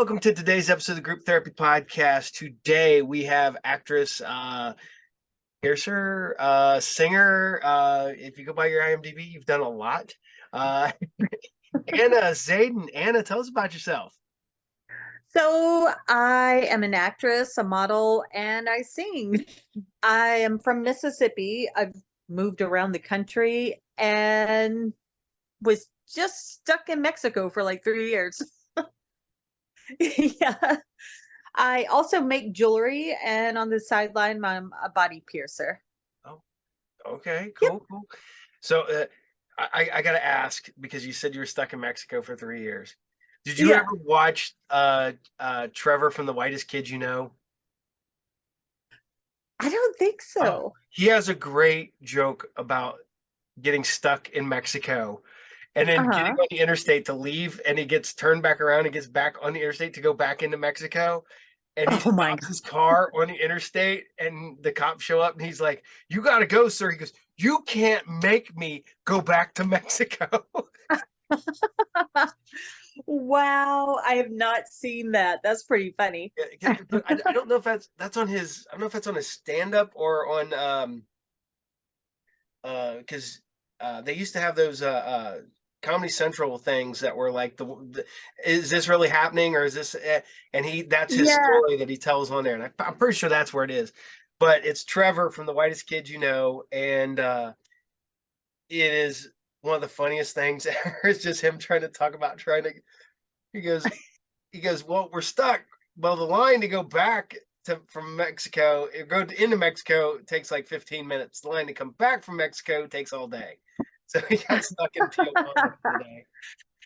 welcome to today's episode of the Group Therapy Podcast. Today we have actress, piercer, singer. If you go by your IMDb, you've done a lot. Uh, Ana Xaden. Anna, tell us about yourself. So I am an actress, a model, and I sing. I am from Mississippi. I've moved around the country and was just stuck in Mexico for like 3 years. Yeah. I also make jewelry, and on the sideline, I'm a body piercer. Oh, okay, Yep. cool. So, I got to ask, because you said you were stuck in Mexico for 3 years. Did you Yeah. ever watch Trevor from The Whitest Kid You Know? I don't think Oh, so. he has a great joke about getting stuck in Mexico and then getting Uh-huh. on the interstate to leave, and he gets turned back around and gets back on the interstate to go back into Mexico. And he Oh my stops God. his car on the interstate, and the cops show up, and he's like, "You got to go, sir." He goes, "You can't make me go back to Mexico." Wow. I have not seen that. That's pretty funny. But I don't know if that's on his. I don't know if that's on his stand up or on because they used to have those Comedy Central things that were like is this really happening, or is this and that's his Yeah. story that he tells on there, and I'm pretty sure that's where it is. But it's Trevor from The Whitest Kid You Know, and it is one of the funniest things ever. It's just him trying to talk about trying to. He goes, well, we're stuck. Well, the line to go back from Mexico, into Mexico takes like 15 minutes. The line to come back from Mexico takes all day. So he got stuck in Tijuana for the day.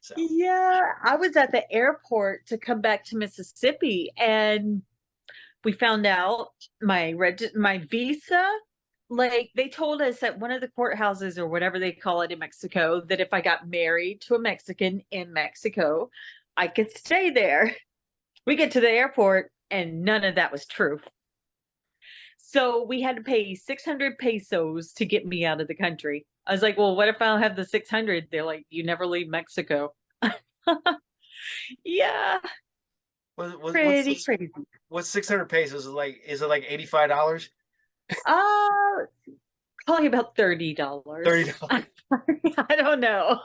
So Yeah, I was at the airport to come back to Mississippi, and we found out my visa, like they told us at one of the courthouses or whatever they call it in Mexico, that if I got married to a Mexican in Mexico, I could stay there. We get to the airport and none of that was true. So we had to pay 600 pesos to get me out of the country. I was like, well, what if I don't have the 600? They're like, you never leave Mexico. Yeah, what's pretty crazy. 600 pesos? Is it like $85? Uh, Probably about $30. $30. I don't know.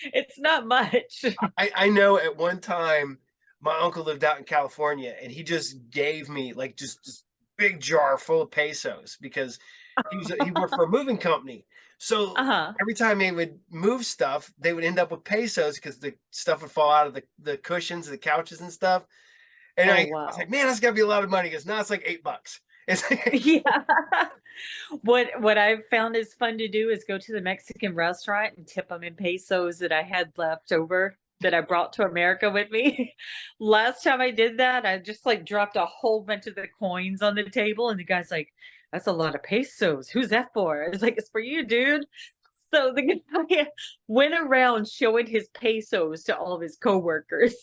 It's not much. I know at one time my uncle lived out in California, and he just gave me like just big jar full of pesos because he worked for a moving company. So Uh-huh. every time they would move stuff, they would end up with pesos because the stuff would fall out of the cushions, the couches and stuff. And Oh, I was wow. like, man, that's gotta be a lot of money. He goes, no, it's like $8. It's like, Yeah. What I've found is fun to do is go to the Mexican restaurant and tip them in pesos that I had left over that I brought to America with me. Last time I did that, I just like dropped a whole bunch of the coins on the table, and the guy's like, "That's a lot of pesos. Who's that for?" I was like, "It's for you, dude." So the guy went around showing his pesos to all of his coworkers.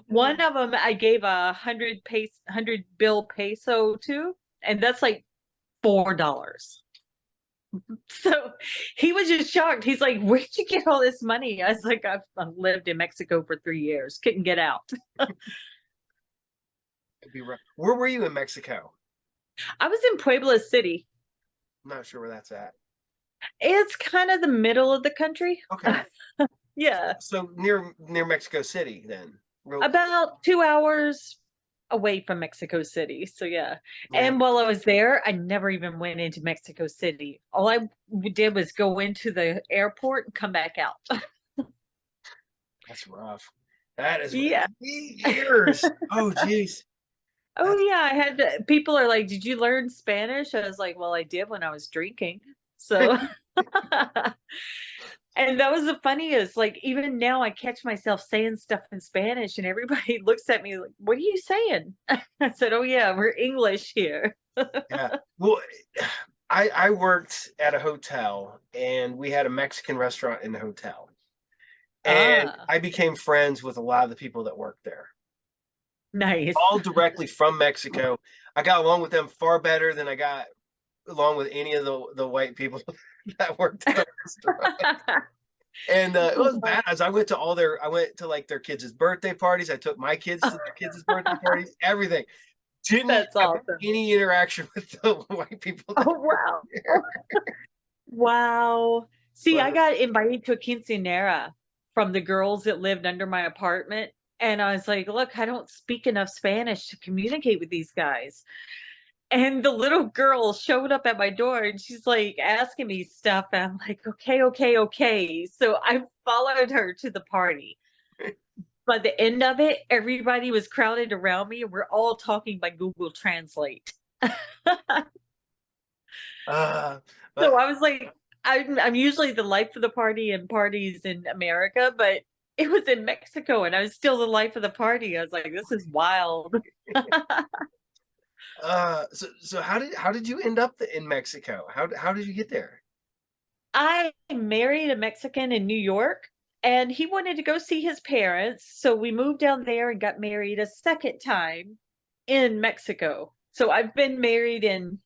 One of them I gave 100 bill peso to, and that's like $4. So he was just shocked. He's like, "Where'd you get all this money?" I was like, I've lived in Mexico for 3 years, couldn't get out. it'd be rough. Where were you in Mexico? I was in Puebla City. I'm not sure where that's at. It's kind of the middle of the country. Okay. Yeah, So near Mexico City then. Real about 2 hours away from Mexico City. So yeah. yeah, And while I was there, I never even went into Mexico City. All I did was go into the airport and come back out. that's rough. That is Yeah. 3 years. Oh geez. Oh That's yeah, I had people are like, "Did you learn Spanish?" I was like, "Well, I did when I was drinking." So and that was the funniest, like, even now I catch myself saying stuff in Spanish and everybody looks at me like, "What are you saying?" I said, "Oh yeah, we're English here." yeah. Well, I worked at a hotel, and we had a Mexican restaurant in the hotel. And Ah, I became friends with a lot of the people that worked there, nice. all directly from Mexico. I got along with them far better than I got along with any of the white people that worked at the restaurant. And it was bad as I went to like their kids' birthday parties. I took my kids to their kids' birthday parties, everything. Didn't That's have awesome. any interaction with the white people that Oh, were wow. there. Wow. See, I But got invited to a quinceanera from the girls that lived under my apartment. And I was like, look, I don't speak enough Spanish to communicate with these guys. And the little girl showed up at my door and she's like asking me stuff. And I'm like, okay, okay, okay. So I followed her to the party. By the end of it, everybody was crowded around me and we're all talking by Google Translate. uh, So but I was like, I'm usually the life of the party in parties in America, but it was in Mexico and I was still the life of the party. I was like, this is wild. so how did you end up in Mexico? How did you get there? I married a Mexican in New York and he wanted to go see his parents. So we moved down there and got married a second time in Mexico. So I've been married in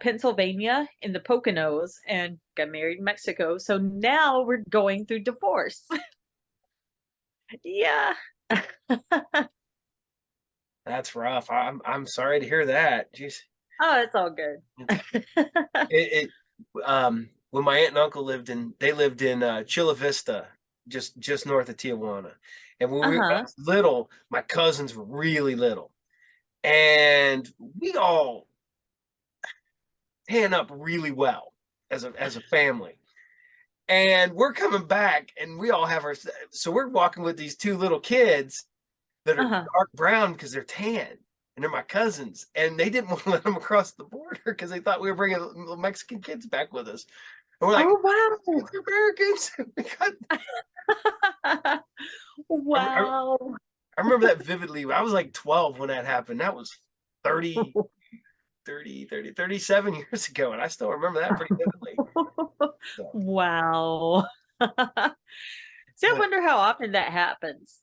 Pennsylvania in the Poconos and got married in Mexico. So now we're going through divorce. Yeah. That's rough. I'm sorry to hear that. Jeez. Oh, it's all good. It's when my aunt and uncle lived in Chula Vista, just north of Tijuana. And when I Uh-huh. was little, my cousins were really little. And we all tan up really well as a family. And we're coming back and we all have our so we're walking with these two little kids that are Uh-huh. dark brown because they're tan and they're my cousins and they didn't want to let them across the border because they thought we were bringing little Mexican kids back with us. And we're like, Oh, wow. it's Americans. I, Wow. I remember that vividly. I was like 12 when that happened. That was 30, 37 years ago. And I still remember that pretty vividly. So, Wow. See, I but wonder how often that happens.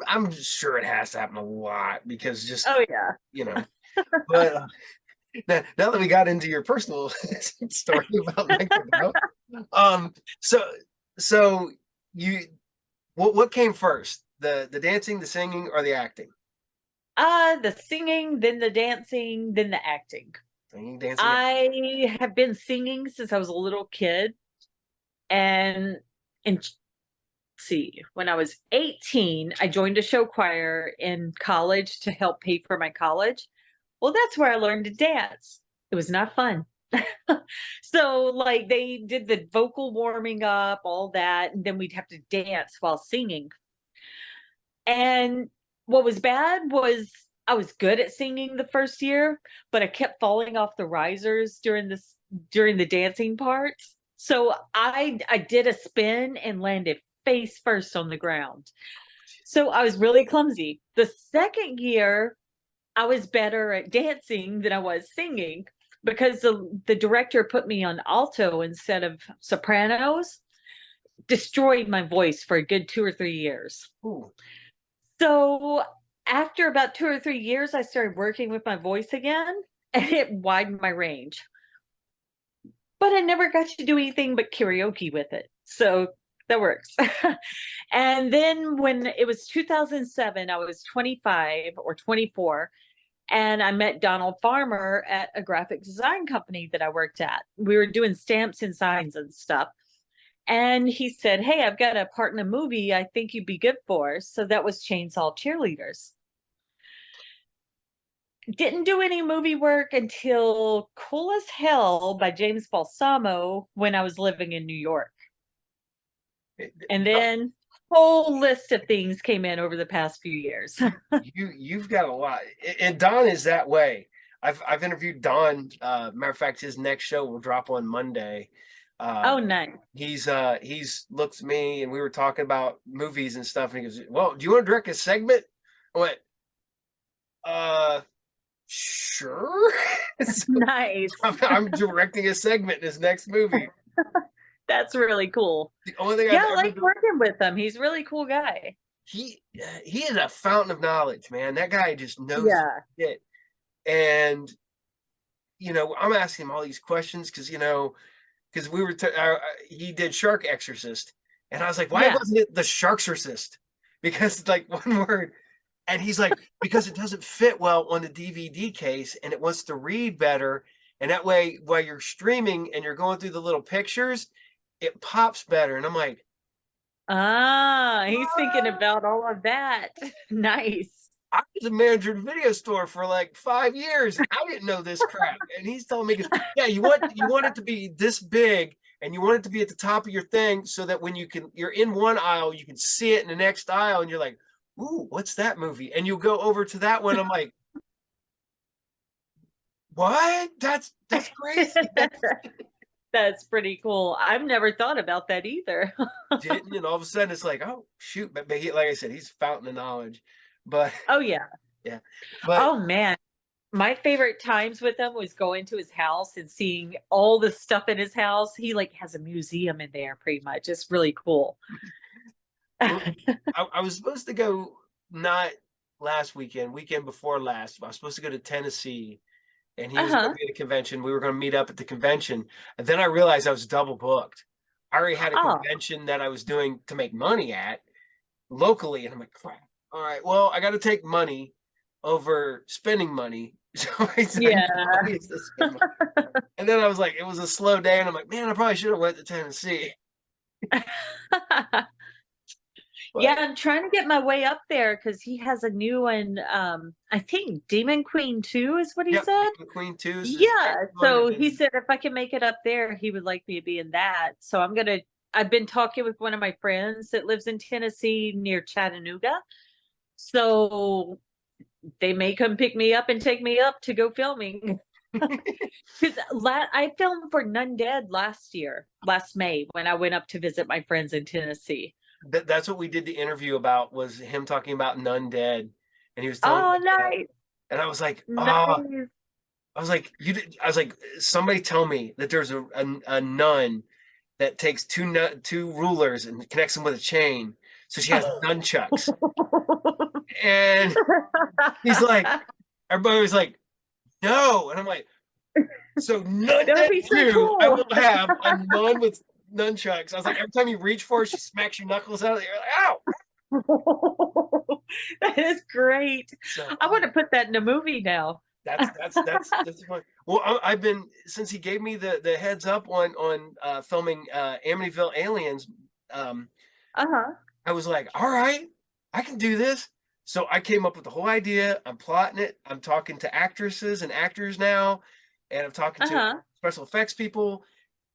I'm sure it has to happen a lot because just, Oh, yeah. you know, but now that we got into your personal story about Mexico, um, so so you what came first? The dancing, the singing, or the acting? The singing, then the dancing, then the acting. Singing, dancing. I have been singing since I was a little kid, and let's see, when I was 18, I joined a show choir in college to help pay for my college. Well, that's where I learned to dance. It was not fun. So, like, they did the vocal warming up, all that, and then we'd have to dance while singing. And what was bad was I was good at singing the first year, but I kept falling off the risers during the dancing parts. So I did a spin and landed face first on the ground. So I was really clumsy. The second year, I was better at dancing than I was singing because the director put me on alto instead of sopranos, destroyed my voice for a good 2 or 3 years. Ooh, So after about 2 or 3 years, I started working with my voice again and it widened my range. But I never got to do anything but karaoke with it. So that works. And then when it was 2007, I was 25 or 24, and I met Donald Farmer at a graphic design company that I worked at. We were doing stamps and signs and stuff. And he said, hey, I've got a part in a movie I think you'd be good for. So that was Chainsaw Cheerleaders. Didn't do any movie work until Cool as Hell by James Balsamo when I was living in New York. it- And then whole list of things came in over the past few years. you've got a lot, and Don is that way. I've interviewed Don. Matter of fact, his next show will drop on Monday. Oh, Um, nice. he's looked at me and we were talking about movies and stuff, and he goes, "Well, do you want to direct a segment?" I went, "Uh, sure." So Nice. I'm directing a segment in his next movie. That's really cool. The only thing I've Yeah, I ever like done, working with him. He's a really cool guy. he is a fountain of knowledge, man. That guy just knows Yeah. it. And I'm asking him all these questions because because he did Shark Exorcist, And I was like, why Yeah. wasn't it the Sharksercist? Because like one word. And he's like, because it doesn't fit well on the DVD case and it wants to read better. And that way, while you're streaming and you're going through the little pictures, it pops better. And I'm like, Ah, he's thinking what? about all of that. Nice. I was a manager of a video store for like 5 years. I didn't know this crap. And he's telling me, yeah, you want it to be this big and you want it to be at the top of your thing so that when you're in one aisle, you can see it in the next aisle and you're like, ooh, what's that movie? And you go over to that one. I'm like, what? That's crazy. That's pretty cool. I've never thought about that either. Didn't, and all of a sudden it's like, oh shoot, but he, like I said, he's a fountain of knowledge. But Oh, yeah. yeah, but Oh, man. My favorite times with him was going to his house and seeing all the stuff in his house. He, like, has a museum in there pretty much. It's really cool. well, I was supposed to go not last weekend before last. I was supposed to go to Tennessee, and he was going Uh-huh. to be at a convention. We were going to meet up at the convention, and then I realized I was double booked. I already had a Oh. convention that I was doing to make money at locally, and I'm like, crap. All right, well, I got to take money over spending money. So I said, Yeah. money to spend money. And then I was like, it was a slow day, and I'm like, man, I probably should have went to Tennessee. Yeah, But I'm trying to get my way up there because he has a new one. I think Demon Queen 2 is what he yep, said. Demon Queen 2 is his Yeah. next one, and So he then said if I can make it up there, he would like me to be in that. So I've been talking with one of my friends that lives in Tennessee near Chattanooga. So they may come pick me up and take me up to go filming. Because I filmed for None Dead last May, when I went up to visit my friends in Tennessee. that's what we did the interview about, was him talking about None Dead, and he was telling Oh, about that, nice. and I was like, oh, Nice. I was like, I was like, somebody tell me that there's a nun that takes two rulers and connects them with a chain, so she has nunchucks, and he's like, everybody was like, no, and I'm like, so None That would Dead be so 2, I cool. will have a nun with nunchucks. I was like, every time you reach for her, she smacks your knuckles out. You're like, ow! That is great. So I want to put that in a movie now. that's fun. Well, I've been, since he gave me the heads up on filming Amityville Aliens. Um, Uh-huh. I was like, all right, I can do this. So I came up with the whole idea. I'm plotting it. I'm talking to actresses and actors now, and I'm talking to Uh-huh. special effects people.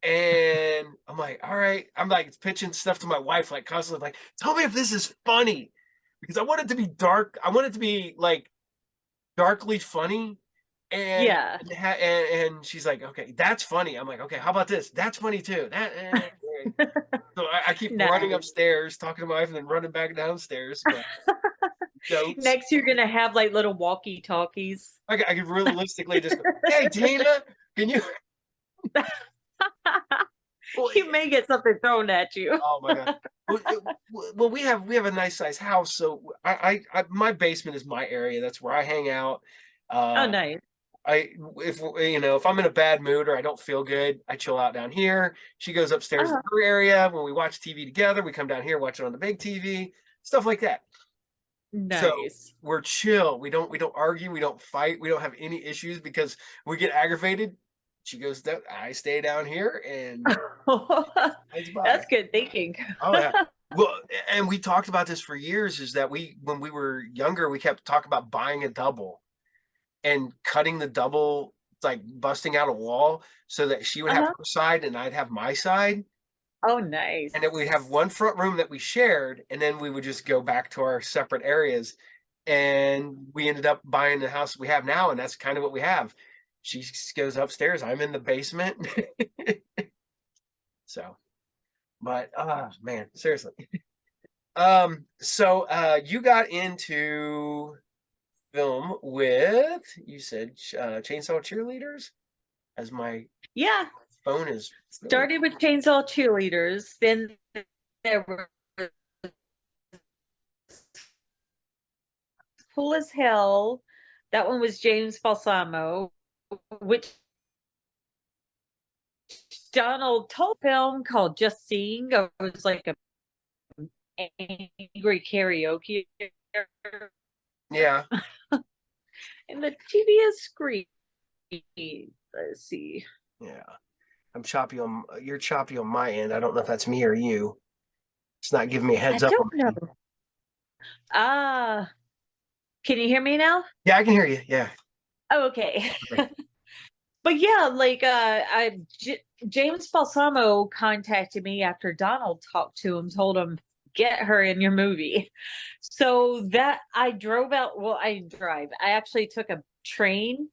And I'm like, all right. I'm like pitching stuff to my wife, like constantly, like, tell me if this is funny, because I want it to be dark. I want it to be like darkly funny. And Yeah. and she's like, okay, that's funny. I'm like, okay, how about this? That's funny too. So I keep running Nice. upstairs, talking to my wife, and then running back downstairs. But jokes. Next, you're gonna have like little walkie-talkies. I could realistically just go, hey, Tina, can you? Well, You may get something thrown at you. oh my God. Well, we have a nice size house, so my basement is my area. That's where I hang out. Oh, Uh, nice. if I'm in a bad mood or I don't feel good, I chill out down here. She goes upstairs to Uh-huh. her area. When we watch TV together, we come down here, watch it on the big TV, stuff like that. So Nice. we're chill. We don't argue. We don't fight. We don't have any issues because we get aggravated. She goes down. I stay down here, and it's by. That's good thinking. Oh yeah. Well, and we talked about this for years. Is that when we were younger, we kept talking about buying a double and cutting the double, like busting out a wall, so that she would have Uh-huh. her side and I'd have my side, Oh, nice. and then we'd have one front room that we shared, and then we would just go back to our separate areas. And we ended up buying the house we have now, and that's kind of what we have. She goes upstairs, I'm in the basement. So, but man, seriously. So you got into film with, you said, Chainsaw Cheerleaders, as my Yeah. phone is really Started with Chainsaw Cheerleaders, then there were Cool as Hell. That one was James Balsamo, which Donald told film called Just Seeing. It was like a angry karaoke Yeah. and the TV is screaming. Let's see. Yeah. You're choppy on my end. I don't know if that's me or you. It's not giving me a I heads up. don't know. Ah, can you hear me now? Yeah, I can hear you. Yeah. Oh, okay. Okay. But yeah, like James Balsamo contacted me after Donald talked to him, told him get her in your movie. So that I drove out. Well, I didn't drive. I actually took a train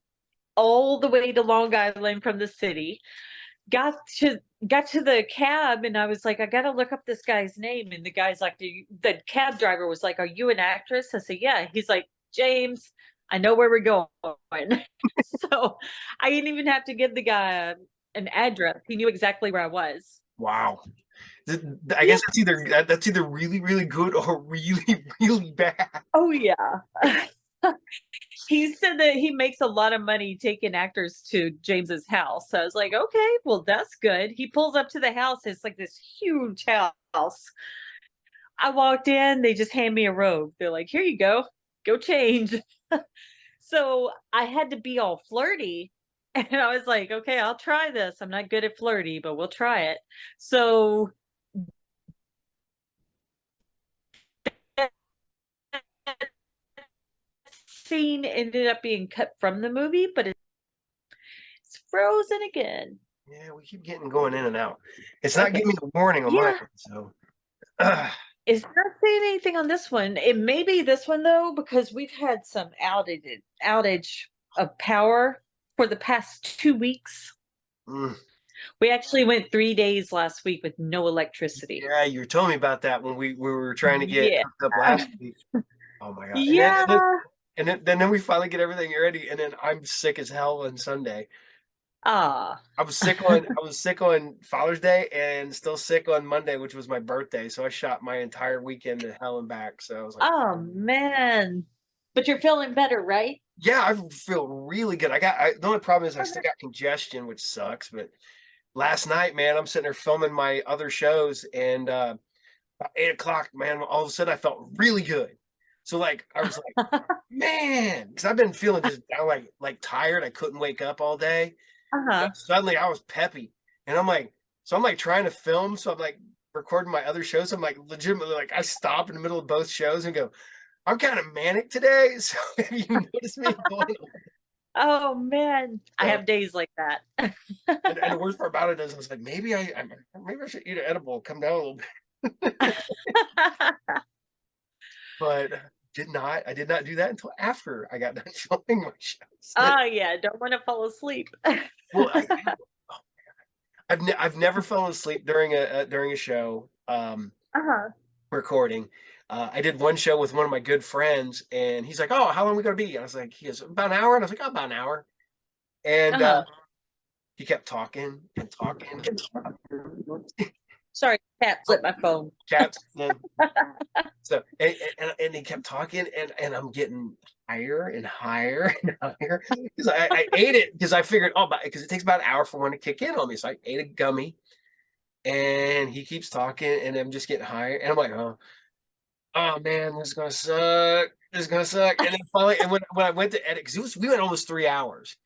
all the way to Long Island from the city. Got to got to the cab and I was like, I gotta look up this guy's name. And the guy's like, the cab driver was like, are you an actress? I said, yeah. He's like, James, I know where we're going. So I didn't even have to give the guy an address. He knew exactly where I was. Wow. I Yeah. guess that's either really, really good or really, really bad. Oh yeah. He said that he makes a lot of money taking actors to James's house. So I was like, okay, well, that's good. He pulls up to the house. It's like this huge house. I walked in, they just hand me a robe. They're like, here you go change. So I had to be all flirty. And I was like, okay, I'll try this. I'm not good at flirty, but we'll try it. So that scene ended up being cut from the movie, but it's frozen again. Yeah, we keep getting going in and out. It's not giving me a warning on mine, Yeah. so It's not saying anything on this one. It may be this one though, because we've had some outage of power for the past 2 weeks. mm, We actually went 3 days last week with no electricity. yeah, you were telling me about that when we were trying to get Yeah. hooked up last week. Oh my god! And then and then Yeah. and then we finally get everything ready, and then I'm sick as hell on Sunday. Ah. I was sick on Father's Day and still sick on Monday, which was my birthday. So I shot my entire weekend to hell and back. So I was like, Oh man. But you're feeling better, right? yeah, I feel really good. The only problem is I still got congestion, which sucks. But last night, man, I'm sitting there filming my other shows, and about 8 o'clock, man, all of a sudden I felt really good. So like I was like, man, because I've been feeling just down like tired. I couldn't wake up all day. But Uh-huh. suddenly I was peppy, and I'm like trying to film, so I'm like recording my other shows. I'm like legitimately like I stop in the middle of both shows and go, I'm kind of manic today. So have you noticed me going on? Oh man. I So, have days like that. and the worst part about it is I was like, maybe I should eat an edible, come down a little bit. But I did not do that until after I got done filming my shows. Oh yeah, don't want to fall asleep. Well, I've never fallen asleep during a show Uh-huh. recording. I did one show with one of my good friends, and he's like, "Oh, how long are we gonna be?" I was like, "He goes about an hour," and I was like, "Oh, about an hour." And Uh-huh. he kept talking and talking. Sorry, cat flipped my phone. Cats. So and he kept talking, and I'm getting higher and higher and higher because I ate it because I figured, oh, because it takes about an hour for one to kick in on me. So I ate a gummy, and he keeps talking, and I'm just getting higher, and I'm like, oh man, this is gonna suck. This is gonna suck. And then finally, and when I went to edit, because we went almost 3 hours,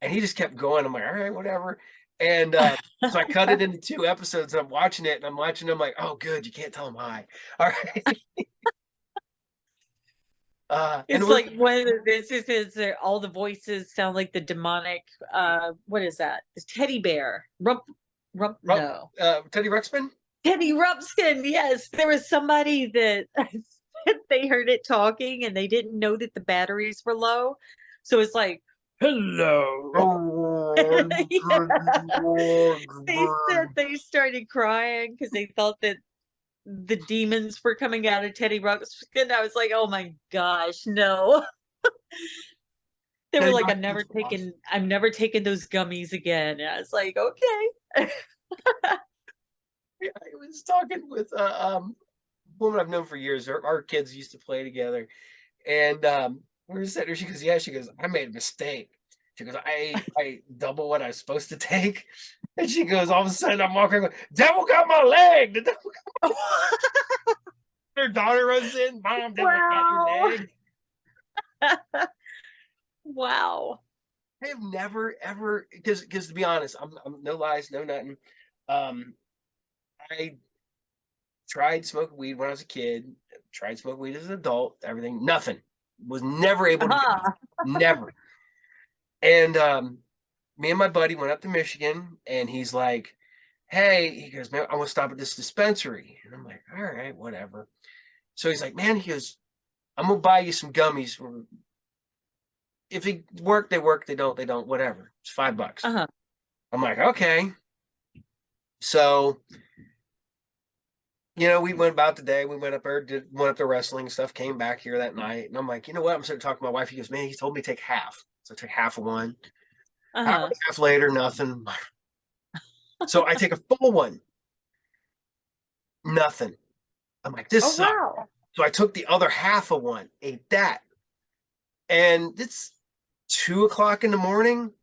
and he just kept going. I'm like, all right, whatever. And so I cut it into 2 episodes, and I'm watching it, and I'm watching. I'm like, oh, good, you can't tell him hi. All right. And It's like one of the businesses that all the voices sound like the demonic what is that? The teddy bear. No. Teddy Ruxpin. Teddy Ruxpin, yes. There was somebody that they heard it talking and they didn't know that the batteries were low. So it's like, hello. Yeah. They said they started crying because they thought that the demons were coming out of Teddy Ruxpin. I was like, oh my gosh, no. They were Teddy like, Ruxpin's awesome. I'm never taking those gummies again. And I was like, okay. Yeah, I was talking with a woman I've known for years. Our kids used to play together, and we were sitting there. She goes, "Yeah." She goes, "I made a mistake." She goes, "I ate double what I was supposed to take," and she goes, "All of a sudden, I'm walking, going, devil got my leg. The devil Their daughter runs in. Mom, don't look at your Wow. leg. Wow. I have never ever because to be honest, I'm no lies, no nothing. Um, I tried smoking weed when I was a kid. Tried smoking weed as an adult. Everything, nothing. Was never able to do it. Uh-huh. Never. And me and my buddy went up to Michigan, and he's like, "Hey," he goes, "Man, I want to stop at this dispensary." And I'm like, "All right, whatever." So he's like, "Man," he goes, "I'm gonna buy you some gummies. If they work, they work. They don't, they don't. Whatever. It's $5." Uh-huh. I'm like, "Okay." So we went about the day. We went up there, went up to wrestling stuff, came back here that night. And I'm like, you know what? I'm starting to talk to my wife. He goes, "Man, he told me to take half." So I took half of one. Hour and Uh-huh. a half later, nothing. So I take a full one, nothing. I'm like, this Oh, sucks. wow. So I took the other half of one, ate that. And it's 2 o'clock in the morning.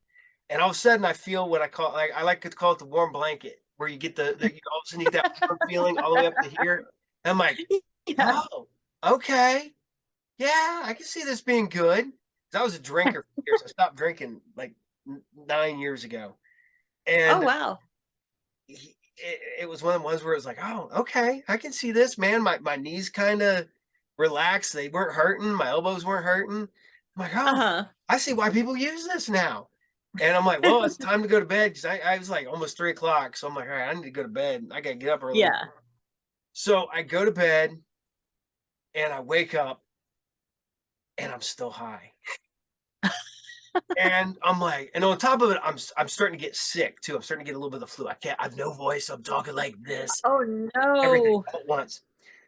And all of a sudden I feel what I like to call it the warm blanket, where you get you all of a sudden you get that warm feeling all the way up to here. And I'm like, Yeah. oh, okay. Yeah, I can see this being good. 'Cause I was a drinker for years. I stopped drinking like 9 years ago. Oh, And wow. it was one of the ones where it was like, oh, okay, I can see this, man. My knees kind of relaxed. They weren't hurting. My elbows weren't hurting. I'm like, oh, Uh-huh. I see why people use this now. And I'm like, well, it's time to go to bed because I was like almost 3 o'clock. So I'm like, all right, I need to go to bed. I got to get up early. Yeah. So I go to bed and I wake up and I'm still high. And I'm like, and on top of it, I'm starting to get sick too. I'm starting to get a little bit of the flu. I have no voice. I'm talking like this, Oh, everything no. all at once.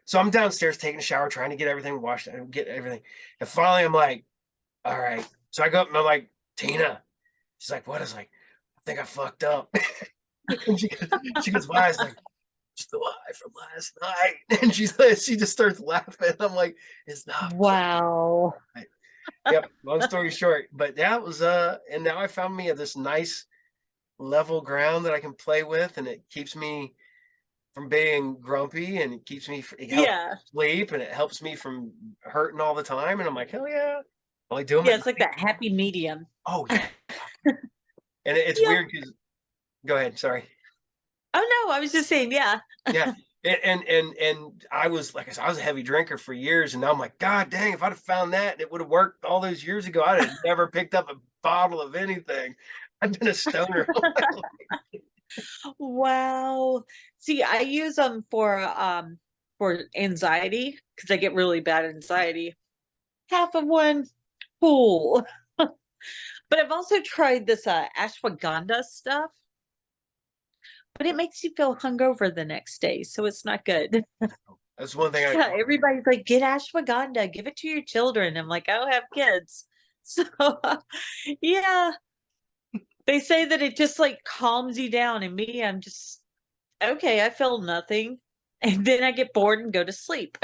So I'm downstairs taking a shower, trying to get everything washed and get everything. And finally, I'm like, all right. So I go up and I'm like, Tina. She's like, what? I was like, I think I fucked up. And she goes, why? I was like, still high from last night. And she just starts laughing. I'm like, it's not Wow. funny. Yep. Long story short, but that was and now I found me this nice level ground that I can play with, and it keeps me from being grumpy, and it helps Yeah. sleep, and it helps me from hurting all the time. And I'm like, hell yeah, I like doing Yeah, it. it's like that happy medium. Oh yeah, and it's Yeah. weird because go ahead, sorry. Oh, no, I was just saying, yeah. Yeah. And I was like I said, I was a heavy drinker for years, and now I'm like, God dang, if I'd have found that, it would have worked all those years ago. I'd have never picked up a bottle of anything. I've been a stoner. Wow. See, I use them for anxiety because I get really bad anxiety. Half of one, cool. But I've also tried this ashwagandha stuff, but it makes you feel hungover the next day, so it's not good. That's one thing I Yeah, everybody's like, get ashwagandha, give it to your children. I'm like, I don't have kids. So yeah, they say that it just like calms you down, and me, I'm just okay, I feel nothing. And then I get bored and go to sleep.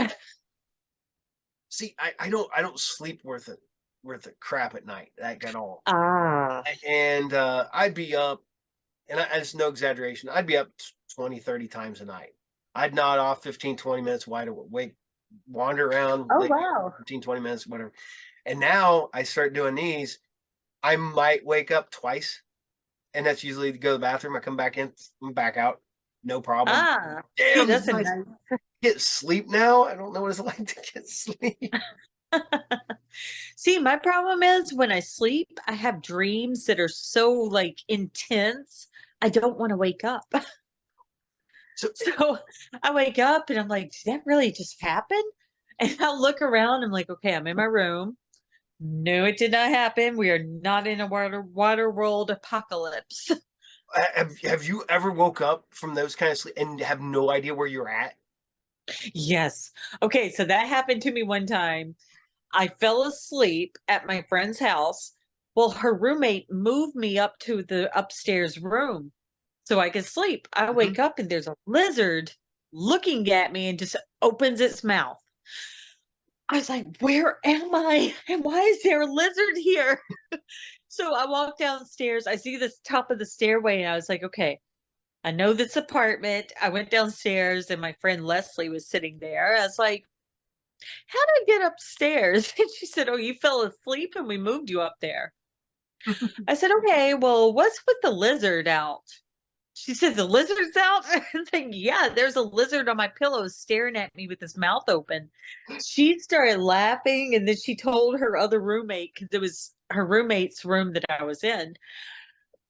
see. I don't sleep worth a crap at night, like at all. Ah. And I'd be up, and it's no exaggeration. I'd be up 20, 30 times a night. I'd nod off 15, 20 minutes wide awake, wander around, Oh, like wow. 15, 20 minutes, whatever. And now I start doing these. I might wake up twice, and that's usually to go to the bathroom. I come back in, I'm back out, no problem. Ah, see, Damn, it's that's a nice. nice. Get sleep now. I don't know what it's like to get sleep. See, my problem is when I sleep, I have dreams that are so like intense. I don't want to wake up. So So I wake up and I'm like, did that really just happen? And I'll look around. I'm like, okay, I'm in my room. No, it did not happen. We are not in a water world apocalypse. have you ever woke up from those kind of sleep and have no idea where you're at? Yes. Okay, so that happened to me one time. I fell asleep at my friend's house. Well, her roommate moved me up to the upstairs room so I could sleep. I Mhm. wake up and there's a lizard looking at me and just opens its mouth. I was like, where am I? And why is there a lizard here? So I walk downstairs. I see this top of the stairway, and I was like, okay, I know this apartment. I went downstairs, and my friend Leslie was sitting there. I was like, how did I get upstairs? And she said, oh, you fell asleep and we moved you up there. I said, okay, well, what's with the lizard out? She said, the lizard's out? I'm like, yeah, there's a lizard on my pillow staring at me with his mouth open. She started laughing, and then she told her other roommate, because it was her roommate's room that I was in.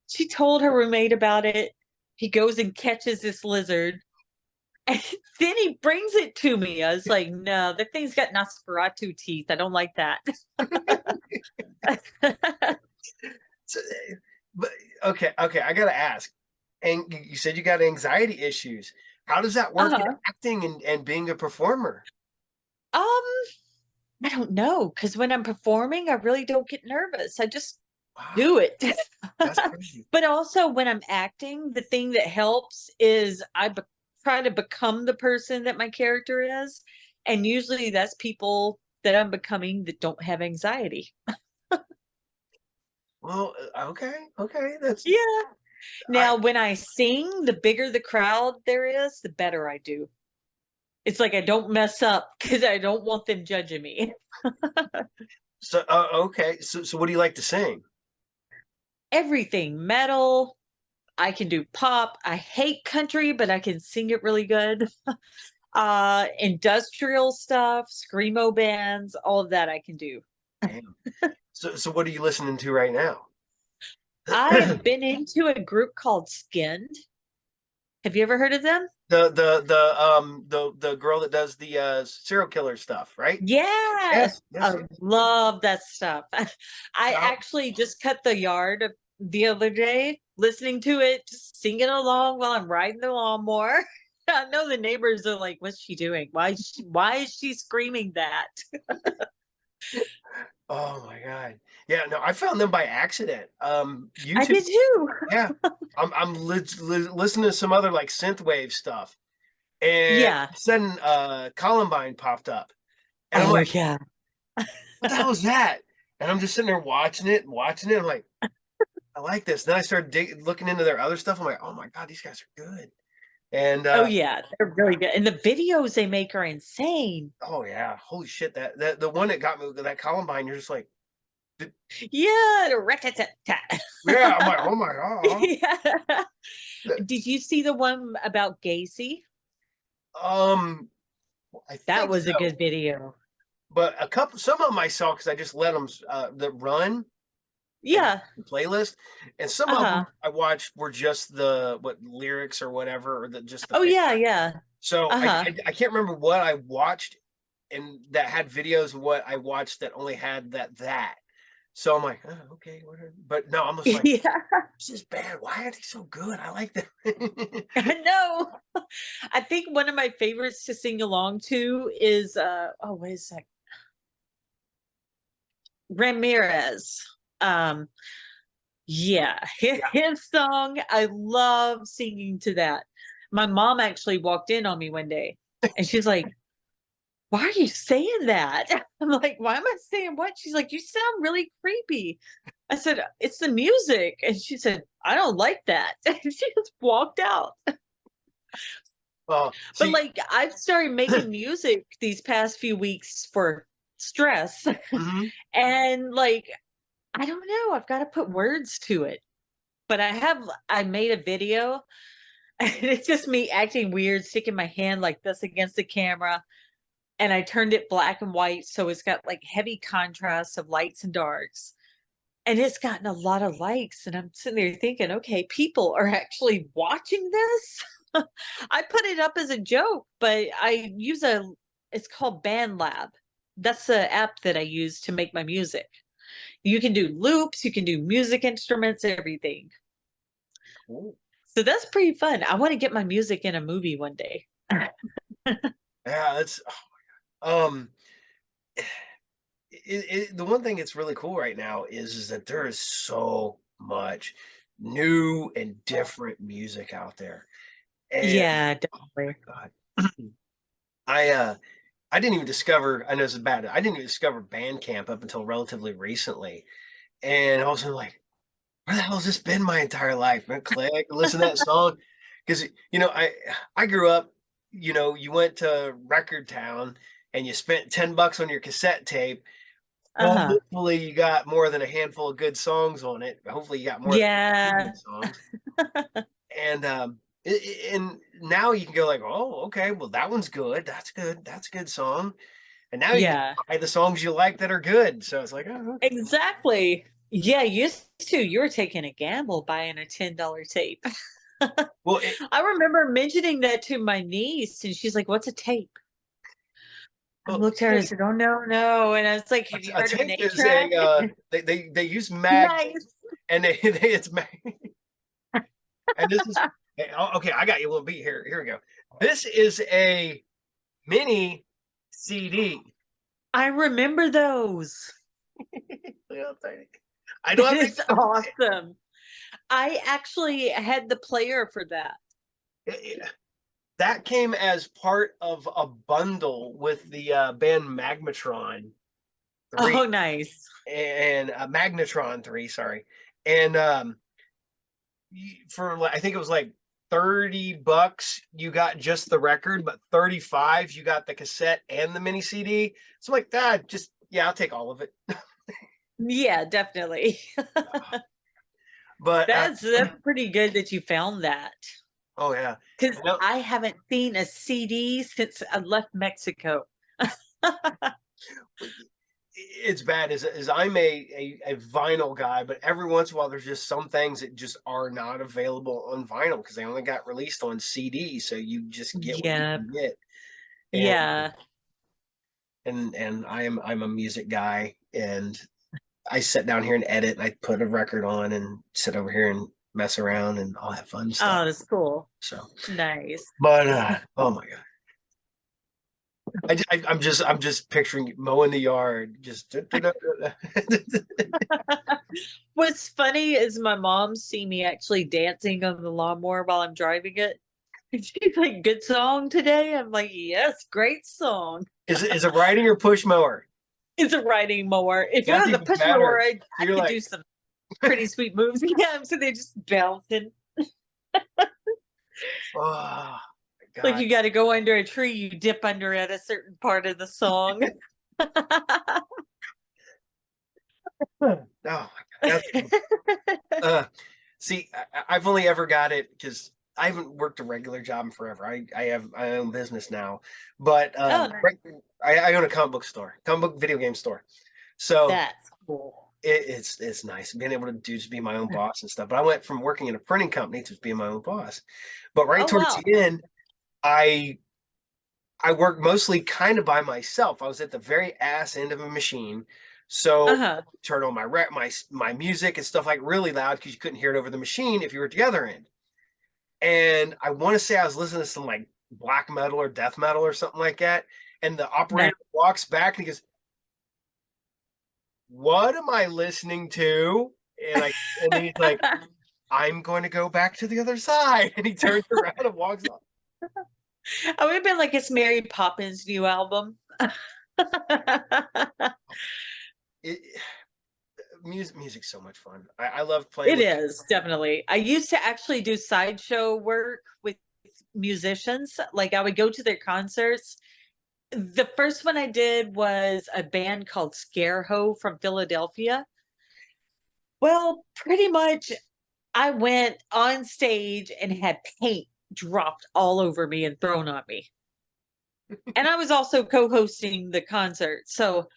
She told her roommate about it. He goes and catches this lizard, and then he brings it to me. I was like, no, that thing's got Nosferatu teeth. I don't like that. So, but okay, okay, I gotta ask. And you said you got anxiety issues. How does that work in Uh-huh. acting and being a performer? Um, I don't know, because when I'm performing, I really don't get nervous. I just Wow, do it. that's crazy. But also when I'm acting, the thing that helps is try to become the person that my character is. And usually that's people that I'm becoming that don't have anxiety. Well, okay, okay, that's Yeah. I. Now, when I sing, the bigger the crowd there is, the better I do. It's like I don't mess up because I don't want them judging me. So, okay, so what do you like to sing? Everything metal, I can do pop. I hate country, but I can sing it really good. Industrial stuff, screamo bands, all of that I can do. Damn. So what are you listening to right now? I've been into a group called Skinned. Have you ever heard of them? The girl that does the serial killer stuff, right? Yes, Yes, yes, I yes. love that stuff. I Now, actually just cut the yard the other day, listening to it, just singing along while I'm riding the lawnmower. I know the neighbors are like, "What's she doing? Why is she screaming that?" oh my God. Yeah, no, I found them by accident. I YouTube, did too. yeah. I'm listening to some other like synthwave stuff, and Yeah. sudden Columbine popped up, and I'm Oh like, yeah. what the hell is that? And I'm just sitting there watching it and watching it. I'm like, I like this. Then I started looking into their other stuff. I'm like, oh my God, these guys are good. And Oh yeah, they're really good, and the videos they make are insane. oh yeah, holy shit, that the one that got me, that Columbine, you're just like, "Did-" Yeah, the rat-tat-tat-tat. yeah, I'm like, oh my God. Yeah. That- Did you see the one about Gacy? Um, I That think was a so, good video. but some of them I saw because I just let them the run and Yeah. the playlist, and some of them Uh-huh. I watched were just the what lyrics or whatever, or the just the Oh, face. yeah, yeah. So Uh-huh. I can't remember what I watched and that had videos and what I watched that only had that. So I'm like, oh, okay, whatever. But no, I'm just like, Yeah, this is bad. Why are they so good? I like them. I know. I think one of my favorites to sing along to is, oh, what is that? Ramirez. Um, yeah, Yeah. his song, I love singing to that. My mom actually walked in on me one day, and she's like, "Why are you saying that?" I'm like, "Why am I saying what?" She's like, "You sound really creepy." I said, "It's the music." And she said, "I don't like that." And she just walked out. But See, like I've started making music these past few weeks for stress. mhm. And like I don't know, I've got to put words to it. But I made a video and it's just me acting weird, sticking my hand like this against the camera, and I turned it black and white so it's got like heavy contrast of lights and darks. And it's gotten a lot of likes, and I'm sitting there thinking, okay, people are actually watching this. I put it up as a joke, but I use it's called Band Lab. That's the app that I use to make my music. You can do loops, you can do music instruments, everything. Cool. So that's pretty fun. I want to get my music in a movie one day. Yeah, that's um the one thing that's really cool right now is that there is so much new and different music out there. And Yeah, oh definitely. my God. I I didn't even discover, I know this is bad. I didn't even discover Bandcamp up until relatively recently. And I was like, where the hell has this been my entire life? Man, click, listen to that song. Because I grew up, you went to Record Town and you spent $10 on your cassette tape, Uh-huh. hopefully you got more than a handful of good songs on it. Hopefully you got more than Yeah. good songs. And and now you can go like, oh, okay, well that one's good. That's good. That's a good song. And now you can Yeah. buy the songs you like that are good. So it's like, oh, okay. Exactly. Yeah, used to you were taking a gamble buying a $10 tape. Well, I remember mentioning that to my niece, and she's like, "What's a tape?" I well, looked at her and said, "Oh, no, no." And I was like, "Have you a heard of an tape 8 is track?" they use mag, Nice. and it's mag, and this is okay. I got you one beat here. Here we go. This is a mini CD. I remember those. Little tiny. I don't That have is awesome. I actually had the player for that. any, that came as part of a bundle with the band Magmatron 3 Oh, nice. and Magnetron 3, sorry. And for I think it was like $30 you got just the record, but 35 you got the cassette and the mini CD. So like that, just yeah, I'll take all of it. Yeah, definitely. But That's pretty good that you found that. oh yeah, Because no, I haven't seen a CD since I left Mexico. it's bad as I'm a vinyl guy, but every once in a while there's just some things that just are not available on vinyl because they only got released on CD, so you just get what you Yeah. can get. And Yeah. I'm a music guy, and I sit down here and edit, and I put a record on and sit over here and mess around, and I'll have fun stuff. Oh, that's cool. So, Nice. but oh my god, I'm just picturing mowing the yard, just What's funny is my mom see me actually dancing on the lawnmower while I'm driving it. And she's like, "Good song today?" I'm like, "Yes, great song." is it riding or push mower? It's a riding mower. If it That's was a even push mower, better. I You're could do like, some pretty sweet moves. Yeah, so they're just bouncing. oh my Like god. you got to go under a tree, you dip under at a certain part of the song. Oh my god. Uh, see, I've only ever got it because I haven't worked a regular job in forever. I have my own business now, but Oh, nice. I own a comic book store, comic book video game store. So That's cool. it's nice being able to just be my own boss and stuff. But I went from working in a printing company to being my own boss. But right Oh, towards wow. the end, I I worked mostly kind of by myself. I was at the very ass end of a machine, so Uh-huh. turn on my music and stuff like really loud because you couldn't hear it over the machine if you were at the other end. And I want to say I was listening to some like black metal or death metal or something like that. And the Nice. operator walks back and he goes, "What am I listening to?" And he's like, "I'm going to go back to the other side." And he turns around and walks off. I would have been like, it's Mary Poppins' new album. It, music's so much fun. I love playing It with. is definitely. I used to actually do sideshow work with musicians. Like I would go to their concerts. The first one I did was a band called Scareho from Philadelphia. Well, pretty much I went on stage and had paint dropped all over me and thrown on me. And I was also co-hosting the concert. So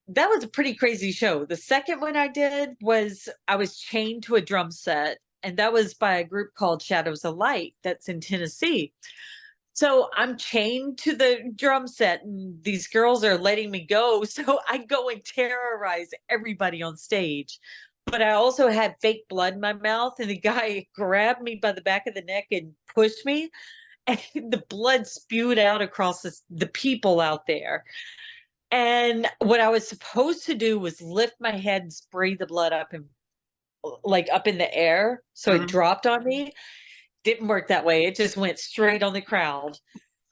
that was a pretty crazy show. The second one I did was I was chained to a drum set, and that was by a group called Shadows of Light that's in Tennessee. So I'm chained to the drum set, and these girls are letting me go. So I go and terrorize everybody on stage. But I also had fake blood in my mouth, and the guy grabbed me by the back of the neck and pushed me, and the blood spewed out across the people out there. And what I was supposed to do was lift my head and spray the blood up and like up in the air so it Mhm. dropped on me. Didn't work that way. It just went straight on the crowd.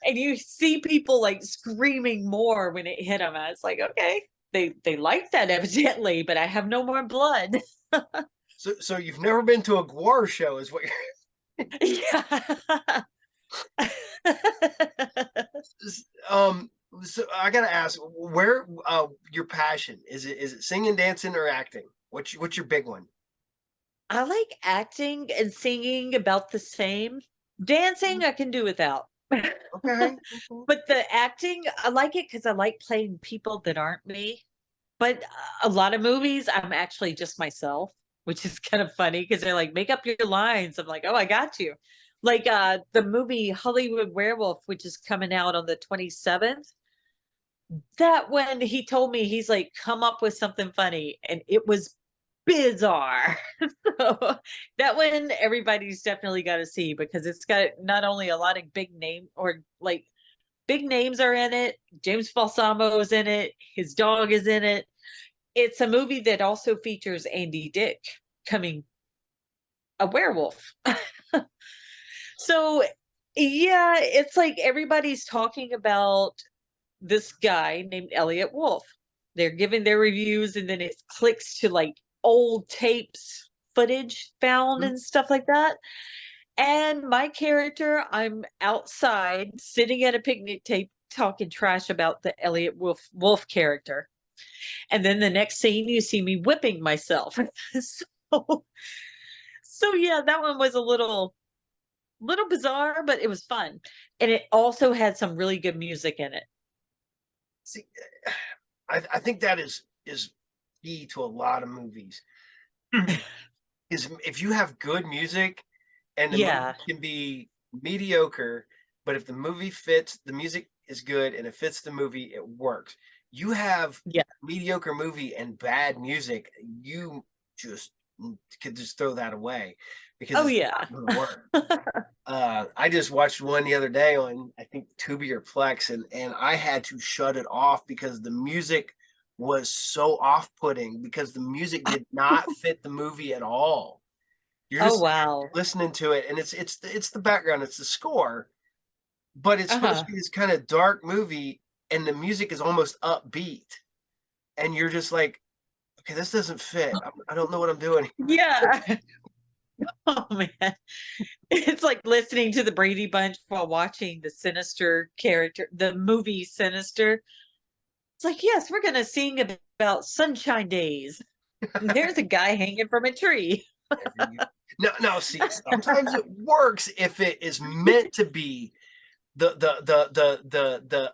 And you see people like screaming more when it hit them. I was like, okay, they like that evidently, but I have no more blood. So you've never been to a Gwar show, is what Yeah. you're. So I gotta ask, where your passion is it singing, dancing, or acting? What's your big one? I like acting and singing about the same. Dancing, I can do without. Okay. Okay. But the acting, I like it because I like playing people that aren't me. But a lot of movies, I'm actually just myself, which is kind of funny because 'cause they're like, "Make up your lines." I'm like, "Oh, I got you." Like, the movie Hollywood Werewolf, which is coming out on the 27th, that when he told me, he's like, "Come up with something funny," and it was bizarre. So, that one everybody's definitely gotta see because it's got not only a lot of big name or, like, big names are in it, James Balsamo is in it, his dog is in it. It's a movie that also features Andy Dick coming a werewolf. So, yeah, it's like everybody's talking about this guy named Elliot Wolf. They're giving their reviews, and then it clicks to like old tapes, footage found, Mhm. and stuff like that. And my character, I'm outside sitting at a picnic table talking trash about the Elliot Wolf character. And then the next scene, you see me whipping myself. so, so yeah, that one was a little bizarre, but it was fun. And it also had some really good music in it. See, I think that is key to a lot of movies. Is if you have good music and the movie Yeah. can be mediocre, but if the movie fits, the music is good and it fits the movie, it works. You have Yeah. mediocre movie and bad music, you just could just throw that away because Oh, it's yeah. not going to work. I just watched one the other day on I think Tubi or Plex, and I had to shut it off because the music was so off-putting because the music did not fit the movie at all. You're Oh, just wow. listening to it, and it's the background, it's the score, but it's supposed Uh-huh. to be this kind of dark movie, and the music is almost upbeat, and you're just like, okay, this doesn't fit. I don't know what I'm doing. Yeah. Oh, man. It's like listening to the Brady Bunch while watching the Sinister character the movie Sinister. It's like, "Yes, we're gonna sing about sunshine days. And there's a guy hanging from a tree." No, no. See, sometimes it works if it is meant to be the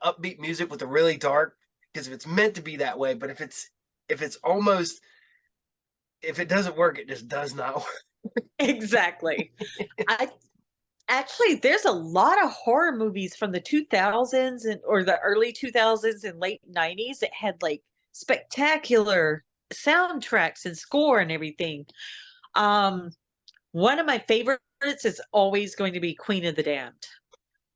upbeat music with the really dark. Because if it's meant to be that way, but if it's almost if it doesn't work, it just does not work. Exactly. I actually, there's a lot of horror movies from the 2000s and or the early 2000s and late 90s that had, like, spectacular soundtracks and score and everything. Um, one of my favorites is always going to be Queen of the Damned.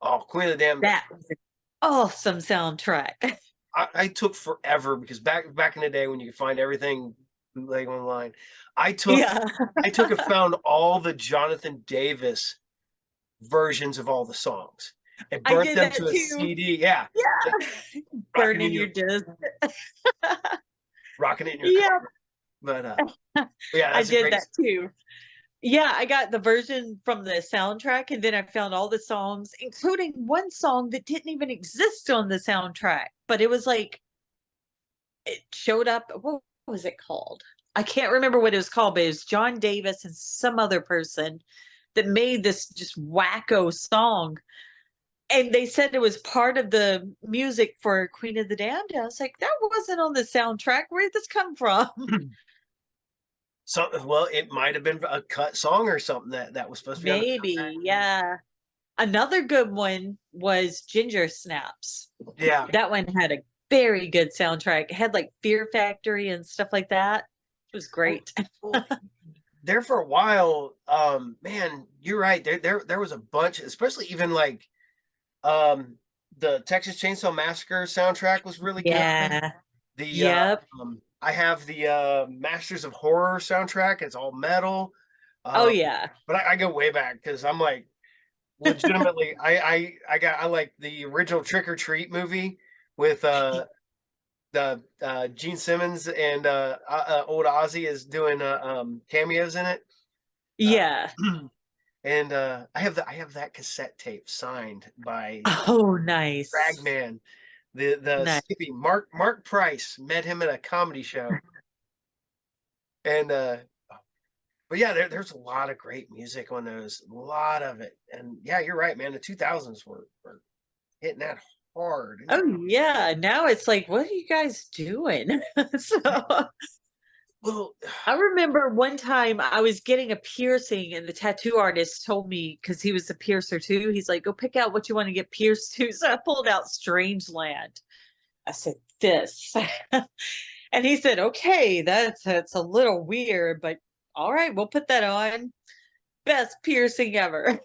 Oh, Queen of the Damned. That was an awesome soundtrack. I took forever because back in the day when you could find everything like online, I took Yeah. I took and found all the Jonathan Davis versions of all the songs and I burnt did them that to a too. CD. Yeah, like Yeah. rocking in Burning your your disc. rocking it in your car. Yeah. But yeah, I that's a did great. that too. Yeah, I got the version from the soundtrack, and then I found all the songs, including one song that didn't even exist on the soundtrack, but it was like it showed up. What was it called? I can't remember what it was called, but it was John Davis and some other person that made this just wacko song. And they said it was part of the music for Queen of the Damned. I was like, that wasn't on the soundtrack. Where did this come from? So well, it might have been a cut song or something that was supposed to be on the Maybe, soundtrack. yeah. Another good one was Ginger Snaps. Yeah. That one had a very good soundtrack. It had like Fear Factory and stuff like that. It was Well, great. well, there for a while, man, you're right. There was a bunch, especially even like um the Texas Chainsaw Massacre soundtrack was really good. Yeah. The Yep. I have the Masters of Horror soundtrack. It's all metal. Oh, Um, yeah. but I go way back because I'm like legitimately I like the original Trick or Treat movie with the Gene Simmons and old Ozzy is doing cameos in it. Uh, Yeah. and I have that cassette tape signed by Oh, nice. Ragman. The Nice. Skippy, Mark Price, met him at a comedy show, and but yeah, there's a lot of great music on those, a lot of it, and yeah, you're right, man. The 2000s were hitting that hard. Oh yeah. Now it's like, what are you guys doing? So Well, I remember one time I was getting a piercing, and the tattoo artist told me, because he was a piercer too. He's like, "Go pick out what you want to get pierced to." So I pulled out Strangeland. I said, "This," and he said, "Okay, that's a little weird, but all right, we'll put that on." Best piercing ever.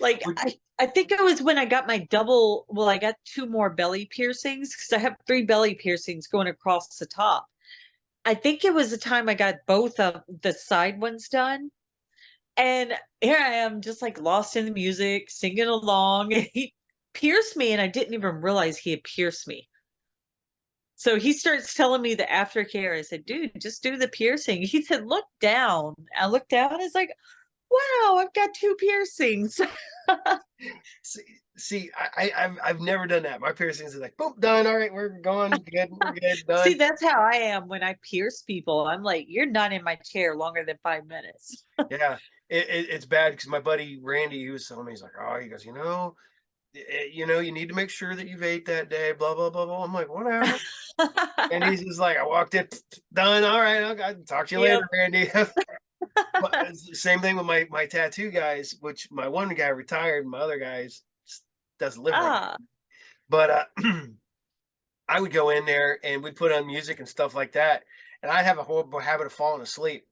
Like would- I think it was when I got my double. Well, I got two more belly piercings because I have three belly piercings going across the top. I think it was the time I got both of the side ones done. And here I am, just like lost in the music, singing along. And he pierced me, and I didn't even realize he had pierced me. So he starts telling me the aftercare. I said, "Dude, just do the piercing." He said, "Look down." I looked down. It's like, wow, I've got two piercings. see, I've never done that. My piercings are like, boom, done. All right, we're going, good, we're good, See, done. that's how I am when I pierce people. I'm like, you're not in my chair longer than 5 minutes. Yeah, it's bad because my buddy Randy, he was telling me, he's like, oh, he goes, you need to make sure that you've ate that day, blah blah blah blah. I'm like, whatever. And he's just like, I walked in, done. All right, I'll talk to you Yep. later, Randy. But it's the same thing with my tattoo guys, which my one guy retired, my other guys doesn't live right. Ah. But I would go in there and we'd put on music and stuff like that, and I'd have a horrible habit of falling asleep.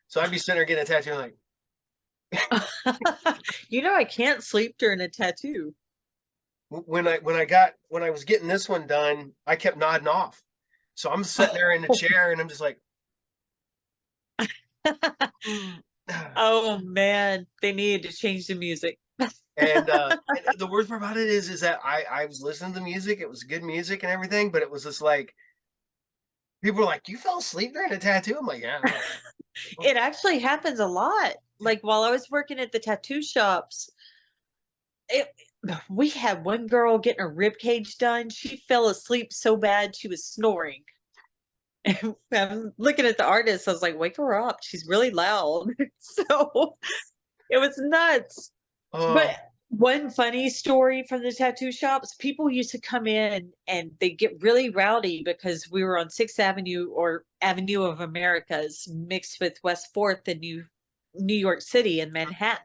So I'd be sitting there getting a tattoo, and like I can't sleep during a tattoo. when I was getting this one done, I kept nodding off. So I'm sitting there in the chair, and I'm just like, mm. Oh man, they needed to change the music. And the worst part about it is that I was listening to music. It was good music and everything, but it was just like people were like, "You fell asleep during a tattoo?" I'm like, "Yeah." It actually happens a lot. Like while I was working at the tattoo shops, it, we had one girl getting her rib cage done. She fell asleep so bad she was snoring. And I'm looking at the artist. I was like, "Wake her up! She's really loud." So it was nuts. But Oh, one funny story from the tattoo shops, people used to come in and they get really rowdy because we were on 6th Avenue, or Avenue of Americas, mixed with West 4th in New York City and Manhattan.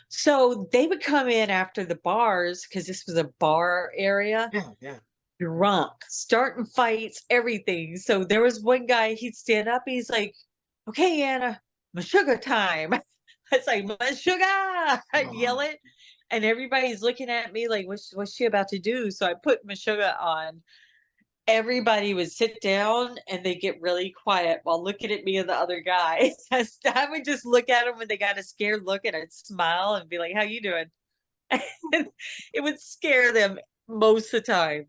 So they would come in after the bars, because this was a bar area, yeah, yeah. drunk, starting fights, everything. So there was one guy, he'd stand up, he's like, "Okay, Anna, my sugar time." It's like, "My sugar!" I'd yell Oh, it. And everybody's looking at me like, what's she about to do? So I put my sugar on. Everybody would sit down and they get really quiet while looking at me and the other guy. I would just look at them when they got a scared look, and I'd smile and be like, "How you doing?" And it would scare them most of the time.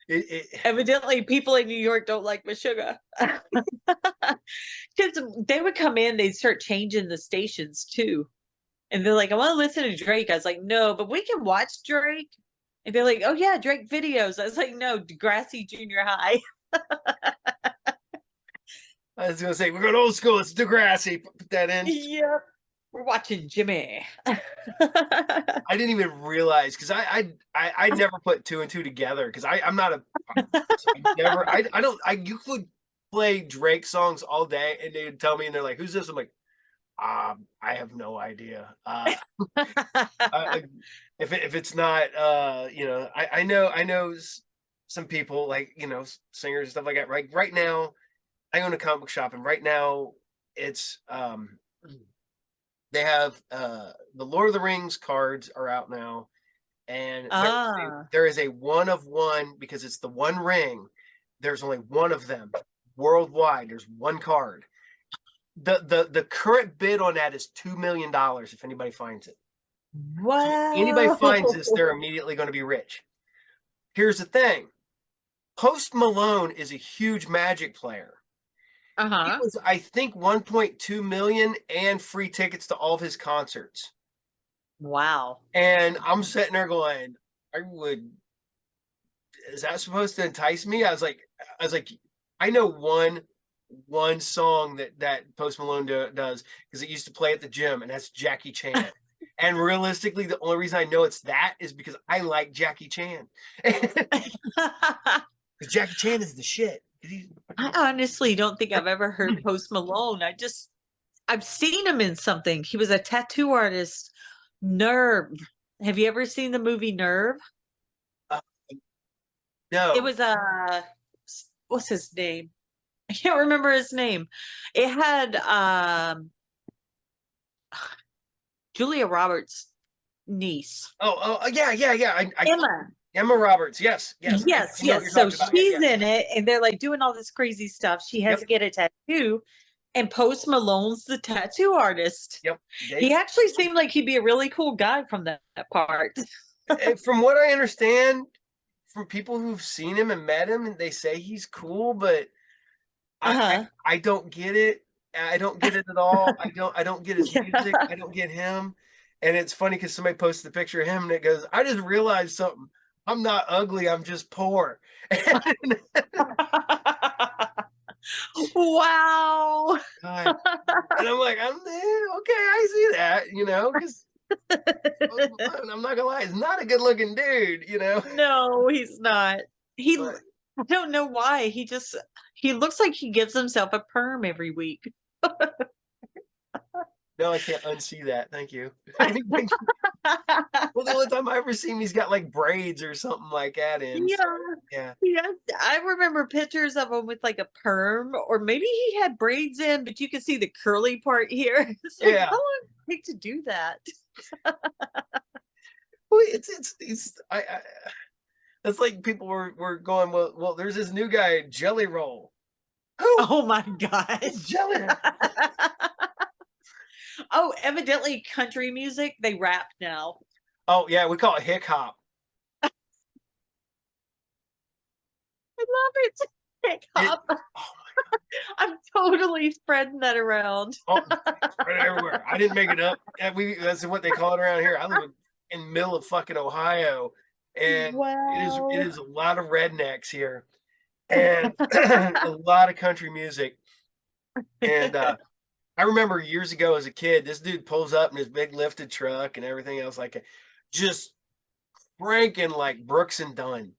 it, Evidently, people in New York don't like Meshuggah. Because they would come in, they'd start changing the stations too. And they're like, "I want to listen to Drake." I was like, "No, but we can watch Drake." And they're like, "Oh, yeah, Drake videos." I was like, "No, Degrassi Junior High." I was gonna say we're going old school. It's Degrassi. Put that in. Yep. We're watching Jimmy. I didn't even realize because I never put two and two together because I'm not a pop person. I never I don't I you could play Drake songs all day and they'd tell me and they're like, "Who's this?" I'm like, I have no idea. I, if it's not I know some people like singers and stuff like that. Right now, I own a comic book shop, and right now it's they have the Lord of the Rings cards are out now, and Ah. there is a one of one because it's the one ring. There's only one of them worldwide. There's one card. The current bid on that is $2 million if anybody finds it. So anybody finds this, Wow. they're immediately going to be rich. Here's the thing: Post Malone is a huge Magic player. He Uh-huh. was, I think, 1.2 million and free tickets to all of his concerts. Wow. And I'm sitting there going, I would. Is that supposed to entice me? I was like, I know one song that Post Malone does because it used to play at the gym, and that's Jackie Chan. And realistically, the only reason I know it's that is because I like Jackie Chan. Because Jackie Chan is the shit. I honestly don't think I've ever heard Post Malone. I've seen him in something. He was a tattoo artist. Nerve. Have you ever seen the movie Nerve? Uh, It no. was what's his name? I can't remember his name. It had Julia Roberts' niece. Yeah. Emma. Emma Roberts. Yes, yes. Yes, I know what you're yes. So talking about. Yeah, she's yeah. in it, and they're like doing all this crazy stuff. She has Yep, to get a tattoo, and Post Malone's the tattoo artist. yep. He actually seemed like he'd be a really cool guy from that part. From what I understand, from people who've seen him and met him, and they say he's cool, but Uh-huh. I don't get it. I don't get it at all. I don't get his music. Yeah. I don't get him. And it's funny because somebody posted a picture of him and it goes, I just realized something. I'm not ugly, I'm just poor. And, Wow. God. And I'm like, okay, I see that, because I'm not gonna lie, he's not a good looking dude. No, he's not. But I don't know why. He looks like he gives himself a perm every week. no, I can't unsee that. Thank you. Well, the only time I ever see him, he's got like braids or something like that in. So Yeah. yeah. Yes, I remember pictures of him with like a perm, or maybe he had braids in, but you can see the curly part here. It's like, how Yeah. long did it take to do that? Well, it's I that's like people were going, well, there's this new guy, Jelly Roll. Who? Oh my Who's gosh. Jelly Roll? Oh, evidently country music, they rap now. Oh yeah, we call it hick hop. I love it. Hip It, hop. oh, I'm totally spreading that around. right everywhere. I didn't make it up. That's what they call it around here. I live in the middle of fucking Ohio, and it Wow. is a lot of rednecks here, and a lot of country music. And I remember years ago as a kid, this dude pulls up in his big lifted truck and everything else, like just cranking like Brooks and Dunn.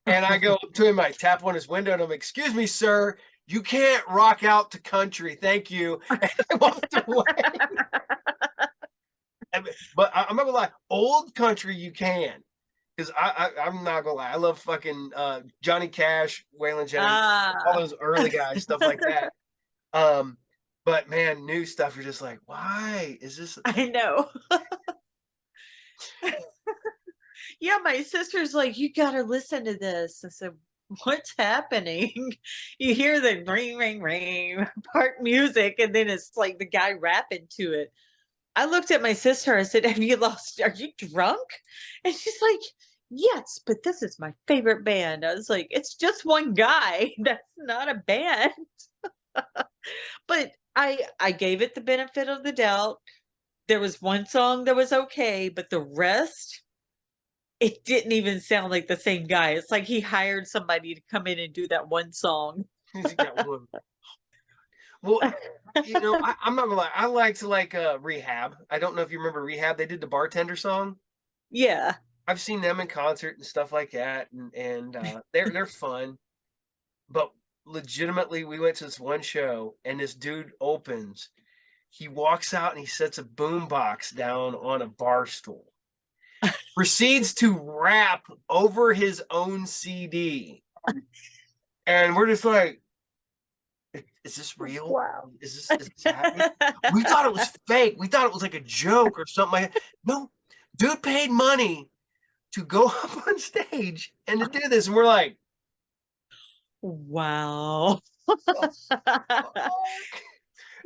And I go up to him, I tap on his window, and I'm, excuse me, sir, you can't rock out to country. Thank you. And I walked away. But I'm not gonna lie, old country you can. Because I'm not gonna lie, I love fucking Johnny Cash, Waylon Jennings, all Ah. those early guys, stuff like that. Um, but man, new stuff, you're just like, why is this? I know. Yeah, my sister's like, you gotta listen to this. I said, what's happening? You hear the ring, ring, ring part music, and then it's like the guy rapping to it. I looked at my sister. I said, are you drunk? And she's like, yes, but this is my favorite band. I was like, it's just one guy. That's not a band. But I gave it the benefit of the doubt. There was one song that was okay, but the rest, it didn't even sound like the same guy. It's like he hired somebody to come in and do that one song. He's got one. Well, I'm not gonna lie, I liked like Rehab. I don't know if you remember Rehab. They did the bartender song. Yeah. I've seen them in concert and stuff like that, and they're fun. But legitimately, we went to this one show, and this dude opens. He walks out and he sets a boom box down on a bar stool. Proceeds to rap over his own CD, and we're just like, "Is this real? Wow. Is this happening?" We thought it was fake. We thought it was like a joke or something like that. No, dude paid money to go up on stage and to do this, and we're like, Wow. "The fuck?"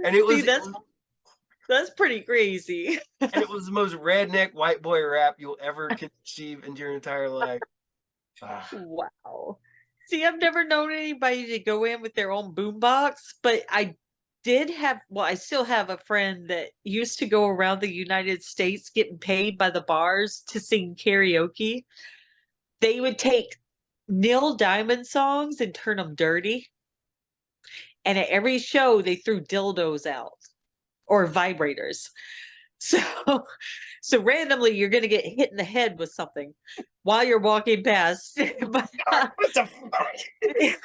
And it See, was, that's pretty crazy. and it was the most redneck white boy rap you'll ever conceive in your entire life. Ah, Wow. See, I've never known anybody to go in with their own boombox, but I did have, well, I still have a friend that used to go around the United States getting paid by the bars to sing karaoke. They would take Neil Diamond songs and turn them dirty, and at every show, they threw dildos out or vibrators. So so randomly, you're gonna get hit in the head with something while you're walking past. But, God, what the fuck?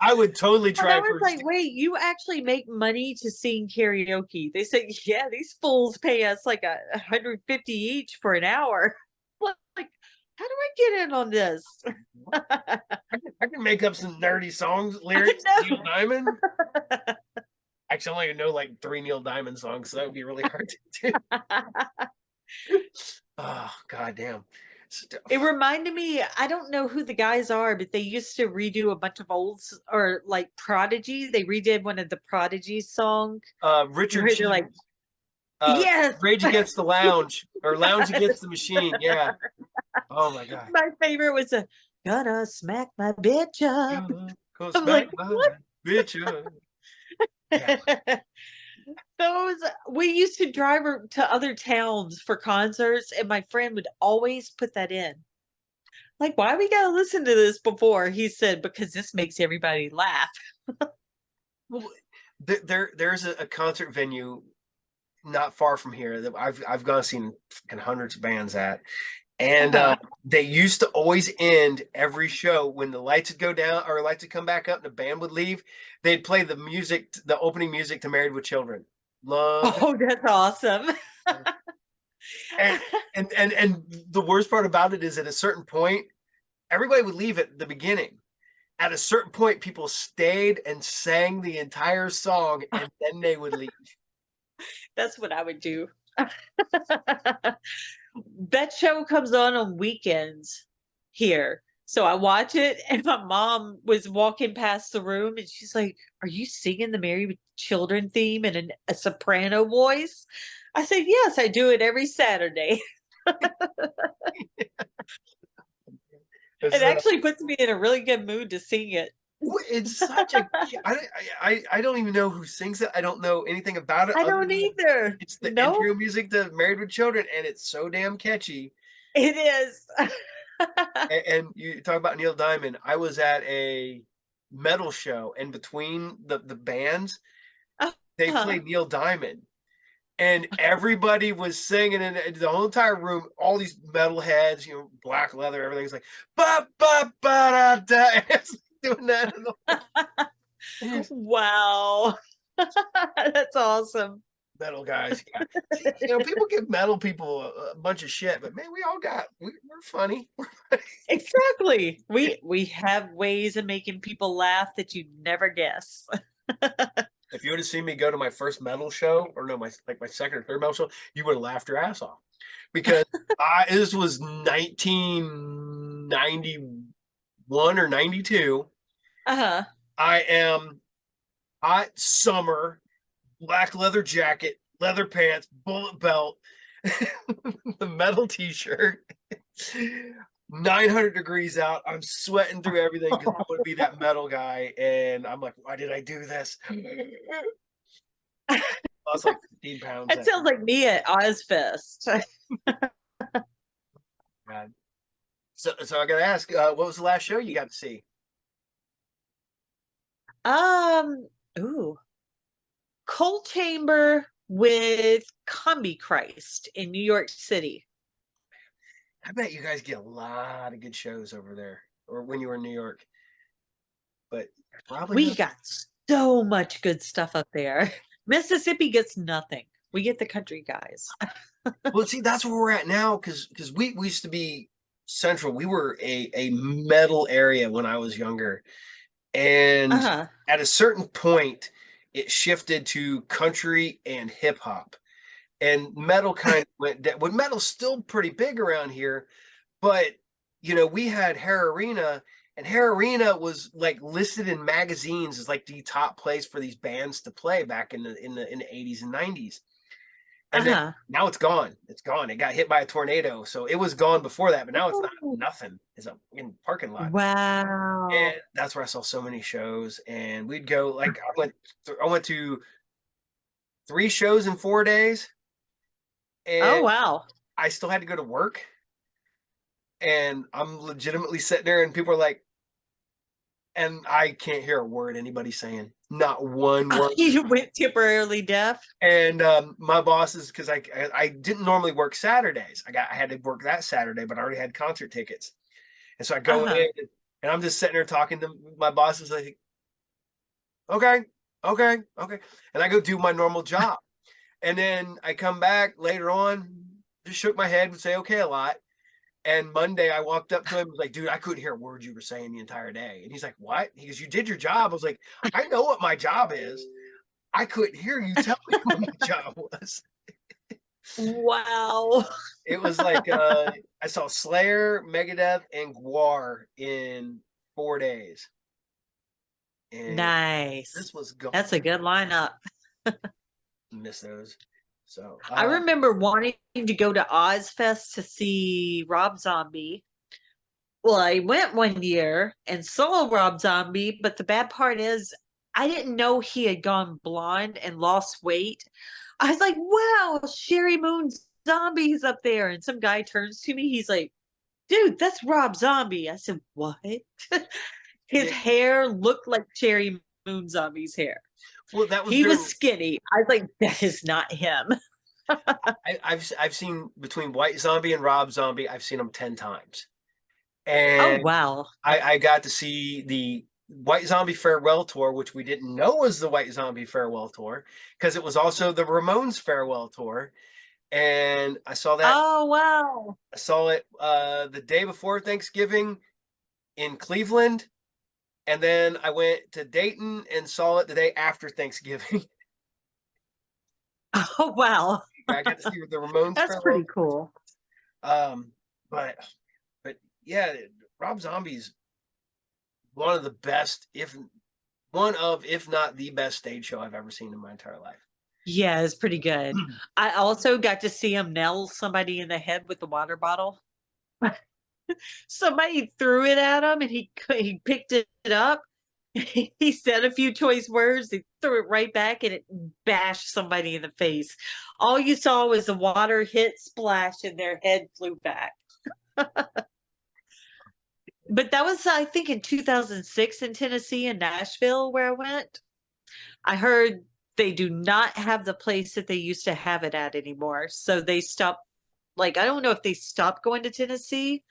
I would totally and I try was for. like, "Wait, you actually make money to sing karaoke?" They said, "Yeah, these fools pay us like 150 each for an hour." Like, how do I get in on this? I can make up some nerdy songs, I lyrics. Neil know. Diamond. Actually, I only know like 3 Neil Diamond songs, so that would be really hard to do. Oh, goddamn. It reminded me, I don't know who the guys are, but they used to redo a bunch of or like Prodigy. They redid one of the Prodigy song Richard where they're like, Cheese, yes. Rage Against the Lounge or Lounge Against the Machine. Yeah. Oh my god. My favorite was a gonna smack my bitch up. Go I'm smack like, my bitch up. Yeah. what? Those we used to drive to other towns for concerts, and my friend would always put that in. Like, why we gotta listen to this before? He said, because this makes everybody laugh. Well, there's a concert venue not far from here that I've gone seen fucking hundreds of bands at. And Uh-huh. they used to always end every show when the lights would go down or lights would come back up and the band would leave. They'd play the music, the opening music to Married with Children. Love Oh, that's awesome. it. And and the worst part about it is at a certain point, everybody would leave at the beginning. At a certain point, people stayed and sang the entire song, and then they would leave. That's what I would do. That show comes on weekends here. So I watch it, and my mom was walking past the room, and she's like, "Are you singing the Married with Children theme in a soprano voice?" I said, "Yes, I do it every Saturday." It It's, actually puts me in a really good mood to sing it. it's such a I don't even know who sings it. I don't know anything about it I other don't than either. it's the No, intro music to Married with Children, and it's so damn catchy. it is. And you talk about Neil Diamond. I was at a metal show, and between the bands, they Uh-huh. played Neil Diamond, and everybody was singing, and the whole entire room, all these metal heads, black leather, everything's like ba ba ba da da. It's doing that. Wow. That's awesome. Metal guys, yeah. See, people give metal people a bunch of shit, but man, we're funny. Exactly. We have ways of making people laugh that you'd never guess. If you would have seen me go to my first metal show, or no, my second or third metal show, you would have laughed your ass off because this was 1991 or 92. Uh-huh. I am hot summer, black leather jacket, leather pants, bullet belt, the metal t-shirt. 900 degrees out. I'm sweating through everything because I want to be that metal guy. And I'm like, why did I do this? Lost like 15 pounds. That sounds like me at Ozfest. God. So I gotta ask, what was the last show you got to see? Um, ooh, Cold Chamber with Combi Christ in New York City. I bet you guys get a lot of good shows over there, or when you were in New York. But probably We not. got so much good stuff up there. Mississippi gets nothing. We get the country guys. Well, see, that's where we're at now because we used to be central. We were a metal area when I was younger. And Uh-huh. at a certain point, it shifted to country and hip hop. And metal kind of went down. Well, metal's still pretty big around here, but we had Hair Arena, and Hair Arena was like listed in magazines as like the top place for these bands to play back in the 80s and 90s. And then Uh-huh. now it's gone. It's gone. It got hit by a tornado. So it was gone before that, but now it's not Oh, nothing. It's a in parking lot. wow. And that's where I saw so many shows. And we'd go like I went to 3 shows in 4 days, Oh, and wow. I still had to go to work, and I'm legitimately sitting there, and people are like, and I can't hear a word anybody's saying, not one word. You went temporarily deaf? And my boss is because I didn't normally work Saturdays. I had to work that Saturday, but I already had concert tickets, and so I go Uh-huh. in and I'm just sitting there talking to my boss. Is like, okay, okay, okay, and I go do my normal job, and then I come back later on, just shook my head and say okay a lot. And Monday I walked up to him, was like, dude, I couldn't hear a word you were saying the entire day. And he's like, what? He goes, you did your job. I was like, I know what my job is. I couldn't hear you tell me what my job was. Wow. It was like I saw Slayer, Megadeth, and Gwar in 4 days, and this Nice. was gone. That's a good lineup. Miss those. So I remember wanting to go to Ozfest to see Rob Zombie. Well, I went one year and saw Rob Zombie, but the bad part is I didn't know he had gone blonde and lost weight. I was like, wow, Sherry Moon Zombie's up there. And some guy turns to me, he's like, dude, that's Rob Zombie. I said, what? His yeah, hair looked like Sherry Moon Zombie's hair. well, that was He was during. skinny. I was like, that is not him. I've seen between White Zombie and Rob Zombie. I've seen them 10 times, Oh, and wow. I got to see the White Zombie farewell tour, which we didn't know was the White Zombie farewell tour because it was also the Ramones farewell tour, and I saw that. Oh, wow. I saw it the day before Thanksgiving in Cleveland, and then I went to Dayton and saw it the day after Thanksgiving. Oh, wow. I got to see the Ramones That's farewell. pretty cool. Um, but yeah, Rob Zombie's one of the best, if not the best stage show I've ever seen in my entire life. Yeah, it's pretty good. I also got to see him nail somebody in the head with the water bottle. Somebody threw it at him and he picked it up. He said a few choice words. He threw it right back and it bashed somebody in the face. All you saw was the water hit, splash, and their head flew back. But that was, I think, in 2006 in Tennessee and Nashville where I went. I heard they do not have the place that they used to have it at anymore. So they stopped, like, I don't know if they stopped going to Tennessee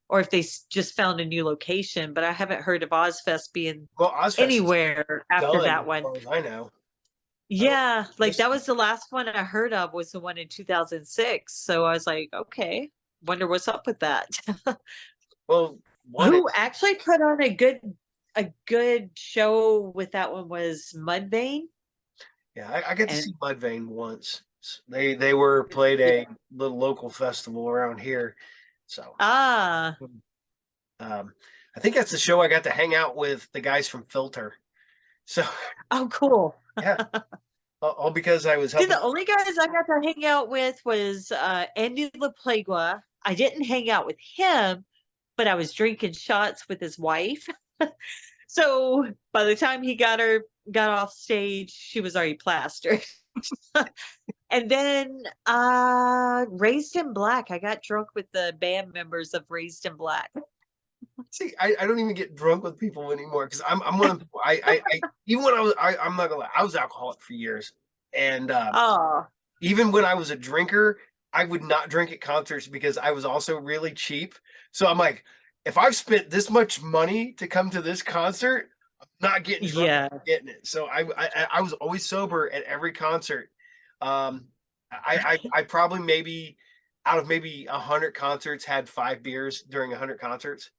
or if they just found a new location, but I haven't heard of Ozfest being Well, Ozfest is anywhere after done, that as one. far as I know. I don't. Yeah, like This, that was the last one I heard of was the one in 2006. So I was like, okay, wonder what's up with that. well, one Who is actually put on a good show with that one was Mudvayne. yeah. I got to And see Mudvayne once. They were played yeah. a little local festival around here, so Ah, um, I think that's the show I got to hang out with the guys from Filter. So oh, cool. yeah, all because I was See, helping. the only guys I got to hang out with was Andy LaPlegua. I didn't hang out with him, but I was drinking shots with his wife. So by the time he got off stage, she was already plastered. And then Raised in Black. I got drunk with the band members of Raised in Black. See, I don't even get drunk with people anymore because I'm one of the people. I even when I'm not gonna lie, I was alcoholic for years, and Oh, even when I was a drinker, I would not drink at concerts because I was also really cheap. So I'm like, if I've spent this much money to come to this concert, I'm not getting drunk, yeah. getting it. So I was always sober at every concert. Um, I probably maybe out of maybe 100 concerts had 5 beers during 100 concerts.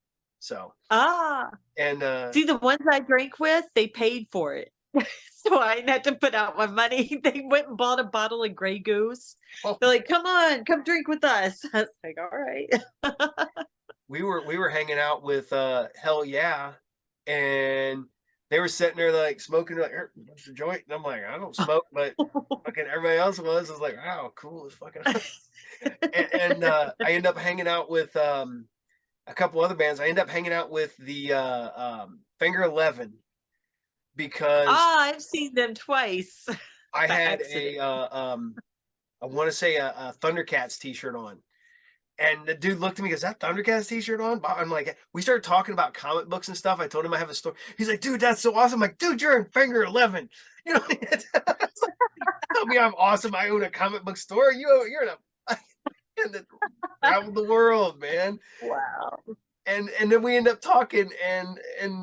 So Ah, and see, the ones I drank with, they paid for it. So I didn't have to put out my money. They went and bought a bottle of Grey Goose. oh, They're like, come on, come drink with us. I was like, all right. we were hanging out with Hell Yeah, and they were sitting there like smoking like what's the joint, and I'm like I don't smoke, but fucking everybody else was like wow cool as fucking and I end up hanging out with a couple other bands. I end up hanging out with the Finger 11 because Ah, I've seen them twice. I by had accident. I want to say a Thundercats t-shirt on. And the dude looked at me, goes, "That Thundercats t-shirt on?" I'm like, we started talking about comic books and stuff. I told him I have a store. He's like, "Dude, that's so awesome." I'm like, "Dude, you're in Finger 11." You know, tell me I'm awesome. I own a comic book store. You're in a in the, travel the world, man. Wow. And then we end up talking and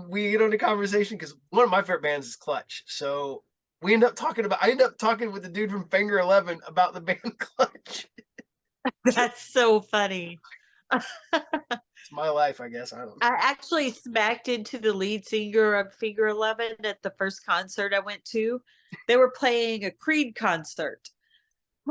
we get on the conversation because one of my favorite bands is Clutch. So we end up talking about I end up talking with the dude from Finger 11 about the band Clutch. That's so funny. It's my life, I guess. I don't know. I actually smacked into the lead singer of Finger 11 at the first concert I went to. They were playing a Creed concert.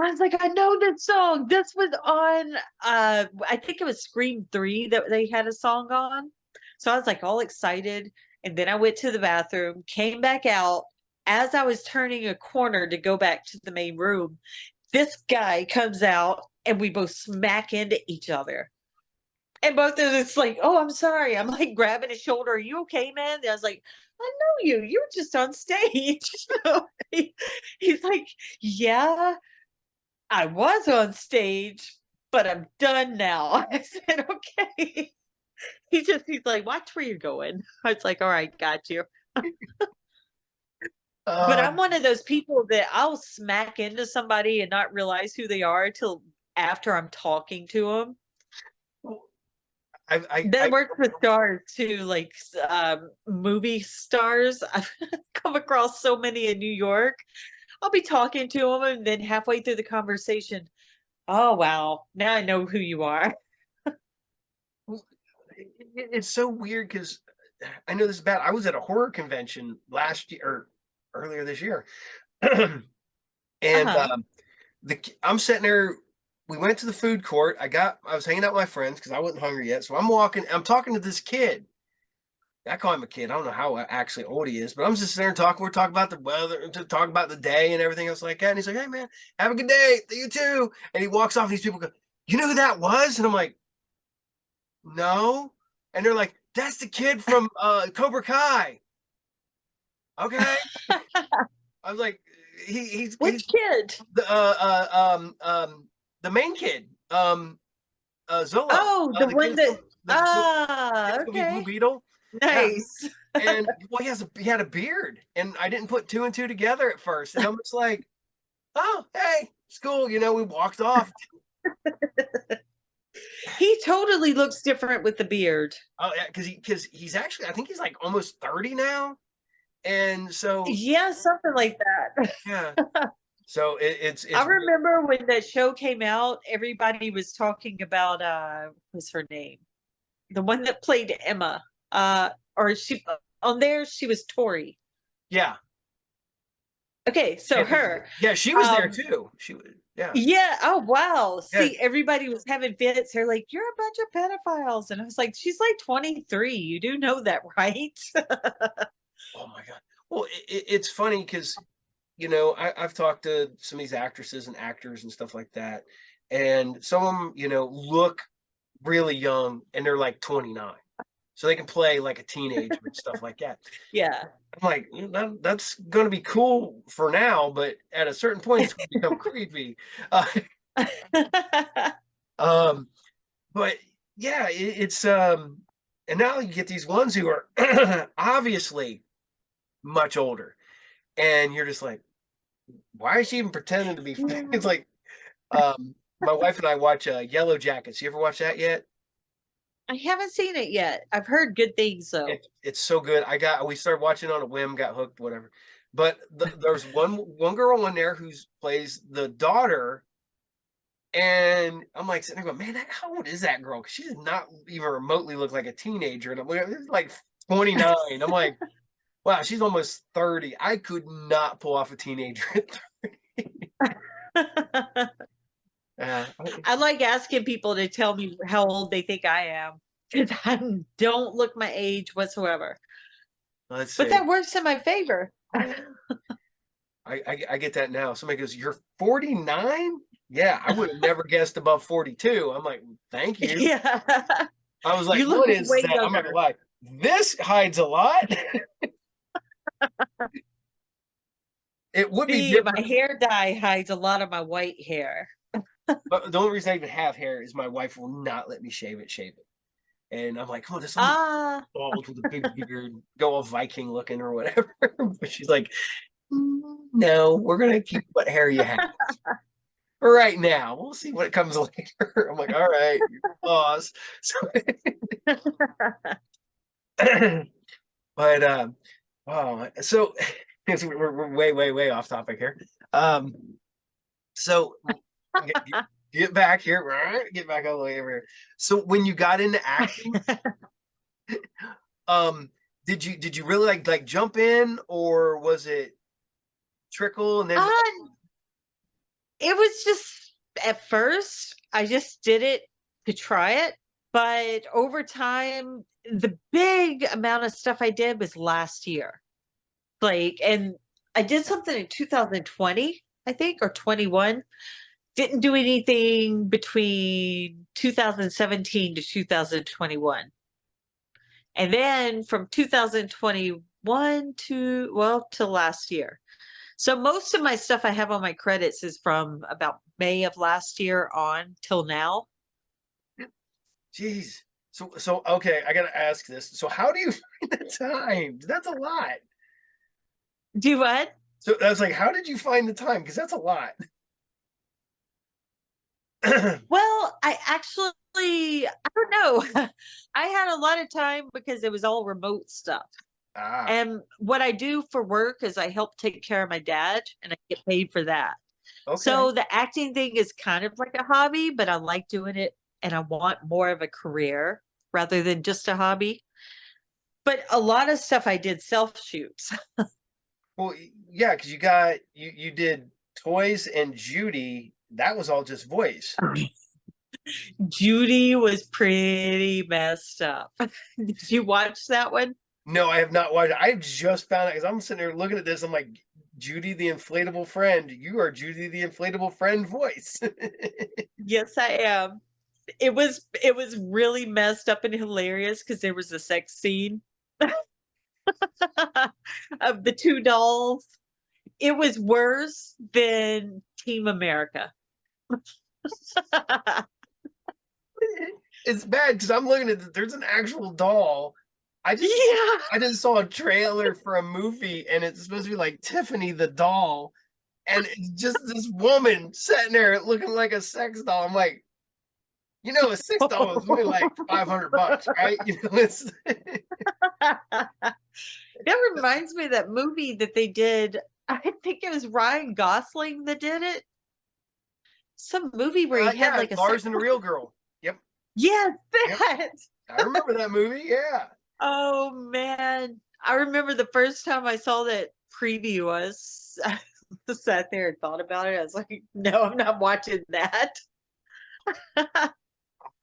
I was like, I know this song. This was on I think it was Scream 3 that they had a song on. So I was like all excited. And then I went to the bathroom, came back out. As I was turning a corner to go back to the main room, this guy comes out and we both smack into each other. And both of us like, oh, I'm sorry. I'm like grabbing his shoulder. Are you okay, man? And I was like, I know you. You were just on stage. So he's like, yeah, I was on stage, but I'm done now. I said, okay. He's like, watch where you're going. I was like, all right, got you. But Uh, I'm one of those people that I'll smack into somebody and not realize who they are till after I'm talking to them. That I works with stars too, like movie stars. I've come across so many in New York. I'll be talking to them, and then halfway through the conversation, oh wow, now I know who you are. it's so weird because I know this is bad. I was at a horror convention last year or earlier this year, and Uh-huh. I'm sitting there. We went to the food court. I was hanging out with my friends because I wasn't hungry yet. So I'm talking to this kid. I call him a kid. I don't know how actually old he is, but I'm just sitting there and talking. We're talking about the weather, to talk about the day and everything else like that. And he's like, "Hey man, have a good day. You too." And he walks off. And these people go, "You know who that was?" And I'm like, "No." And they're like, "That's the kid from Cobra Kai." Okay. I was like, he's Which kid? the the main kid, Zolo, Oh, the the one kid from that the kid ah, that's gonna be Blue okay. Beetle. Yeah, Nice. and well, he had a beard, and I didn't put two and two together at first, and I'm just like, oh, hey, it's cool. You know, we walked off. He totally looks different with the beard. Oh, yeah, because he's actually I think he's like almost 30 now, and so Yeah, something like that. yeah, so I it's remember when that show came out, everybody was talking about what's her name? The one that played Emma. Or she on there she was Tori. yeah. Okay, so her. Yeah, she was there Um too. She was, yeah, yeah, oh wow. yeah. See, everybody was having fits. They're like, you're a bunch of pedophiles. And I was like, she's like 23. You do know that, right? Oh my God. Well, it's funny because I've talked to some of these actresses and actors and stuff like that, and some of them look really young and they're like 29, so they can play like a teenager and stuff like that. Yeah. I'm like, that's going to be cool for now, but at a certain point, it's going to become creepy. Uh, um, but yeah, and now you get these ones who are obviously much older, and you're just like, why is she even pretending to be? It's like, my wife and I watch Yellow Jackets. You ever watch that yet? I haven't seen it yet. I've heard good things though. It's so good. We started watching on a whim, got hooked, whatever. But there's one girl in there who plays the daughter, and I'm like sitting there going, man, how old is that girl? Because she does not even remotely look like a teenager, and I'm like 29. I'm like, wow, she's almost 30. I could not pull off a teenager at 30. Uh, I like asking people to tell me how old they think I am because I don't look my age whatsoever. let's But see. that works in my favor. I get that now. Somebody goes, "You're 49?" Yeah, I would have never guessed above 42. I'm like, "Thank you." Yeah. I was like, You look "One is way that I'm not gonna younger. lie. This hides a lot." It would be See, my different. hair dye hides a lot of my white hair. But the only reason I even have hair is my wife will not let me shave it, shave it. And I'm like, come on, there's something Ah, bald with a big beard, go all Viking looking or whatever. But she's like, no, we're gonna keep what hair you have for right now. We'll see what comes later. I'm like, all right, you're the boss. So, but oh, so we're way, way, way off topic here. Um, so get back here, get back all the way over here. So when you got into acting, um, did you really like jump in, or was it trickle and then uh, it was just at first, I just did it to try it. But over time, the big amount of stuff I did was last year. Like, and I did something in 2020, I think, or 21. Didn't do anything between 2017 to 2021. And then from 2021 to, well, to last year. So most of my stuff I have on my credits is from about May of last year on till now. Jeez. So okay, I gotta ask this. So how do you find the time? That's a lot. Do what? So I was like, how did you find the time? Because that's a lot. Well, I actually, I don't know. I had a lot of time because it was all remote stuff. Ah, And what I do for work is I help take care of my dad and I get paid for that. okay. So the acting thing is kind of like a hobby, but I like doing it and I want more of a career rather than just a hobby. But a lot of stuff I did self shoots. Well, yeah, because you did Toys and Judy. That was all just voice. Judy was pretty messed up. Did you watch that one? No, I have not watched it. I just found out because I'm sitting there looking at this. I'm like, Judy the inflatable friend. You are Judy the inflatable friend voice. Yes, I am. It was really messed up and hilarious because there was a sex scene of the two dolls. It was worse than Team America. It's bad because I'm looking at there's an actual doll. I just Yeah. I just saw a trailer for a movie and it's supposed to be like Tiffany the doll, and it's just this woman sitting there looking like a sex doll. I'm like, a sex doll is only like $500, right? It's That reminds me of that movie that they did. I think it was Ryan Gosling that did it. Some movie where he had yeah, like a sex. Lars and the Real Girl. Yep, Yes, yep. that. I remember that movie. Yeah. Oh man. I remember the first time I saw that preview was I sat there and thought about it. I was like, no, I'm not watching that.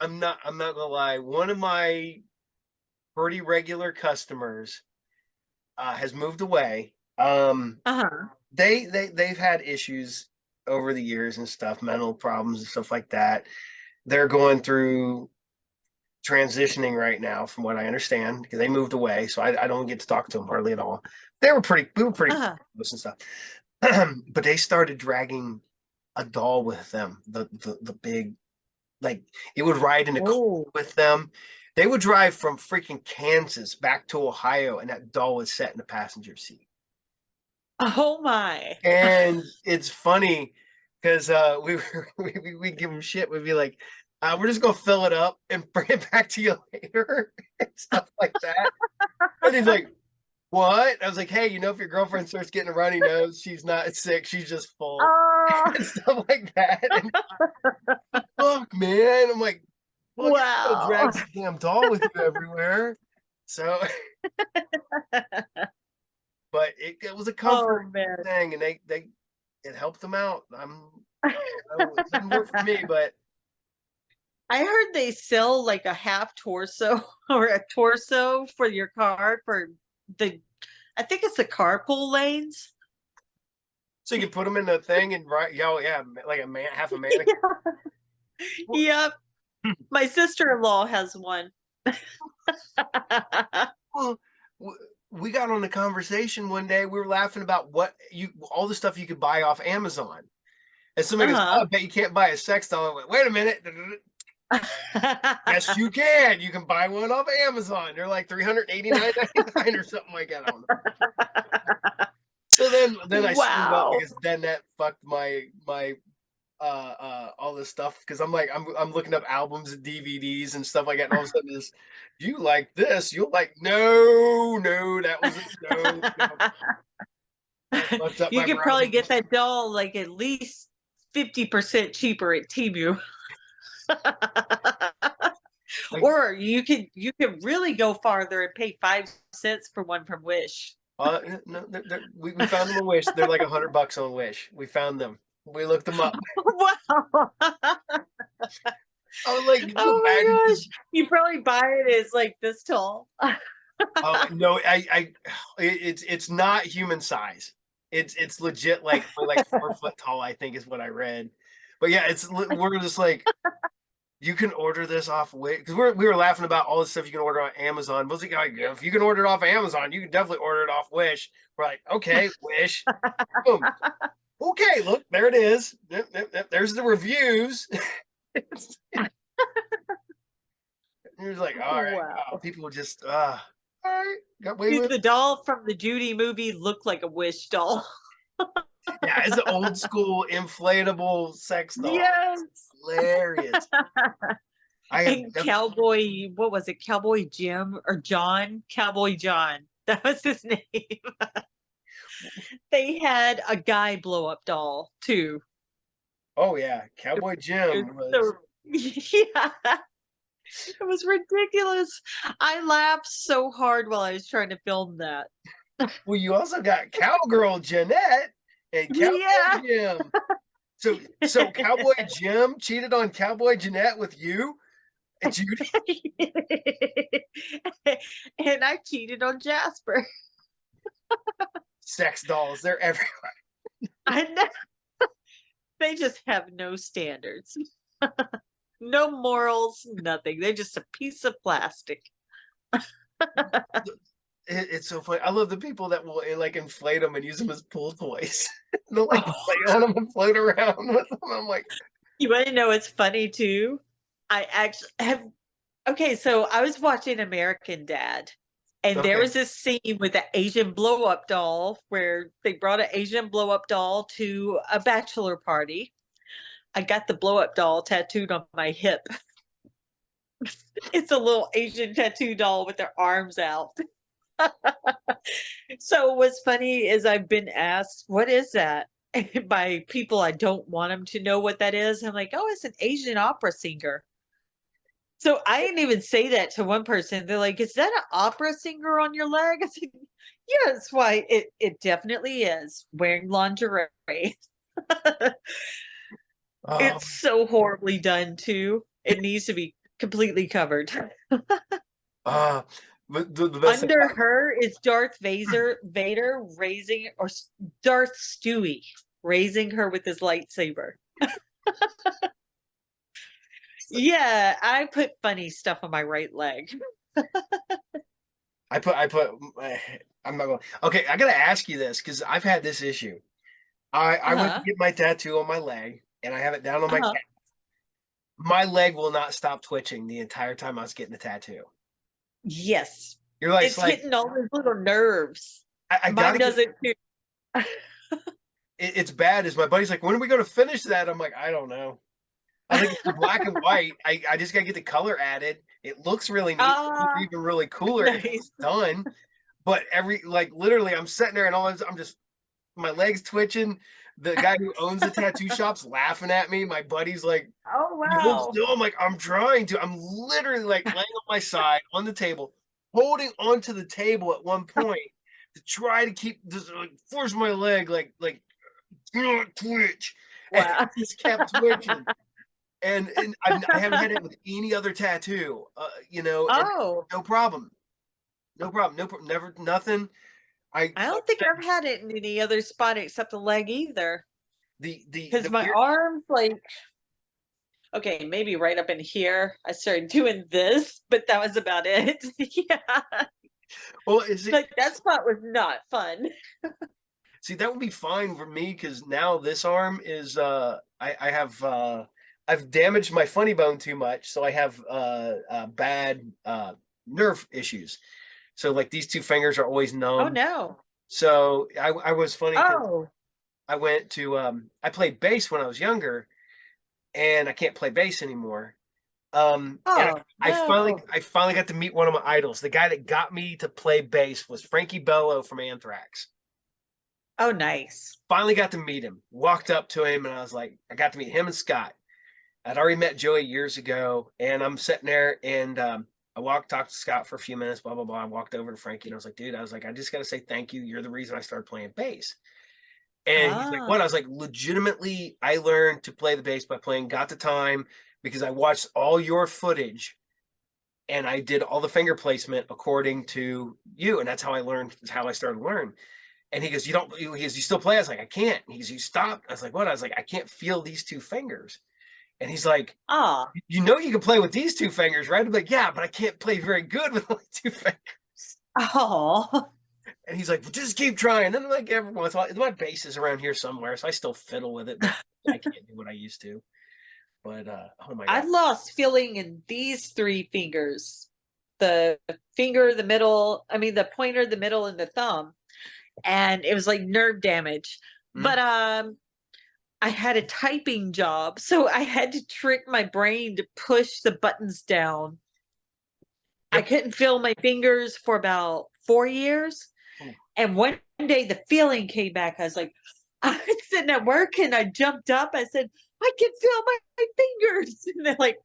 I'm not gonna lie. One of my pretty regular customers has moved away. Uh-huh. They've had issues over the years and stuff, mental problems and stuff like that. They're going through transitioning right now, from what I understand, because they moved away, so I don't get to talk to them hardly at all. We were pretty Uh-huh. close and stuff, but they started dragging a doll with them. The big, like, it would ride in a car Oh. with them. They would drive from freaking Kansas back to Ohio, and that doll was set in the passenger seat. Oh my. And it's funny because we give him shit. We'd be like, we're just gonna fill it up and bring it back to you later and stuff like that. And he's like, what? I was like, hey, if your girlfriend starts getting a runny nose, she's not sick, she's just full Oh, and stuff like that. And fuck, man. I'm like, well, you're not gonna wow. drag some damn doll with you everywhere. So, but it was a Oh comfort man. thing, and they it helped them out. It didn't work for me, but I heard they sell like a half torso or a torso for your car for the, I think it's the carpool lanes. so you can put them in the thing and right, yeah, like a man, half a mannequin. Yep. My sister-in-law has one. Well, we got on a conversation one day. We were laughing about all the stuff you could buy off Amazon. And somebody goes, oh, Uh-huh. I bet you can't buy a sex doll. I went, wait a minute. Yes, you can. You can buy one off Amazon. They're like $389.99 or something like that. I don't know. So then I screwed up Wow. because then that fucked my all this stuff because I'm looking up albums and DVDs and stuff like that, and all of a sudden this, you like this, you'll like, no, that was no. That fucked up You my could probably browsing. get that doll like at least 50% cheaper at Temu. Like, Or you could really go farther and pay 5 cents for one from Wish. no, we found them on Wish. They're like $100 on Wish. We found them. We looked them up. Wow. I was like, could you imagine? Oh my gosh. You probably buy it as like this tall. Oh no, it's not human size. It's legit like we're like 4 foot tall, I think is what I read. But yeah, we're just like, you can order this off Wish because we were laughing about all the stuff you can order on Amazon. But like, if you can order it off Amazon, you can definitely order it off Wish. We're like, okay, Wish. Boom. Okay, look, there it is. There's the reviews. You're like, all right, wow, Wow. people just all right, got away Dude, with it. the doll from the Judy movie looked like a Wish doll. Yeah, it's an old school inflatable sex doll. Yes. Hilarious. I have And Cowboy, what was it? Cowboy Jim or John? Cowboy John. That was his name. They had a guy blow up doll too. oh yeah, Cowboy It Jim was. was so, yeah, it was ridiculous. I laughed so hard while I was trying to film that. Well, you also got Cowgirl Jeanette and Cowboy Yeah. Jim. So Cowboy Jim cheated on Cowboy Jeanette with you, and Judy. And I cheated on Jasper. Sex dolls, they're everywhere. I know. They just have no standards. No morals, nothing. They're just a piece of plastic. It's so funny. I love the people that will like inflate them and use them as pool toys. They'll like play on them and float around with them. I'm like, You want to know what's funny too? I actually have. Okay, so I was watching American Dad, and there okay, was this scene with the Asian blow up doll where they brought an Asian blow up doll to a bachelor party. I got the blow up doll tattooed on my hip. It's a little Asian tattoo doll with their arms out. So what's funny is I've been asked, what is that? By people I don't want them to know what that is. I'm like, oh, it's an Asian opera singer. So I didn't even say that to one person. They're like, is that an opera singer on your leg? I said, yes, why it definitely is. Wearing lingerie. um, It's so horribly done too. It needs to be completely covered. uh, but the best thing Under about her is Vader raising, or Darth Stewie raising her with his lightsaber. Yeah, I put funny stuff on my right leg. I put I'm not going. Okay, I gotta ask you this because I've had this issue. I went to Uh-huh. get my tattoo on my leg and I have it down on my Uh-huh. calf. My leg will not stop twitching the entire time I was getting the tattoo. Yes. You're like, it's It's like hitting all those little nerves. I Mine gotta get does it too. it's bad. Is my buddy's like, when are we gonna finish that? I'm like, I don't know. I think it's black and white. I just gotta get the color added. It looks really neat. It looks Ah, even really cooler if nice. it's done. But literally, I'm sitting there and I'm just my legs twitching. The guy who owns the tattoo shop's laughing at me. My buddy's like, Oh, "You hold wow. still." I'm like, "I'm trying to." I'm literally like laying on my side on the table, holding onto the table at one point to try to keep this, like, force my leg do not twitch, and it Wow. just kept twitching. And I haven't had it with any other tattoo, and Oh, no problem, no problem, never nothing. I I don't think I've had it in any other spot except the leg either. Because the my weird. arms, like, okay, maybe right up in here. I started doing this, but that was about it. Yeah. Well, is it? Like that spot was not fun. See, that would be fine for me because now this arm is I have I've damaged my funny bone too much, so I have bad nerve issues. So like these two fingers are always Oh numb. no. So I was funny because Oh. I went to I played bass when I was younger, and I can't play bass anymore. And Oh no. I finally got to meet one of my idols. The guy that got me to play bass was Frankie Bello from Anthrax. Oh nice. Finally got to meet him. Walked up to him and I was like, I got to meet him and Scott. I'd already met Joey years ago, and I'm sitting there and talked to Scott for a few minutes, blah blah blah. I walked over to Frankie and I was like, dude, I was like, I just got to say thank you. You're the reason I started playing bass. And he's like, Ah. what? I was like, legitimately, I learned to play the bass by playing Got the Time because I watched all your footage and I did all the finger placement according to you. And that's how I learned, how I started to learn. And he goes, you don't, he goes, you still play? I was like, I can't. He goes, you stopped. I was like, what? I was like, I can't feel these two fingers. And he's like, Ah. you know, you can play with these two fingers, right? I'm like, yeah, but I can't play very good with only two fingers. Oh. And he's like, well, just keep trying. And then like every once in a while, my bass is around here somewhere, so I still fiddle with it, but I can't do what I used to. But oh my I god. lost feeling in these three fingers. The finger, the middle, I mean the pointer, the middle, and the thumb. And it was like nerve damage. Mm-hmm. But I had a typing job, so I had to trick my brain to push the buttons down. I Yep. couldn't feel my fingers for about 4 years. Ooh. And one day the feeling came back. I was like, I was sitting at work and I jumped up. I said, I can feel my fingers. And they're like,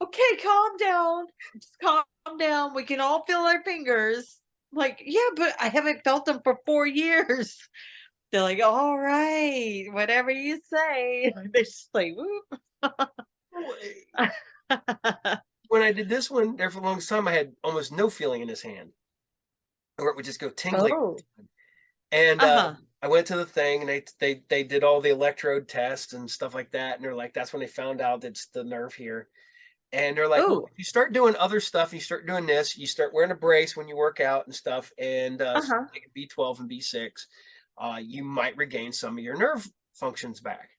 okay, calm down. Just calm down. We can all feel our fingers. I'm like, yeah, but I haven't felt them for 4 years. They're like, all right, whatever you say. They're just like, whoop. When I did this one there for the longest time, I had almost no feeling in his hand, or it would just go tingling. Oh, And uh-huh. I went to the thing, and they did all the electrode tests and stuff like that, and they're like, that's when they found out it's the nerve here. And they're like, well, Oh, if you start doing other stuff, you start doing this, you start wearing a brace when you work out and stuff, and uh-huh. like B12 and B6, you might regain some of your nerve functions back.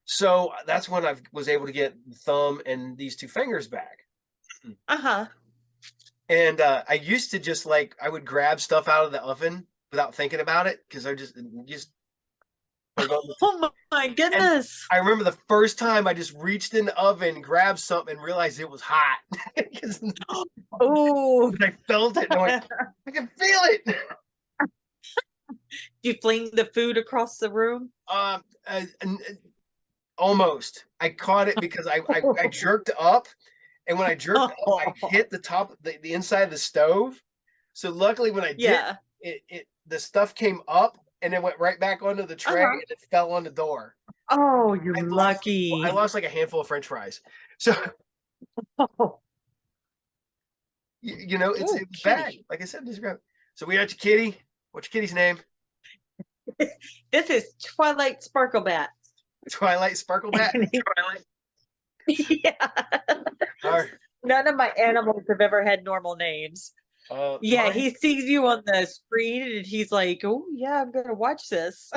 So that's when I was able to get the thumb and these two fingers back. Uh-huh. And I used to just like, I would grab stuff out of the oven without thinking about it because I just put it on the. Oh my And goodness. I remember the first time I just reached in the oven, grabbed something, and realized it was hot because Oh. I felt it and I went, I can feel it. You fling the food across the room? Um, uh, Almost. I caught it because I jerked up, and when I jerked up, I hit the top, the inside of the stove. So luckily, when I did, Yeah. it the stuff came up and it went right back onto the tray Uh-huh. and it fell on the door. Oh, you're I lucky. lost like a handful of French fries. So Oh, you know, oh, it was bad. kitty. Like I said, describe. So we got your kitty. What's your kitty's name? This is Twilight Sparklebat. Twilight Sparklebat. Twilight. Yeah. All right. None of my animals have ever had normal names. Yeah, Mine. he sees you on the screen and he's like, "Oh yeah, I'm gonna watch this."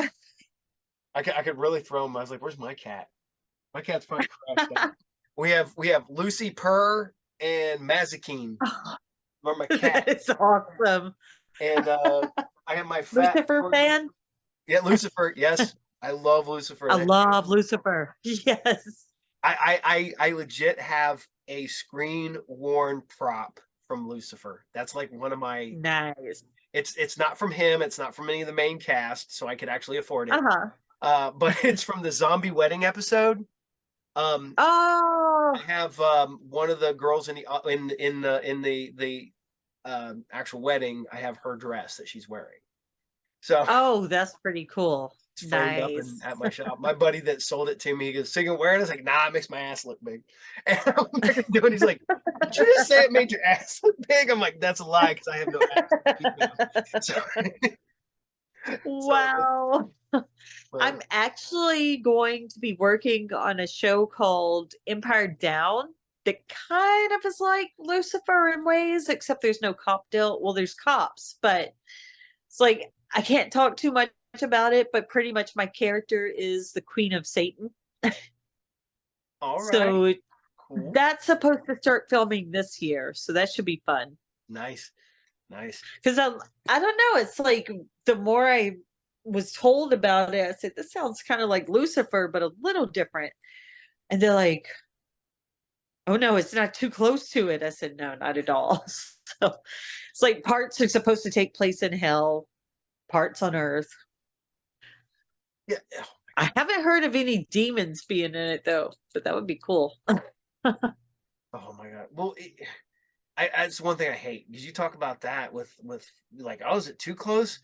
I could really throw him. I was like, "Where's my cat? My cat's probably crashed out." We have Lucy Purr and Mazikeen. Are my cat, That is awesome. and I have my fat. Lucifer fan? Yeah, Lucifer. Yes, I love Lucifer. I love Lucifer. Yes. I legit have a screen worn prop from Lucifer. That's like one of my. Nice. It's not from him. It's not from any of the main cast, so I could actually afford it. Uh-huh. But it's from the zombie wedding episode. Um, Oh, I have one of the girls in the actual wedding. I have her dress that she's wearing. So oh, that's pretty cool. it's framed up Nice. at my shop. My buddy that sold it to me, he goes, "So you can wear it?" I was like, "Nah, it makes my ass look big." And I'm like, doing. He's like, "Did you just say it made your ass look big?" I'm like, "That's a lie because I have no ass." So, so Wow. well, I'm actually going to be working on a show called Empire Down. that kind of is like Lucifer in ways, except there's no cop deal. Well, there's cops, but it's like I can't talk too much about it, but pretty much my character is the Queen of Satan. All right. So Cool. that's supposed to start filming this year, so that should be fun. Nice. Nice. Because I don't know, it's like the more I was told about it, I said, this sounds kind of like Lucifer, but a little different. And they're like, oh no, it's not too close to it. I said, no, not at all. So it's like parts are supposed to take place in hell, parts on earth. Yeah. I haven't heard of any demons being in it though, but that would be cool. Oh my God. Well, that's one thing I hate because you talk about that with like, oh, is it too close?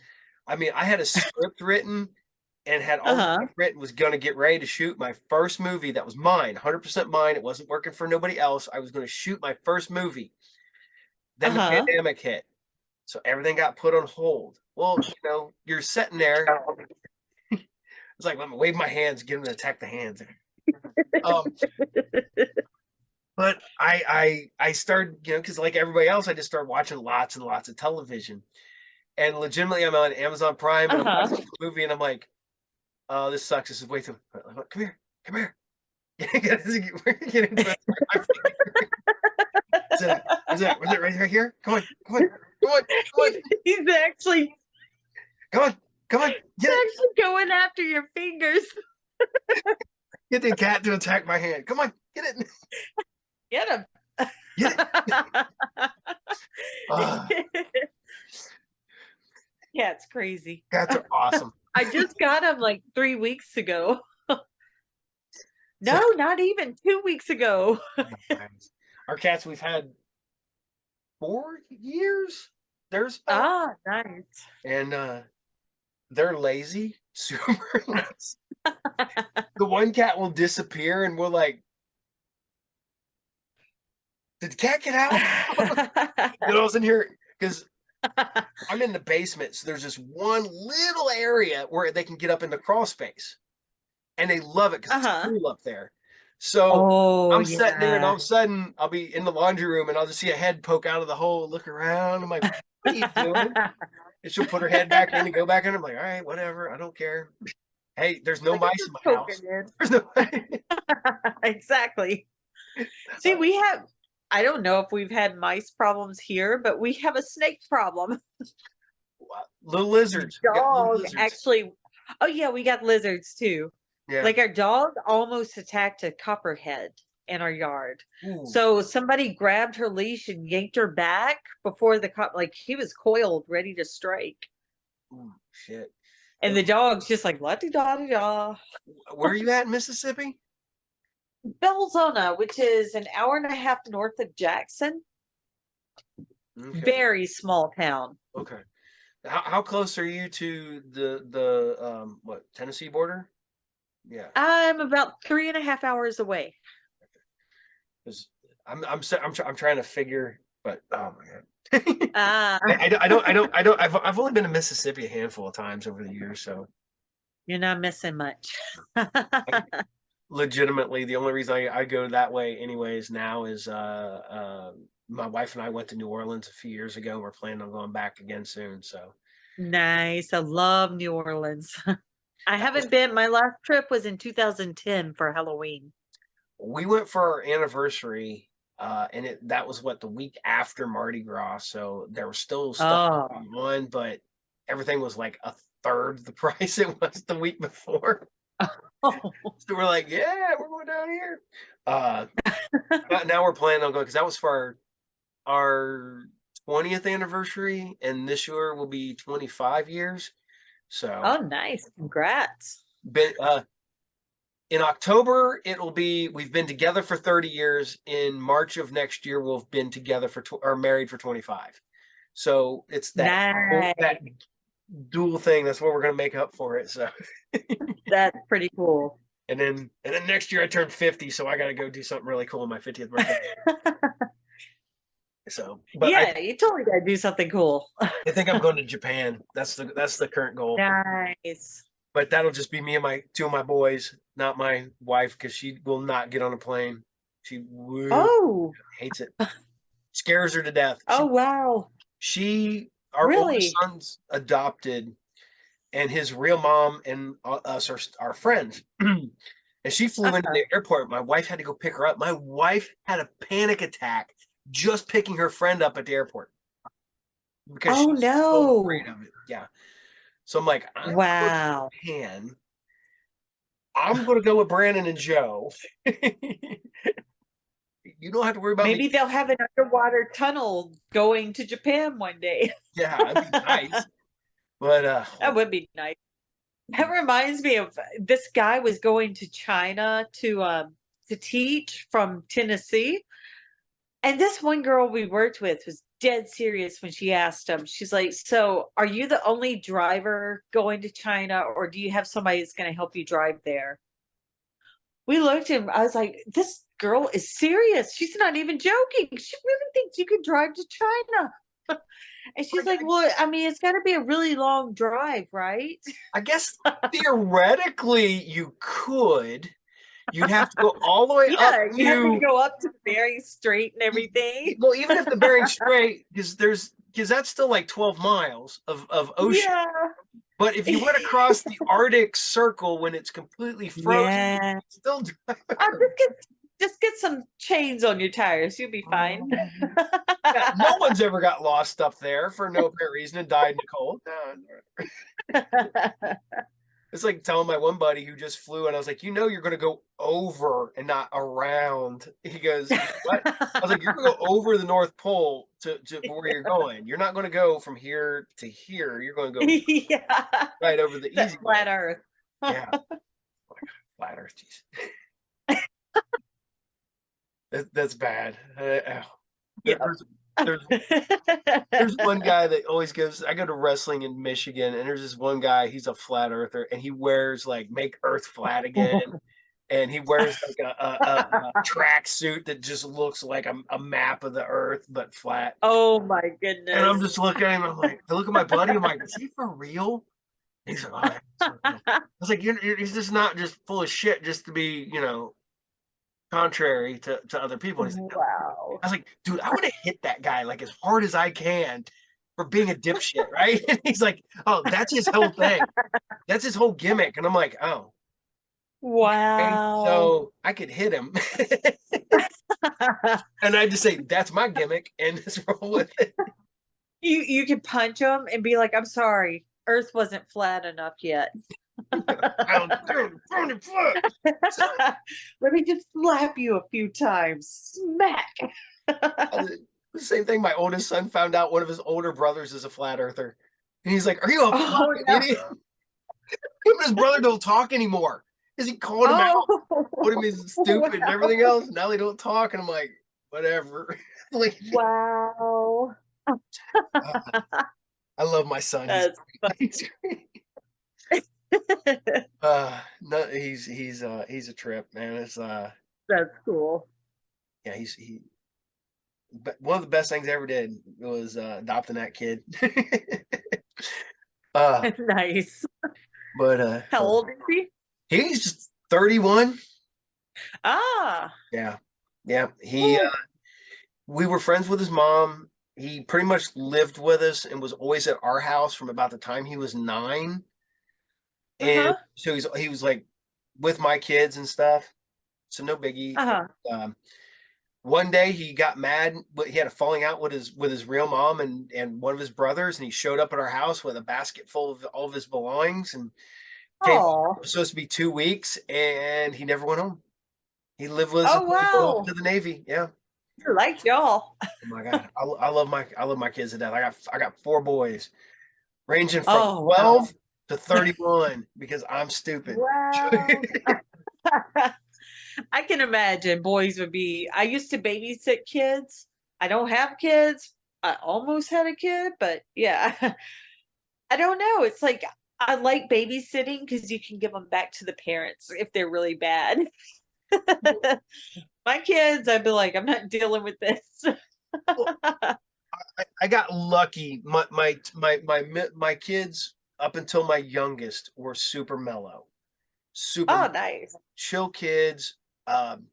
I mean, I had a script written and had all the Uh-huh. stuff written, was going to get ready to shoot my first movie that was mine, 100% mine. It wasn't working for nobody else. I was going to shoot my first movie. Then the Uh-huh. pandemic hit. So everything got put on hold. Well, you're sitting there. It's like, let me wave my hands, get them to attack the hands. Um, but I started, because like everybody else, I just started watching lots and lots of television. And legitimately, I'm on Amazon Prime and I'm Uh-huh. watching the movie and I'm like, oh, this sucks. This is way too. Come here, come here. We're getting into it. Is it right here? Come on, come on, come on, come on, He's actually come on, come on. Get it. actually going after your fingers. Get the cat to attack my hand. Come on, get it. Get him. Get it. Ah, Yeah, it's crazy. cats are awesome. I just got him like 3 weeks ago. So, No, not even 2 weeks ago. our cats we've had 4 years. There's Ah, nice. and they're lazy, super lazy. The one cat will disappear and we're like, did the cat get out? I was in here because I'm in the basement, so there's this one little area where they can get up in the crawl space, and they love it because it's Uh-huh. cool up there. So Oh, I'm sitting there, and all yeah. of a sudden, I'll be in the laundry room, and I'll just see a head poke out of the hole, look around. I'm like, "What are you doing?" And she'll put her head back in and go back in. I'm like, "All right, whatever. I don't care. Hey, there's no Like, I'm mice in just my house. poking in. There's no." Exactly. See, we have I don't know if we've had mice problems here, but we have a snake problem. Little lizards. We got little Dog lizards. actually Oh, yeah, we got lizards too. Yeah. Like, our dog almost attacked a copperhead in our yard. Ooh. So, somebody grabbed her leash and yanked her back before the cop like, he was coiled, ready to strike. Ooh. Shit. And the dog's just like, "La-di-da-di-da." Where are you at in Mississippi? Belzona, which is an hour and a half north of Jackson. Okay. Very small town. Okay. How close are you to the what, Tennessee border? Yeah, I'm about 3.5 hours away. because I'm trying to figure, but oh my God. Ah, I've only been to Mississippi a handful of times over the years, so you're not missing much. legitimately the only reason I go that way anyways now is my wife and I went to New Orleans a few years ago. We're planning on going back again soon, so Nice. I love New Orleans. I that was haven't been my last trip was in 2010 for Halloween. we went for our anniversary, and that was what, the week after Mardi Gras, so there was still stuff Oh. going on, but everything was like a third the price it was the week before. So we're like, yeah, we're going down here. Now we're planning on going because that was for our 20th anniversary, and this year will be 25 years. So Oh, nice. Congrats. been in October, we've been together for 30 years. In March of next year, we'll have been together or married for 25. So it's that Nice. dual thing. That's what we're going to make up for it. So, That's pretty cool. and then next year I turn 50, so I got to go do something really cool on my 50th birthday. So, but Yeah, you totally gotta do something cool. I think I'm going to Japan. That's the current goal. Nice. But that'll just be me and two of my boys, not my wife, because she will not get on a plane. She Oh, hates it. Scares her to death. oh wow. Our oldest Really? son's adopted, and his real mom and us are friends. And she flew into Uh-huh. the airport. My wife had to go pick her up. My wife had a panic attack just picking her friend up at the airport because Oh she's so no. afraid of it. Yeah. So I'm like, Wow. man, I'm gonna go with Brandon and Joe. You don't have to worry about me. Maybe they'll have an underwater tunnel going to Japan one day. Yeah, it'd be nice. But That would be nice. That reminds me of this guy was going to China to teach from Tennessee. And this one girl we worked with was dead serious when she asked him. She's like, "So, are you the only driver going to China, or do you have somebody that's going to help you drive there?" We looked at him. I was like, "This girl is serious. She's not even joking. She really thinks you could drive to China." And she's like, "Well, I mean, it's got to be a really long drive, right?" I guess theoretically you could. You'd have to go all the way up Yeah, you have to to go up to Bering Strait and everything. well, even if the Bering Strait, because that's still like 12 miles of ocean. Yeah. But if you went across the Arctic Circle when it's completely frozen, you Yeah. still drive across. Just get some chains on your tires. You'll be fine. Yeah, no one's ever got lost up there for no apparent reason and died in the cold. No. It's like telling my one buddy who just flew, and I was like, you're going to go over and not around. He goes, what? I was like, you're going to go over the North Pole to where you're going. You're not going to go from here to here. You're going to go Yeah. right over the That easy way. flat earth. Yeah. Flat Earth. Jeez. That's bad. Yeah. There's there's one guy that always goes. I go to wrestling in Michigan, and there's this one guy. He's a flat earther, and he wears like "Make Earth Flat Again," and he wears like a track suit that just looks like a map of the Earth but flat. Oh my And I'm goodness. just looking at him. I'm like, I look at my buddy. I'm like, is he for real? He's like, oh, yeah, he's for real. I was like, he's just not just full of shit just to be, contrary to other people. And he's like, no. Wow. I was like, dude, I would have hit that guy like as hard as I can for being a dipshit, right? And he's like, oh, that's his whole thing. That's his whole gimmick. And I'm like, oh, okay. Wow. So I could hit him. And I just say, that's my gimmick and just roll with it. You could punch him and be like, "I'm sorry, Earth wasn't flat enough yet." Found it flat. Let me just slap you a few times. Smack. The same thing. My oldest son found out one of his older brothers is a flat earther. And he's like, are you a Oh fucking no. idiot? Him and his brother don't talk anymore. Because he called him out, told him he's stupid and everything else. Now they don't talk. And I'm like, whatever. Like, Wow. I love my son. That's He's great. No, he's a trip, man. It's that's cool. yeah, but one of the best things I ever did was adopting that kid. uh Nice. but How old is he? he's just 31. Ah. Yeah. Yeah. Ooh. We were friends with his mom. He pretty much lived with us and was always at our house from about the time he was 9. And Uh-huh. so he was like with my kids and stuff. So no biggie. Uh-huh. One day he got mad, but he had a falling out with his real mom and one of his brothers, and he showed up at our house with a basket full of all of his belongings and came over. Oh. It was supposed to be 2 weeks, and he never went home. He lived with us Oh until he went off wow. to the Navy. Yeah. I like y'all. Oh my God. I love my kids to death. I got 4 boys ranging from Oh wow. 12 to 31 because I'm stupid. Wow. I can imagine boys would be. I used to babysit kids. I don't have kids. I almost had a kid, but yeah. I don't know. It's like I like babysitting because you can give them back to the parents if they're really bad. My kids, I'd be like, I'm not dealing with this. Well, I got lucky. My kids up until my youngest were super mellow, super Oh, mellow, nice. chill kids. Um,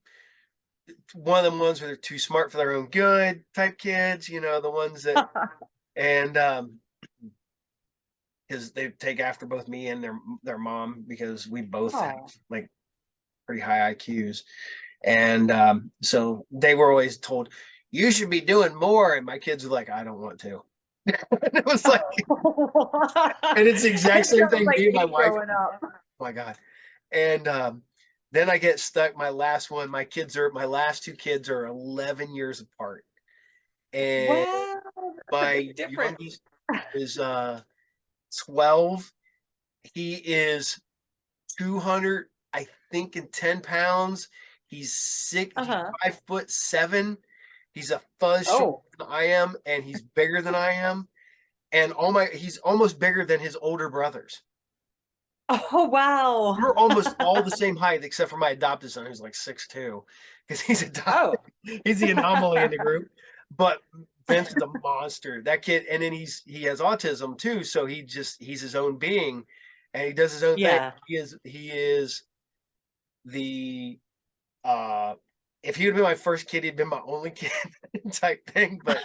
one of them ones where they're too smart for their own good type kids, the ones that, and because they take after both me and their mom because we both have Oh. like pretty high IQs. And so they were always told, you should be doing more. And my kids were like, I don't want to. And it was like, and it's the exact It same sounds thing. like Me and my me wife, growing up. oh my God. And then I get stuck. My last one, my last two kids are 11 years apart. And Wow, that's a my big difference. youngest is 12. He is 200, I think, in 10 pounds. He's Uh-huh. 5'7". He's a fuzz shorter Oh. than I am, and he's bigger than I am. And he's almost bigger than his older brothers. Oh, wow. We're almost all the same height, except for my adopted son, who's like 6'2", because he's adopted. Oh. He's the anomaly in the group. But Vince is a monster. That kid, and then he has autism too, so he's his own being, and he does his own thing. Yeah. He is the if he would have been my first kid, he'd been my only kid type thing. But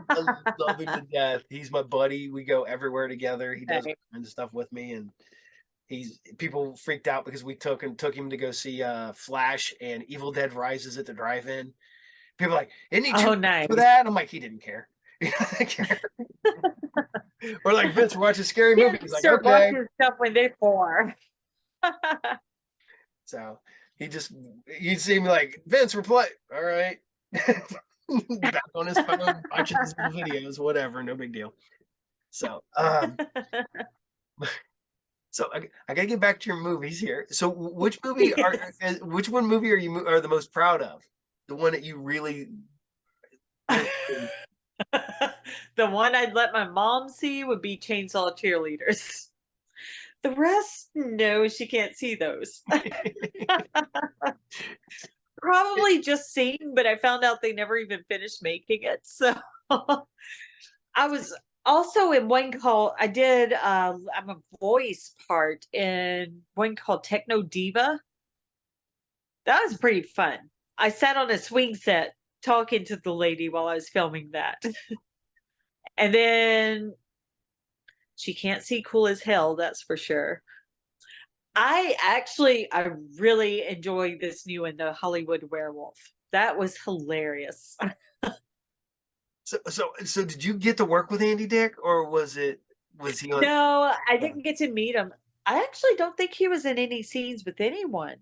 I love him to death. He's my buddy. We go everywhere together. He does all Okay. kinds of stuff with me, and people freaked out because we took him to go see Flash and Evil Dead Rises at the drive-in. People are like, isn't he too Oh, old nice. for that? I'm like, he didn't care. He doesn't care. Or like, Vince, we're watching a scary movie. He's Kids like, start okay. watching stuff when they're 4. So you'd see me like, Vince, we're playing. All right. Back on his phone, watching his videos, whatever, no big deal. So so I gotta get back to your movies here. So which movie which one movie are the most proud of? The one that you really, really The one I'd let my mom see would be Chainsaw Cheerleaders. The rest, no, she can't see those. Probably just seen, but I found out they never even finished making it. So I was also in one called I'm a voice part in one called Techno Diva. That was pretty fun. I sat on a swing set talking to the lady while I was filming that. And then she can't see cool as hell, that's for sure. I really enjoyed this new one, the Hollywood Werewolf. That was hilarious. so did you get to work with Andy Dick, or was he on? No, I didn't get to meet him. I actually don't think he was in any scenes with anyone,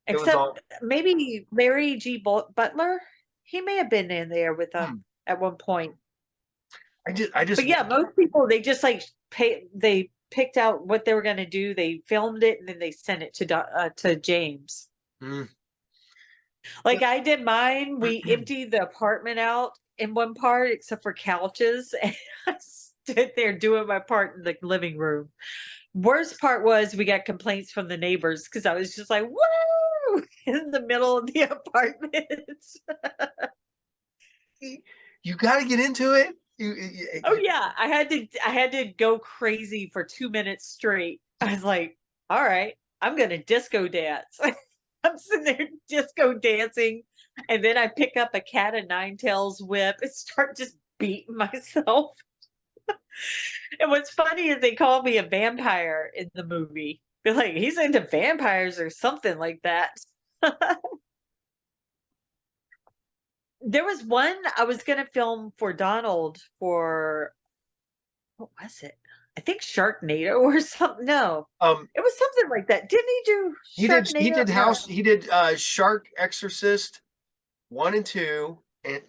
It was all except maybe Larry G. Butler. He may have been in there with them at one point. I just But yeah, most people they just like they picked out what they were going to do. They filmed it and then they sent it to James. mm, Like I did mine. We emptied the apartment out in one part, except for couches, and I stood there doing my part in the living room. Worst part was we got complaints from the neighbors because I was just like, "Woo!" in the middle of the apartment. you got to get into it. Oh yeah, I had to go crazy for 2 minutes straight. I was like, all right, I'm gonna disco dance. I'm sitting there disco dancing, and then I pick up a cat of nine tails whip and start just beating myself. And what's funny is they call me a vampire in the movie. They're like, he's into vampires or something like that. There was one I was gonna film for Donald for what was it? I think Sharknado or something. No, it was something like that. Didn't he do He Sharknado? did No. Shark Exorcist 1 and 2, and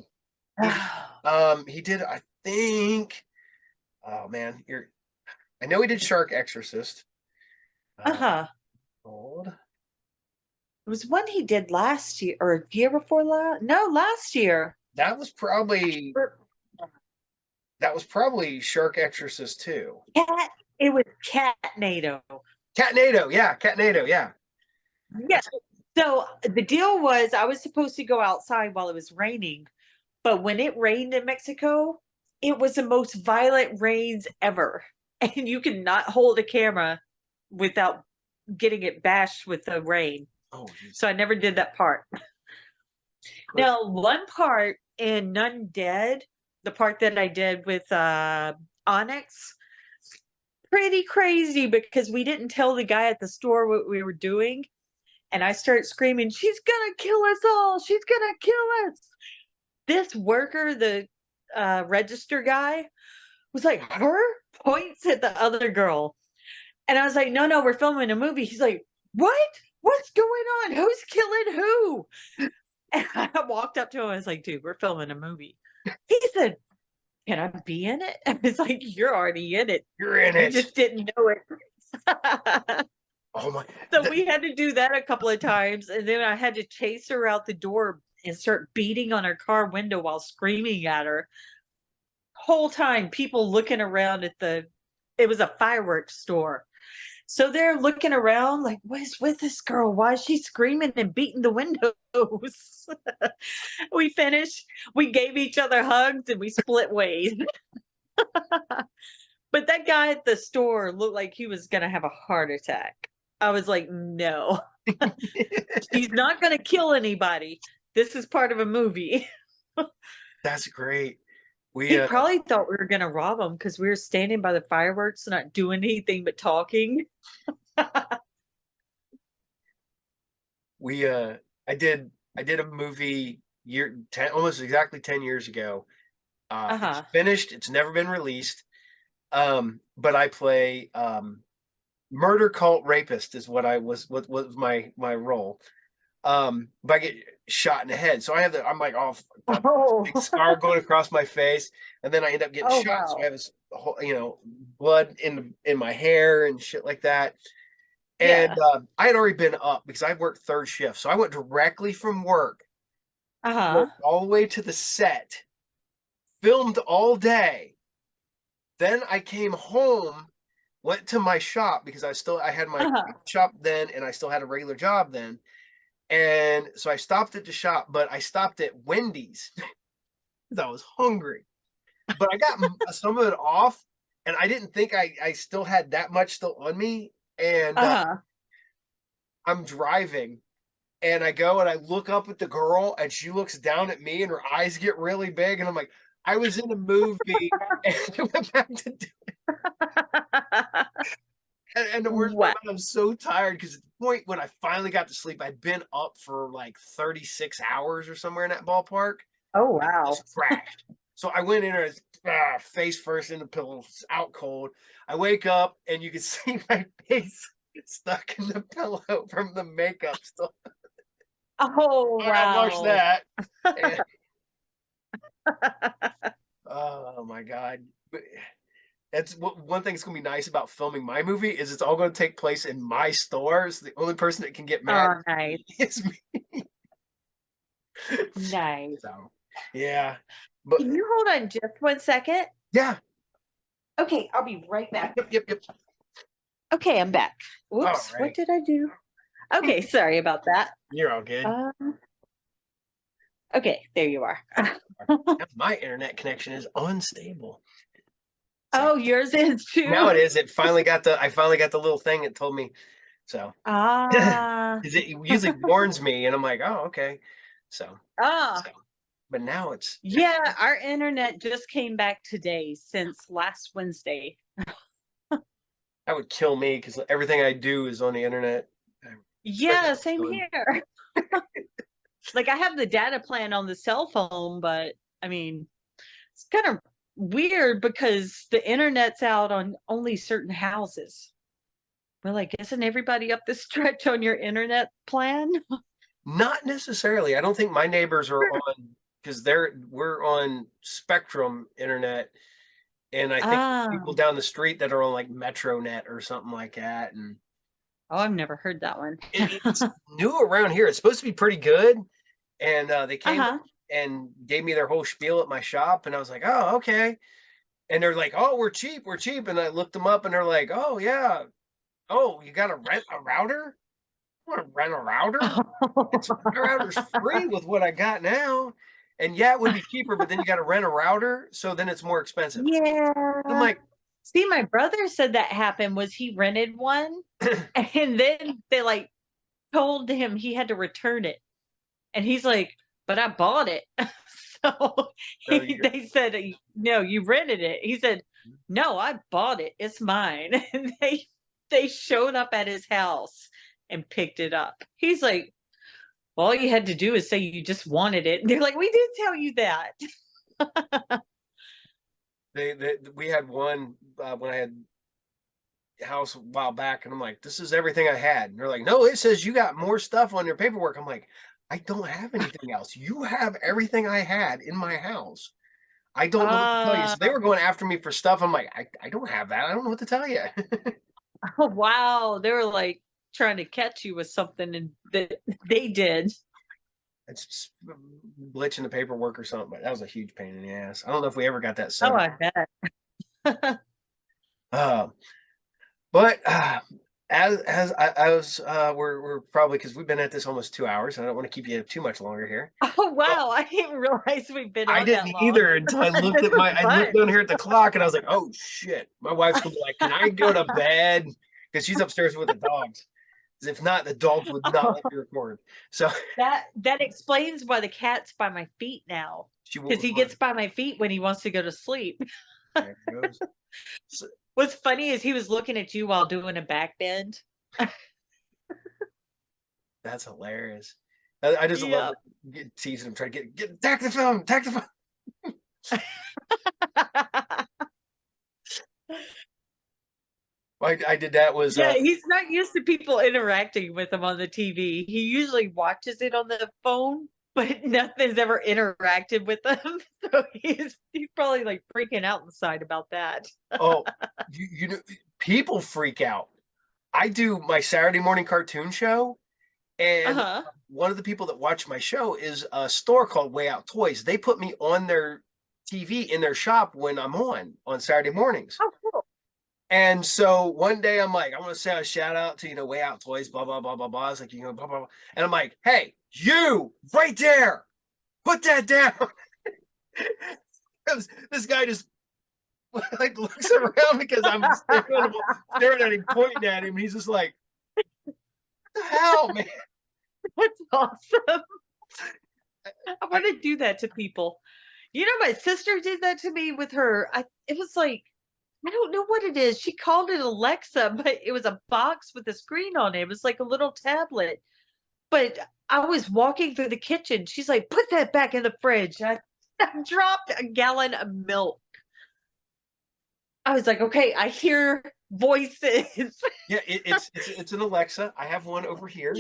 he did, I think, oh man, I know he did Shark Exorcist. Uh-huh. Old. It was one he did last year or year before last. No, last year. That was probably Or Shark Exorcist 2. Cat. It was Catnado. Catnado, yeah, Catnado, yeah. Yeah. So the deal was I was supposed to go outside while it was raining, but when it rained in Mexico, it was the most violent rains ever. And you cannot hold a camera without getting it bashed with the rain. Oh, geez. So I never did that part. Now, one part in None Dead, the part that I did with Onyx, pretty crazy because we didn't tell the guy at the store what we were doing. And I start screaming, "She's gonna kill us all! She's gonna kill us!" This worker, the register guy, was like, "Her?" Points at the other girl. And I was like, "No, no, we're filming a movie." He's like, "What? What's going on? Who's killing who?" And I walked up to him. I was like, "Dude, we're filming a movie." He said, "Can I be in it?" I was like, "You're already in it. You're in You it. just didn't know it." Oh my. So we had to do that a couple of times. And then I had to chase her out the door and start beating on her car window while screaming at her. Whole time, people looking around at it was a fireworks store. So they're looking around like, "What is with this girl? Why is she screaming and beating the windows?" We finished, we gave each other hugs and we split ways. But that guy at the store looked like he was going to have a heart attack. I was like, "No, she's not going to kill anybody. This is part of a movie." That's great. He probably thought we were going to rob him because we were standing by the fireworks, not doing anything but talking. we I did a movie almost exactly 10 years ago. It's finished, it's never been released. But I play murder cult rapist is what was my role. But I get shot in the head, so I have I'm like off big scar going across my face, and then I end up getting shot. Wow. So I have this whole, blood in my hair and shit like that. And I had already been up because I worked third shift, so I went directly from work all the way to the set, filmed all day. Then I came home, went to my shop because I had my shop then, and I still had a regular job then. And so I stopped at the shop, but I stopped at Wendy's because I was hungry. But I got some of it off, and I didn't think I still had that much still on me. And I'm driving, and I go and I look up at the girl, and she looks down at me, and her eyes get really big, and I'm like, I was in a movie, and I went back to do it. And the worst part, I'm so tired because at the point when I finally got to sleep, I'd been up for like 36 hours or somewhere in that ballpark. Oh, wow. Just crashed. So I went in there, face first in the pillows, out cold. I wake up and you can see my face stuck in the pillow from the makeup still. Oh, wow. I watched that. Oh my God. That's one thing that's gonna be nice about filming my movie is it's all gonna take place in my stores. The only person that can get mad is me. Nice. So, yeah. But can you hold on just 1 second? Yeah. Okay, I'll be right back. Yep. Okay, I'm back. Whoops, right. What did I do? Okay, sorry about that. You're all good. Okay, there you are. My internet connection is unstable. So, yours is too. Now it is. I finally got the little thing that told me. So it usually warns me, and I'm like, oh, okay. So but now it's our internet just came back today since last Wednesday. That would kill me because everything I do is on the internet. Yeah, same here. Like I have the data plan on the cell phone, but I mean, it's kind of weird because the internet's out on only certain houses. We're like, isn't everybody up the stretch on your internet plan? Not necessarily. I don't think my neighbors are on because we're on Spectrum internet, and I think people down the street that are on like MetroNet or something like that. And I've never heard that one. It's new around here. It's supposed to be pretty good, and they came and gave me their whole spiel at my shop, and I was like, oh, okay. And they're like, oh, we're cheap, and I looked them up, and they're like, oh yeah, oh, you got to rent a router? I want to rent a router? My router's free with what I got now. And yeah, it would be cheaper, but then you got to rent a router, so then it's more expensive. Yeah. I'm like, see, my brother said that happened was he rented one, and then they like told him he had to return it, and he's like, but I bought it. So So you they said, no, you rented it. He said, no, I bought it. It's mine. And they showed up at his house and picked it up. He's like, all you had to do is say you just wanted it. And they're like, we didn't tell you that. they we had one when I had house a while back, and I'm like, this is everything I had. And they're like, no, it says you got more stuff on your paperwork. I'm like, I don't have anything else. You have everything I had in my house. I don't know what to tell you. Uh, So they were going after me for stuff. I'm like, I don't have that. I don't know what to tell you. oh, wow. They were like trying to catch you with something and that they did. It's just glitch in the paperwork or something, but that was a huge pain in the ass. I don't know if we ever got that Oh, settled. I bet. Uh, but as I was, we're probably because we've been at this almost 2 hours. And I don't want to keep you too much longer here. Oh, But wow. I didn't realize we've been I on that didn't long. either until I looked This at was I looked fun. down here at the clock and I was like, oh shit. My wife's gonna be like, can I go to bed? Because she's upstairs with the dogs. If not, the dogs would not let me record. So That explains why the cat's by my feet now. she won't Because he record. gets by my feet when he wants to go to sleep. There it goes. So, What's funny is he was looking at you while doing a back bend. that's hilarious. I just love Yep. teasing him, trying to get tack the phone, tack the phone. I did that was Yeah, he's not used to people interacting with him on the TV. He usually watches it on the phone, but nothing's ever interacted with him. So he's probably like freaking out inside about that. oh, you know, people freak out. I do my Saturday morning cartoon show, and Uh-huh. one of the people that watch my show is a store called Way Out Toys. They put me on their TV in their shop when I'm on Saturday mornings. Oh, cool. And so one day I'm like, I'm gonna say a shout out to Way Out Toys, blah blah blah blah blah. It's like blah blah blah, and I'm like, hey, you right there, put that down. This guy just like looks around because I'm staring at him, pointing at him. He's just like, what the hell, man? That's awesome. I want to do that to people. You know, my sister did that to me with her. It was like, I don't know what it is. She called it Alexa, but it was a box with a screen on it. It was like a little tablet. But I was walking through the kitchen. She's like, put that back in the fridge. I dropped a gallon of milk. I was like, okay, I hear voices. Yeah, it's an Alexa. I have one over here,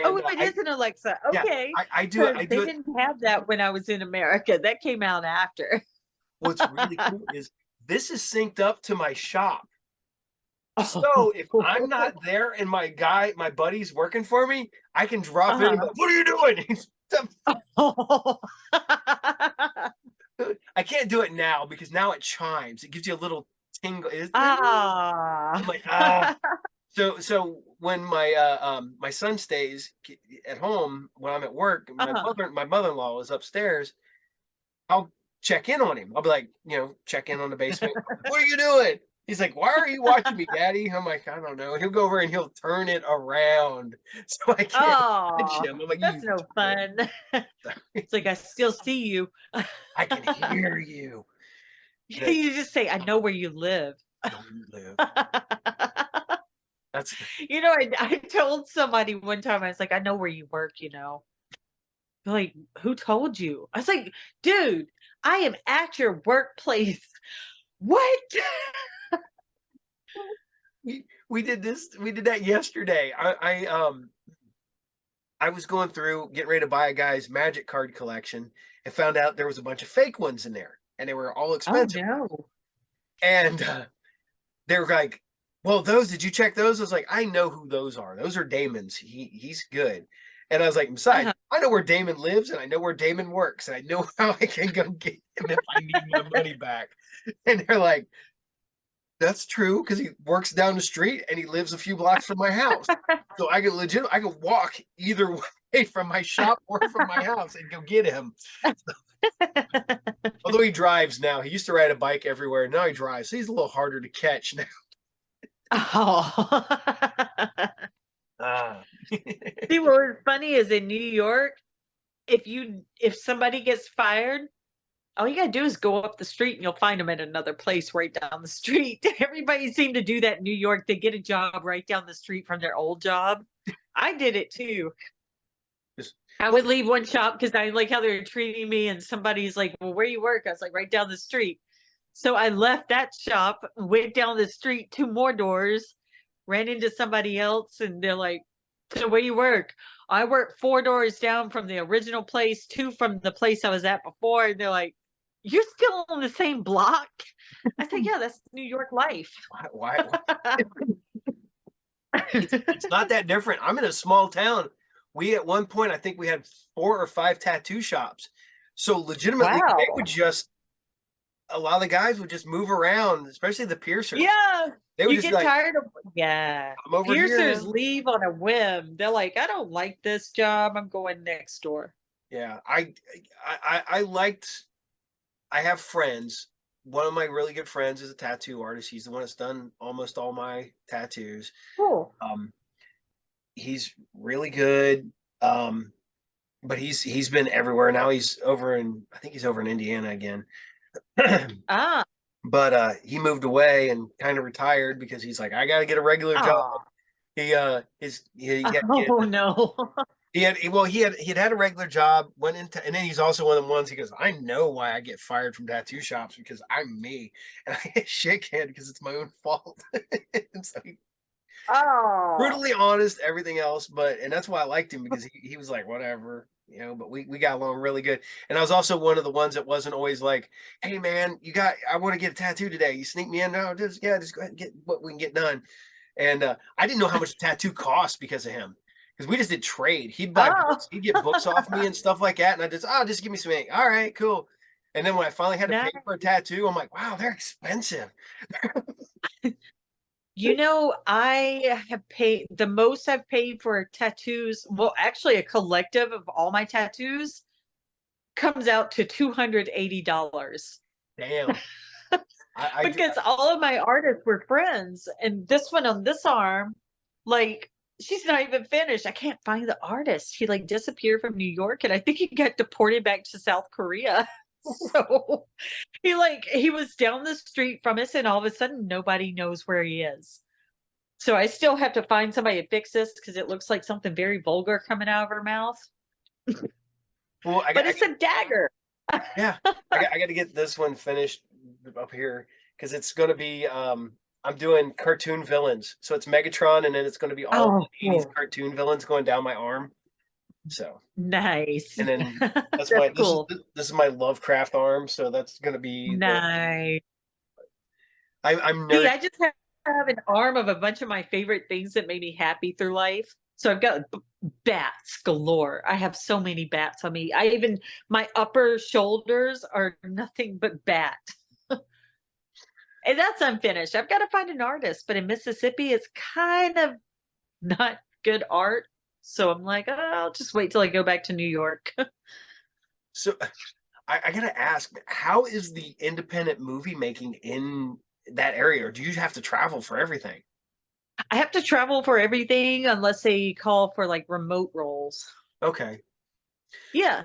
Oh, and it is an Alexa. yeah, Okay. I do it. Because I they do it. didn't have that when I was in America. That came out after. What's really cool is this is synced up to my shop. Oh. So if I'm not there and my buddy's working for me, I can drop in and be Uh-huh. like, what are you doing? Oh. I can't do it now because now it chimes. It gives you a little tingle. Ah. I'm like, So when my son stays at home when I'm at work, Uh-huh. my mother-in-law is upstairs. I'll check in on him. I'll be like, check in on the basement. What are you doing? He's like, why are you watching me, Daddy? I'm like, I don't know. He'll go over and he'll turn it around so I can't touch Oh, him. I'm like, that's you no fun. It's like, I still see you. I can hear you. That You just say, I know where you live. don't live. That's You know, I told somebody one time, I was like, I know where you work, you know. They're like, who told you? I was like, dude, I am at your workplace. What? we did this. We did that yesterday. I was going through getting ready to buy a guy's magic card collection and found out there was a bunch of fake ones in there and they were all Oh, expensive. no. And they were like, well, those, did you check those? I was like, I know who those are. Those are Damon's. He's good. And I was like, besides, Uh-huh. I know where Damon lives and I know where Damon works and I know how I can go get him if I need my money back. And they're like, that's true because he works down the street and he lives a few blocks from my house. So I can walk either way from my shop or from my house and go get him. Although he drives now, he used to ride a bike everywhere. Now he drives, so he's a little harder to catch now. Oh. Ah. See, what was funny is in New York, if somebody gets fired, all you gotta do is go up the street and you'll find them at another place right down the street. Everybody seemed to do that in New York. They get a job right down the street from their old job. I did it too. Just, I would leave one shop because I like how they were treating me, and somebody's like, "Well, where you work?" I was like, "Right down the street." So I left that shop, went down the street, two more doors, ran into somebody else, and they're like, "So where you work?" I work four doors down from the original place, two from the place I was at before, and they're like, "You're still on the same block?" I said, "Yeah, that's New York life." why it's not that different. I'm in a small town. We at one point, I think we had 4 or 5 tattoo shops. So legitimately, they would Wow. just a lot of the guys would just move around, especially the piercers. Yeah. They would You just be get like, tired of, yeah. "I'm over here Piercers now." leave on a whim. They're like, "I don't like this job. I'm going next door." Yeah, I liked. I have friends. One of my really good friends is a tattoo artist. He's the one that's done almost all my tattoos. Cool. Um, he's really good. Um, but he's been everywhere now. He's over in I think he's over in Indiana again. Ah. But he moved away and kind of retired because he's like, I got to get a regular job. Oh. He Oh no. he'd had a regular job, went into, and then he's also one of the ones. He goes, I know why I get fired from tattoo shops because I'm me, and I get shake hand because it's my own fault. And so he, Oh. brutally honest, everything else, and that's why I liked him because he was like whatever, you know. But we got along really good, and I was also one of the ones that wasn't always like, hey man, I want to get a tattoo today. You sneak me in now, just go ahead and get what we can get done. And I didn't know how much a tattoo cost because of him. Because we just did trade. He'd buy Oh. books, he'd get books off me and stuff like that. And just give me some ink. All right, cool. And then when I finally had to Nice. pay for a tattoo, I'm like, wow, they're expensive. You know, I have paid the most I've paid for tattoos. Well, actually, a collective of all my tattoos comes out to $280. Damn. I do. Because all of my artists were friends, and this one on this arm, like, she's not even finished. I can't find the artist. He like disappeared from New York, and I think he got deported back to South Korea. So he was down the street from us, and all of a sudden nobody knows where he is. So I still have to find somebody to fix this because it looks like something very vulgar coming out of her mouth. Well, But it's a dagger. yeah, I got to get this one finished up here because it's going to be. I'm doing cartoon villains, so it's Megatron, and then it's going to be all Oh, the '80s cool. cartoon villains going down my arm. So, Nice. and then that's That's my cool. this is my Lovecraft arm, so that's going to be the. Nice. I'm See, nerd. I just have an arm of a bunch of my favorite things that made me happy through life. So I've got bats galore. I have so many bats on me. My upper shoulders are nothing but bat. And that's unfinished. I've got to find an artist, but in Mississippi, it's kind of not good art. So I'm like, oh, I'll just wait till I go back to New York. So I got to ask, how is the independent movie making in that area, or do you have to travel for everything? I have to travel for everything unless they call for like remote roles. Okay, Yeah.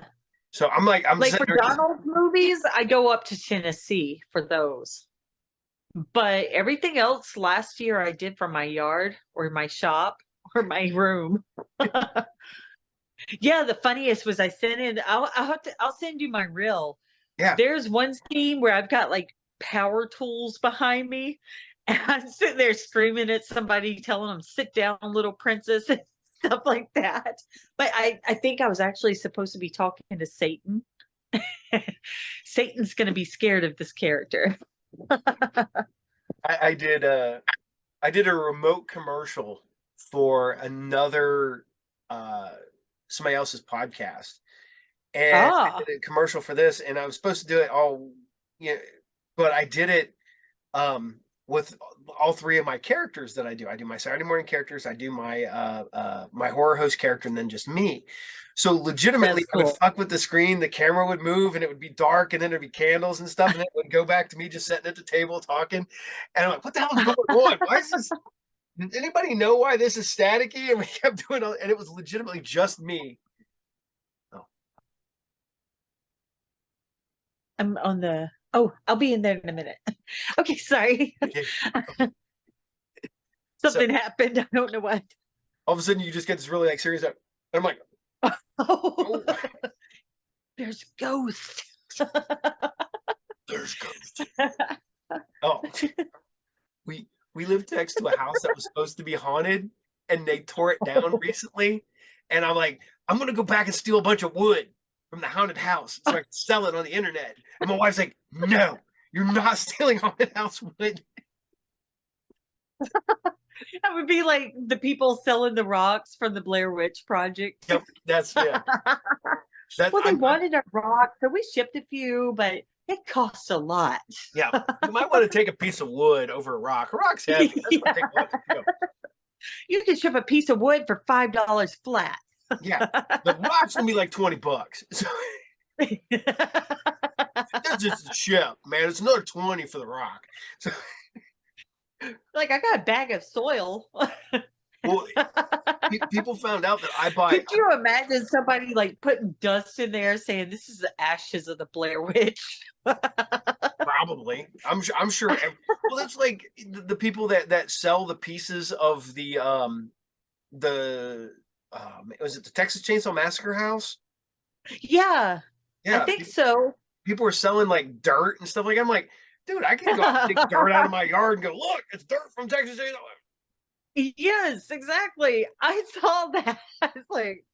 so I'm Like sitting for there just Donald's movies, I go up to Tennessee for those. But everything else last year I did from my yard or my shop or my room. Yeah, the funniest was I sent in I'll send you my reel. yeah. There's one scene where I've got like power tools behind me and I'm sitting there screaming at somebody telling them sit down little princess and stuff like that. But I think I was actually supposed to be talking to Satan. Satan's going to be scared of this character. I, I did uh I did a remote commercial for another uh somebody else's podcast. And I Ah, did a commercial for this, and I was supposed to do it all, you know, but I did it with all three of my characters that I do. I do my Saturday morning characters, I do my my horror host character, and then just me. So legitimately, that's I would cool. fuck with the screen, the camera would move, and it would be dark, and then there'd be candles and stuff, and then it would go back to me just sitting at the table talking. And I'm like, what the hell is going on? Why is this? Did anybody know why this is staticky? And we kept doing all, and it was legitimately just me. Oh. I'm on the. Oh, I'll be in there in a minute. Okay, sorry. Okay. So Something happened. I don't know what. all of a sudden you just get this really like serious. And I'm like, Oh, oh, there's ghosts. there's ghosts. Oh, we we lived next to a house that was supposed to be haunted, and they tore it down recently. And I'm like, I'm gonna go back and steal a bunch of wood from the haunted house so I can sell it on the internet. And my wife's like, no, you're not stealing haunted house wood. That would be like the people selling the rocks from the Blair Witch Project. Yep, that's yeah. That Well, they I'm wanted a rock, so we shipped a few, but it costs a lot. yeah. You might want to take a piece of wood over a rock. A rock's heavy. That's gonna take a lot to go. You can ship a piece of wood for $5 flat. Yeah, the rock's gonna be like $20. So that's just a ship, man. It's another 20 for the rock. So Like, I got a bag of soil. well, people found out that I buy. Could you imagine somebody like putting dust in there saying this is the ashes of the Blair Witch? Probably. I'm sure. Well, that's like the people that sell the pieces of the was it the Texas Chainsaw Massacre house? Yeah, I Yeah, think so. people were selling like dirt and stuff like that. I'm like, dude, I can go out and dig dirt out of my yard and go, look, it's dirt from Texas Chainsaw. Yes, exactly. I saw that. I was like,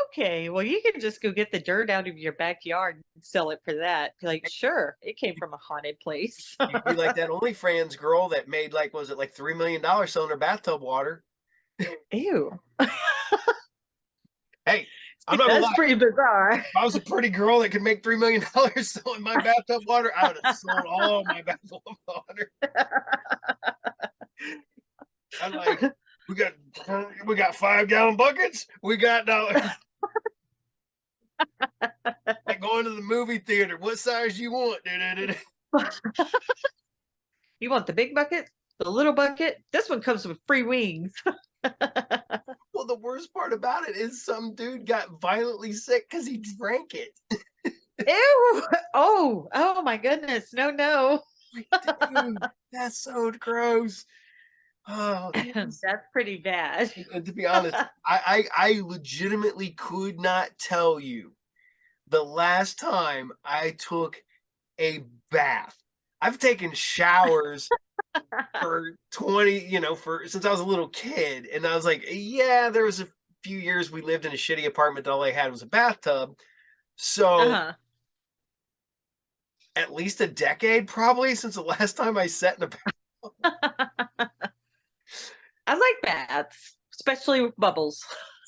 okay, well, you can just go get the dirt out of your backyard and sell it for that. Like, sure, it came from a haunted place. You'd be like that OnlyFans girl that made like was it like $3 million selling her bathtub water? Ew. Hey, I'm not gonna That's lie. pretty bizarre. If I was a pretty girl that could make $3 million selling my bathtub water, I would have sold all my bathtub water. I'm like, we got 5 gallon buckets. We got like going to the movie theater. What size you want? You want the big bucket? The little bucket? This one comes with free wings. Well, the worst part about it is some dude got violently sick because he drank it. Ew. Oh my goodness. No, no. Dude, that's so gross. Oh, That's pretty bad. to be honest, I legitimately could not tell you the last time I took a bath. I've taken showers for 20, for since I was a little kid. And I was like, yeah, there was a few years we lived in a shitty apartment that all I had was a bathtub. So Uh-huh. at least a decade probably since the last time I sat in a bath. I like baths, especially with bubbles.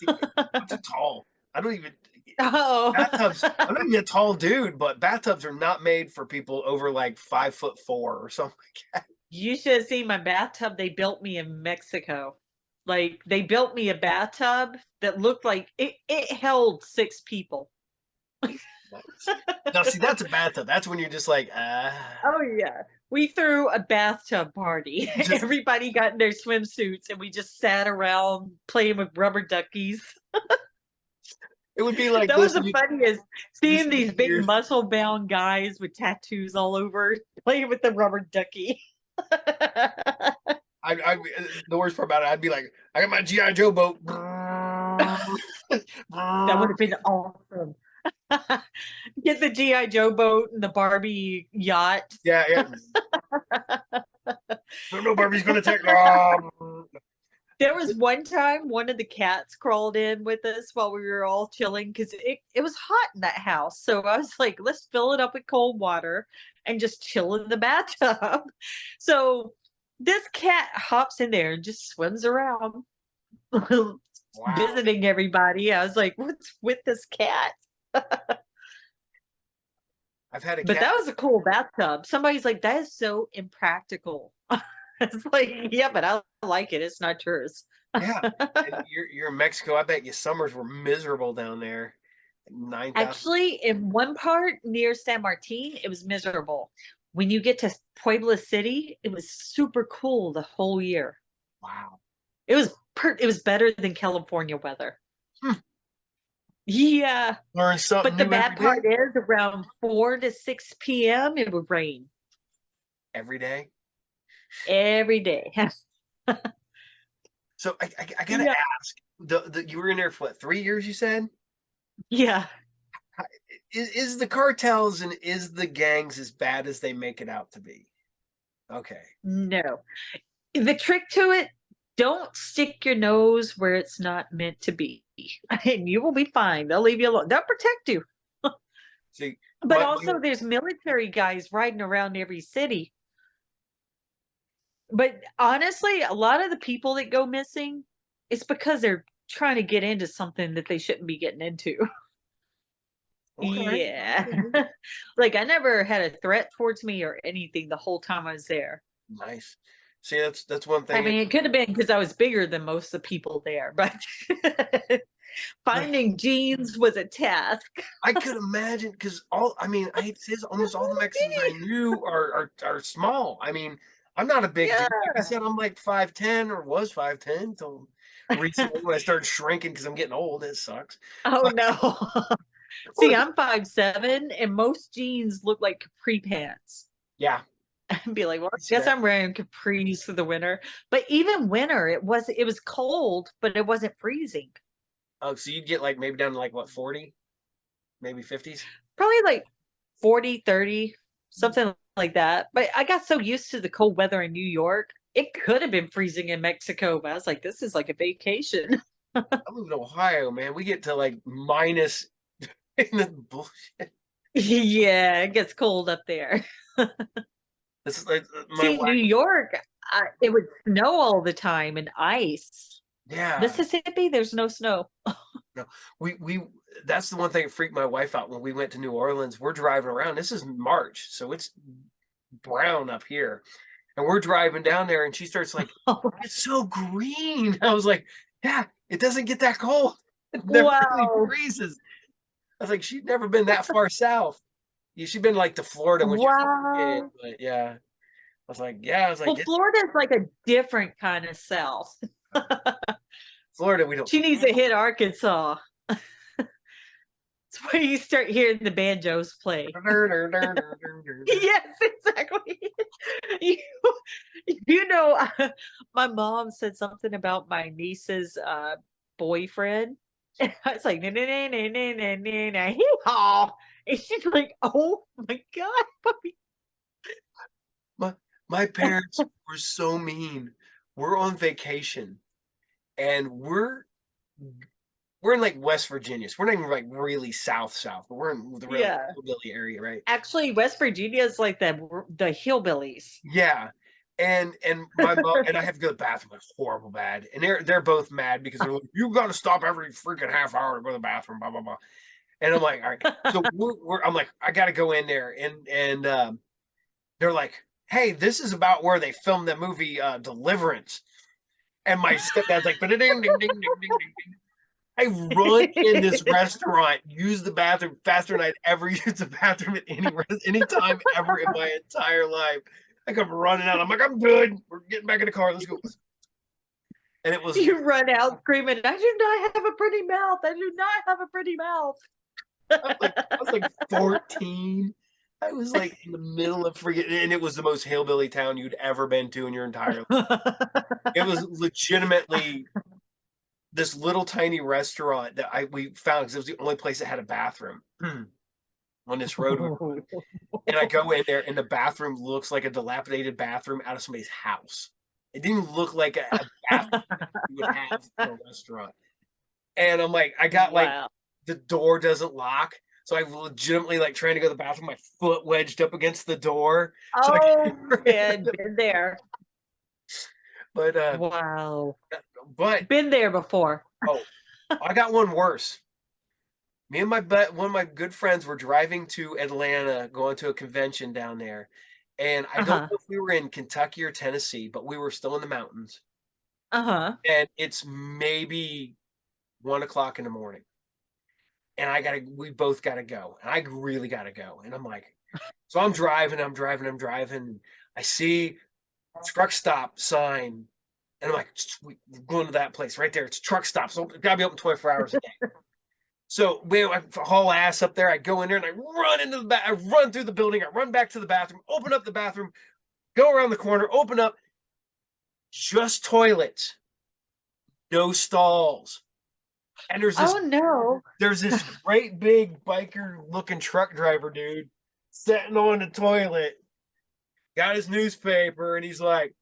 I'm too tall. I don't even Oh. bathtubs. I'm not even a tall dude, but bathtubs are not made for people over like 5'4" or something like that. You should have seen my bathtub they built me in Mexico. Like they built me a bathtub that looked like it held 6 people. Now, see, that's a bathtub. That's when you're just like, Oh yeah. We threw a bathtub party. just Everybody got in their swimsuits and we just sat around playing with rubber duckies. it would be like That was this. the funniest, seeing these big Years. muscle bound guys with tattoos all over playing with the rubber ducky. The worst part about it, I'd be like, I got my GI Joe boat. That would have been awesome. Get the GI Joe boat and the Barbie yacht. Yeah, yeah. No, Barbie's gonna take. There was one time one of the cats crawled in with us while we were all chilling because it was hot in that house. So I was like, let's fill it up with cold water and just chill in the bathtub. So this cat hops in there and just swims around, Wow. visiting everybody. I was like, what's with this cat? I've had a But cat. that was a cool bathtub. Somebody's like, that is so impractical. It's like, yeah, but I like it. It's not yours. Yeah, and you're in Mexico. I bet you summers were miserable down there. 9,000. Actually, in one part near San Martin, it was miserable. When you get to Puebla City, it was super cool the whole year. Wow. It was better than California weather. Yeah. Learn something But the new every bad part day. is around 4 to 6 p.m. it would rain Every day. every day. So I gotta Yeah. ask. You were in there for what, 3 years? You said. Yeah. Is the cartels and is the gangs as bad as they make it out to be? Okay. No. The trick to it, don't stick your nose where it's not meant to be, and you will be fine. They'll leave you alone. They'll protect you. See, But also there's military guys riding around every city. But honestly, a lot of the people that go missing, it's because they're trying to get into something that they shouldn't be getting into. okay. Yeah. Like, I never had a threat towards me or anything the whole time I was there. Nice. See, that's one I thing. mean, it could have been because I was bigger than most of the people there, but finding jeans was a task. I could imagine because I mean, I hate to say this, almost all the Mexicans I knew are small. I mean, I'm not a big dude. Like I Yeah. said, I'm like 5'10" or was 5'10" until recently when I started shrinking because I'm getting old. It sucks. Oh, But no. See, I'm 5'7", and most jeans look like capri pants. yeah, And be like, "Well, I I see guess that. I'm wearing capris for the winter." But even winter, it was cold, but it wasn't freezing. Oh, so you'd get like maybe down to like what, 40, maybe 50s? Probably like 40, 30, something like that. But I got so used to the cold weather in New York, it could have been freezing in Mexico, but I was like, "This is like a vacation." I live in Ohio, man. We get to like minus in the bullshit. Yeah, it gets cold up there. This is like my See, New wife. York, it would snow all the time and ice. Yeah. Mississippi, there's no snow. No, we that's the one thing that freaked my wife out when we went to New Orleans. We're driving around. This is March, so it's brown up here. And we're driving down there and she starts like, it's so green. I was like, yeah, it doesn't get that cold. It never really Wow. freezes. I was like, she'd never been that far south. Yeah, she'd been like to Florida when she was a kid, Wow. but yeah. I was like, yeah, I was like, Well, Florida's like a different kind of South. Florida, we don't. She needs to hit Arkansas. It's where you start hearing the banjos play. Yes, exactly. You, you know, my mom said something about my niece's boyfriend. And I was like, na na na na na na na na hee-haw. And she's like, oh my God, puppy. My my parents were so mean. We're on vacation and we're in like West Virginia. So we're not even like really south, but we're in the real Yeah. hillbilly area, right? Actually, West Virginia is like the hillbillies. Yeah. And my mom and I have to go to the bathroom like horrible bad. And they're both mad because they're like, you gotta stop every freaking half hour to go to the bathroom, blah blah blah. And I'm like, all right. So I'm like, I gotta go in there. And they're like, hey, this is about where they filmed the movie Deliverance. And my stepdad's like, ding ding ding ding ding ding. I run in this restaurant, use the bathroom faster than I'd ever used the bathroom at any time ever in my entire life. I come running out. I'm like, I'm good. We're getting back in the car. Let's go. And it was You run out screaming, I do not have a pretty mouth. I do not have a pretty mouth. I was like 14. I was like in the middle of freaking, and it was the most hillbilly town you'd ever been to in your entire life. It was legitimately this little tiny restaurant that we found because it was the only place that had a bathroom on this road. And I go in there, and the bathroom looks like a dilapidated bathroom out of somebody's house. It didn't look like a bathroom you would have in a restaurant. And I'm like, I got like Wow. the door doesn't lock. So I legitimately like trying to go to the bathroom, my foot wedged up against the door. So Oh man, been there. but Wow. but Been there before. oh, I got one worse. Me and one of my good friends were driving to Atlanta, going to a convention down there. And I don't Uh-huh. know if we were in Kentucky or Tennessee, but we were still in the mountains. Uh-huh. And it's maybe 1 o'clock in the morning. And we both gotta go. And I really gotta go. And I'm like, so I'm driving. I see truck stop sign. And I'm like, we're going to that place right there. It's truck stop. So it's gotta be open 24 hours a day. So man, I haul ass up there. I go in there and I run into the I run through the building. I run back to the bathroom, open up the bathroom, go around the corner, open up, just toilets, no stalls. And Oh no. there's this great big biker looking truck driver dude sitting on the toilet, got his newspaper, and he's like,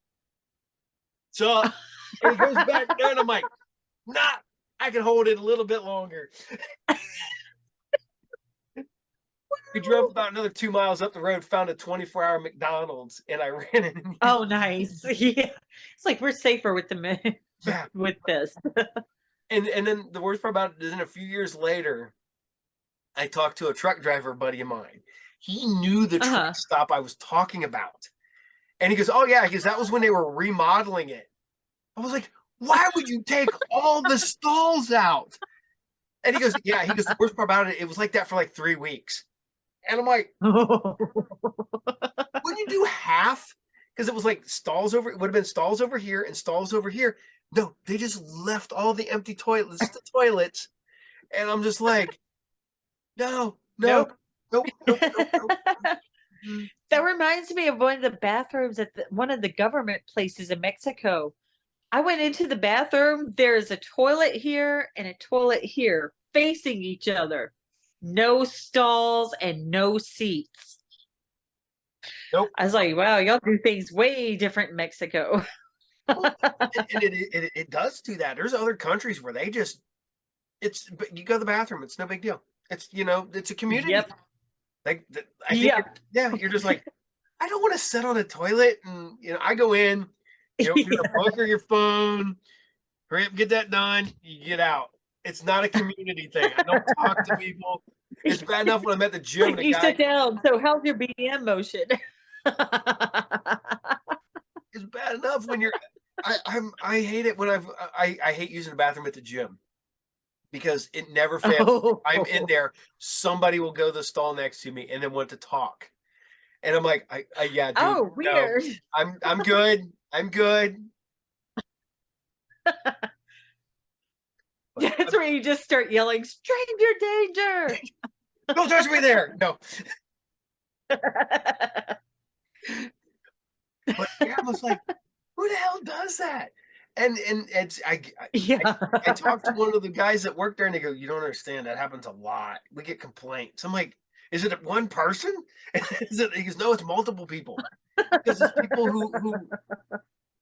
"What's up?" And he goes back down. I'm like, "Nah, I can hold it a little bit longer." We drove about another 2 miles up the road, found a 24-hour McDonald's, and I ran in. Oh, nice. Yeah. It's like we're safer with the Yeah. with this. And then the worst part about it is, in a few years later, I talked to a truck driver buddy of mine. He knew the Uh-huh. truck stop I was talking about. And he goes, "Oh yeah," because that was when they were remodeling it. I was like, "Why would you take all the stalls out?" And he goes, "Yeah." He goes, "The worst part about it, it was like that for like 3 weeks." And I'm like, "Wouldn't you do half?" Because it was like stalls over, it would have been stalls over here and stalls over here. No, they just left all the empty toilets to toilets. And I'm just like, no, no, Nope. nope, nope, nope, nope. That reminds me of one of the bathrooms at one of the government places in Mexico. I went into the bathroom. There's a toilet here and a toilet here facing each other. No stalls and no seats. Nope. I was like, wow, y'all do things way different in Mexico. Well, and it does do that. There's other countries where they just, but you go to the bathroom, it's no big deal. It's, it's a community. Yep. Like, I think, Yep. yeah, you're just like, I don't want to sit on a toilet. And, I go in, either bunker your phone, hurry up, get that done, you get out. It's not a community thing. I don't talk to people. It's bad enough when I'm at the gym and Like a you guy, sit down. So how's your BM motion? it's bad enough when you're, I hate it when I hate using the bathroom at the gym because it never fails. Oh, I'm in there, somebody will go to the stall next to me and then want to talk. And I'm like, yeah, dude, oh, no, weird. I'm good. I'm good. But That's where you just start yelling, stranger danger. don't touch me there. No. But yeah, I was like, who the hell does that? And it's Yeah. I talked to one of the guys that work there, and they go, "You don't understand. That happens a lot. We get complaints." I'm like, "Is it one person?" He goes, "No, it's multiple people because it's people who."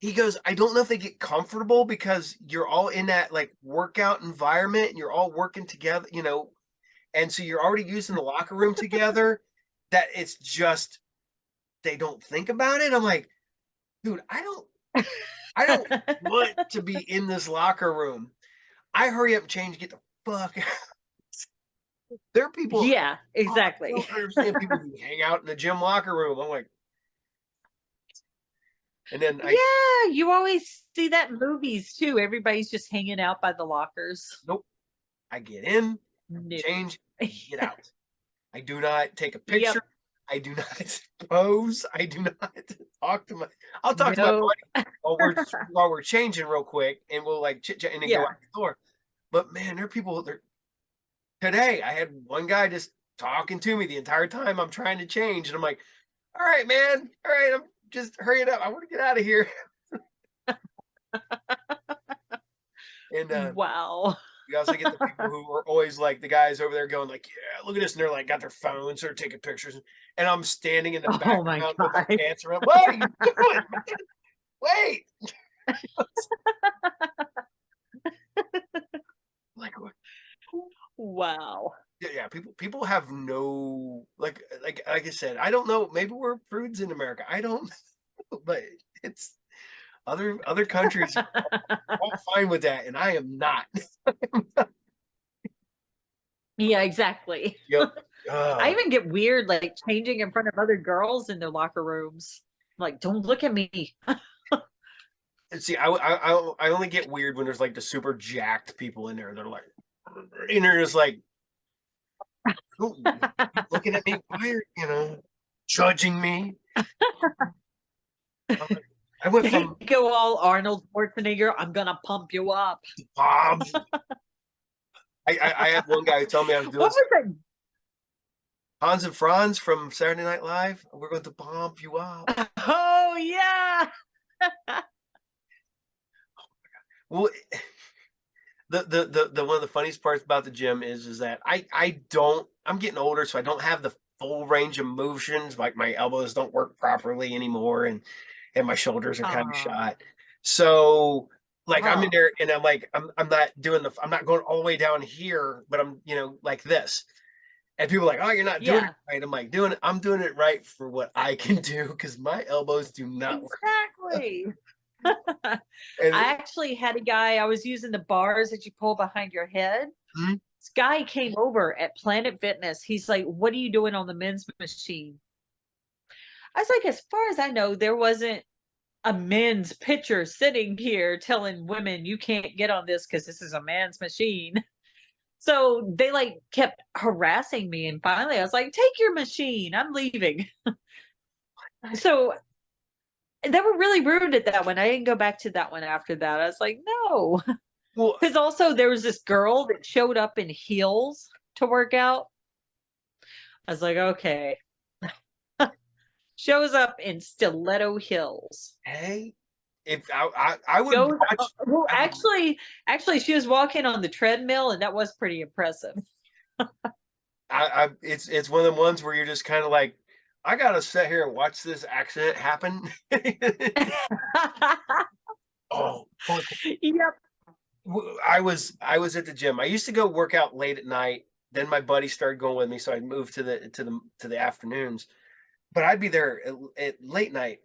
He goes, "I don't know if they get comfortable because you're all in that like workout environment and you're all working together, and so you're already using the locker room together. That it's just they don't think about it." I'm like, dude, I don't want to be in this locker room. I hurry up and change, get the fuck out. There are people, Yeah, I exactly. don't understand people who hang out in the gym locker room. I'm like, and then Yeah, you always see that in movies too. Everybody's just hanging out by the lockers. nope, I get in, No. change, get out. I do not take a picture. Yep. I do not pose. I do not talk to my. I'll talk to my No. buddy while we're changing real quick, and we'll like chit chat and then go Yeah. out the door. But man, there are people. Today, I had one guy just talking to me the entire time I'm trying to change, and I'm like, "All right, man. All right, I'm just hurry it up. I want to get out of here." And Wow. you also get the people who are always like the guys over there going like, "Yeah, look at this," and they're like got their phones, they're taking pictures, and I'm standing in the Oh my background with my God. pants around. What are you doing, man? Wait! Like, Wow. yeah, people have no like I said, I don't know. Maybe we're prudes in America. I don't know, but it's other countries are all fine with that, and I am not. Yeah, exactly. Yep. I Uh, even get weird like changing in front of other girls in their locker rooms. Like, don't look at me. and see, I only get weird when there's like the super jacked people in there. They're like, and they're just like, "Oh, you looking at me? Why are judging me?" I went They from go all Arnold Schwarzenegger. I'm gonna pump you up. Bob. I had one guy who told me I was doing What was that? Hans and Franz from Saturday Night Live. We're going to bomb you up. Oh yeah. Well, the one of the funniest parts about the gym is that I'm getting older, so I don't have the full range of motions. Like my elbows don't work properly anymore, and my shoulders are kind of Oh, shot. So like I'm in oh, there and I'm not going all the way down here, but I'm like this. And people are like, oh, you're not doing it yeah, right. I'm doing it right for what I can do because my elbows do not work. exactly. I And actually had a guy, I was using the bars that you pull behind your head. mhm. This guy came over at Planet Fitness. He's like, "What are you doing on the men's machine?" I was like, "As far as I know, there wasn't a men's pitcher sitting here telling women you can't get on this because this is a man's machine." So they like kept harassing me. And finally, I was like, "Take your machine. I'm leaving." So they were really rude at that one. I didn't go back to that one after that. I was like, no. Well, Because also there was this girl that showed up in heels to work out. I was like, okay. Shows up in stiletto heels. hey, if I would Goes watch, well, I would actually she was walking on the treadmill and that was pretty impressive. it's one of them ones where you're just kind of like, I gotta sit here and watch this accident happen. Oh, Yep. I was at the gym. I used to go work out late at night. Then my buddy started going with me, so I moved to the afternoons. But I'd be there at late night.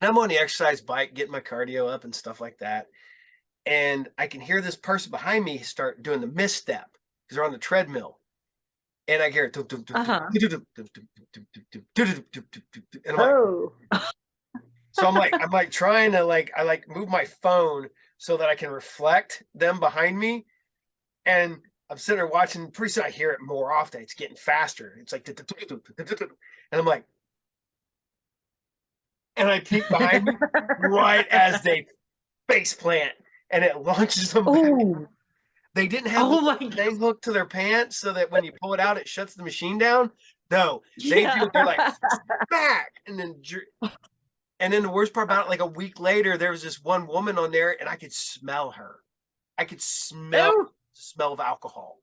And I'm on the exercise bike, getting my cardio up and stuff like that. And I can hear this person behind me start doing the misstep because they're on the treadmill. And I hear Uh-huh. and I'm like, Oh. so I'm like trying to I like move my phone so that I can reflect them behind me. And I'm sitting there watching. Pretty soon I hear it more often. It's getting faster. It's like, and I'm like, and I peek behind me right as they face plant and it launches them back. Oh. They didn't have the Oh my little god. thing hooked to their pants so that when you pull it out, it shuts the machine down. No, they do. Yeah. They're like back, and then the worst part about it, like a week later, there was this one woman on there, and I could smell her. I could smell Oh. the smell of alcohol,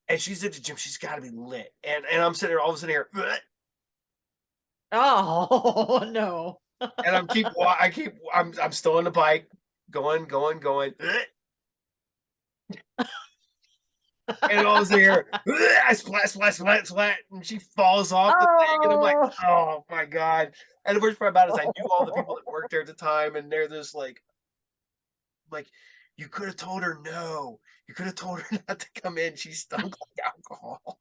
and she's at the gym. She's got to be lit, and I'm sitting there all of a sudden here, Oh no. and I'm still on the bike, going. And all was there, I splat, and she falls off the thing, and I'm like, Oh. oh my god! And the worst part about it is I knew all the people that worked there at the time, and they're just like, you could have told her no, you could have told her not to come in. She stunk like alcohol.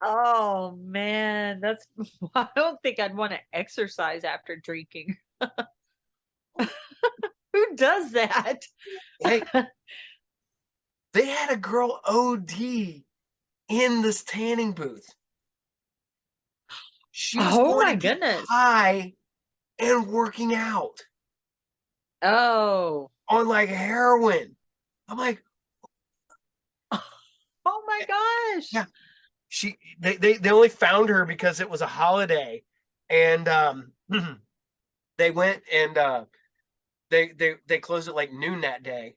Oh man, that's I don't think I'd want to exercise after drinking. Who does that? Hey, they had a girl OD in this tanning booth. She was Oh going my to get goodness. high and working out Oh. on like heroin. I'm like, Oh my yeah. gosh. They only found her because it was a holiday, and they went and they closed at like noon that day.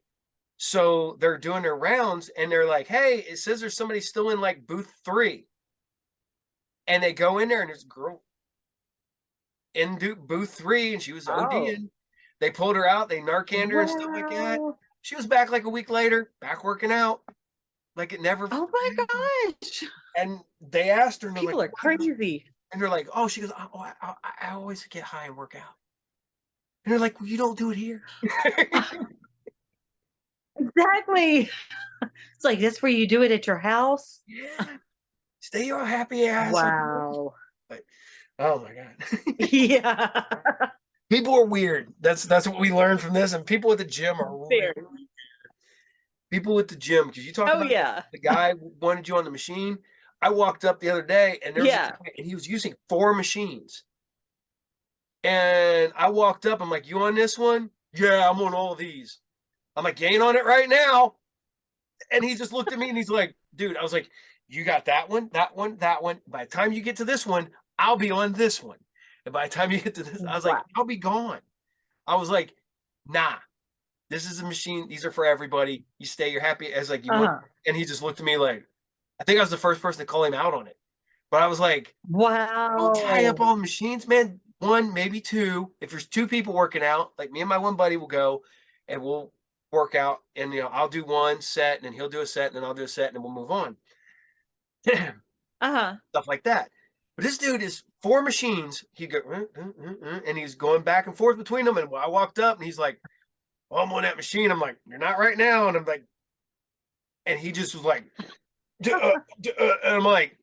So they're doing their rounds, and they're like, "Hey, it says there's somebody still in like booth 3." And they go in there, and there's a girl in booth 3, and she was Oh. ODing. They pulled her out, they Narcaned her and stuff like that. Wow. She was back like a week later, back working out, like it never Oh my happened. gosh. And they asked her, and they're like, People are "What did you?" crazy. And they're like, "Oh," she goes, "Oh, I always get high and work out." And they're like, "Well, you don't do it here." Exactly. It's like that's where you do it at your house. Yeah, stay your happy ass at home. Wow. But oh my god, Yeah. people are weird. That's what we learned from this. And people at the gym are really Very. people at the gym because you talk Oh about yeah. the guy wanted you on the machine. I walked up the other day and there was a Yeah. guy, and he was using 4 machines. And I walked up. I'm like, "You on this one?" "Yeah, I'm on all of these." I'm like, you ain't on it right now. And he just looked at me and he's like, dude, I was like, you got that one, that one, that one. By the time you get to this one, I'll be on this one. And by the time you get to this, I was like, Wow. I'll be gone. I was like, nah, this is a machine. These are for everybody. You stay, you're happy as like you want. Uh-huh. And he just looked at me like, I think I was the first person to call him out on it. But I was like, don't tie up Wow. all the machines, man. One, maybe two. If there's two people working out, like me and my one buddy will go and we'll work out. And, I'll do one set and then he'll do a set and then I'll do a set and then we'll move on. Uh-huh. Stuff like that. But this dude is four machines. He go, and he's going back and forth between them. And I walked up and he's like, oh, I'm on that machine. I'm like, you're not right now. And I'm like, and he just was like, and I'm like,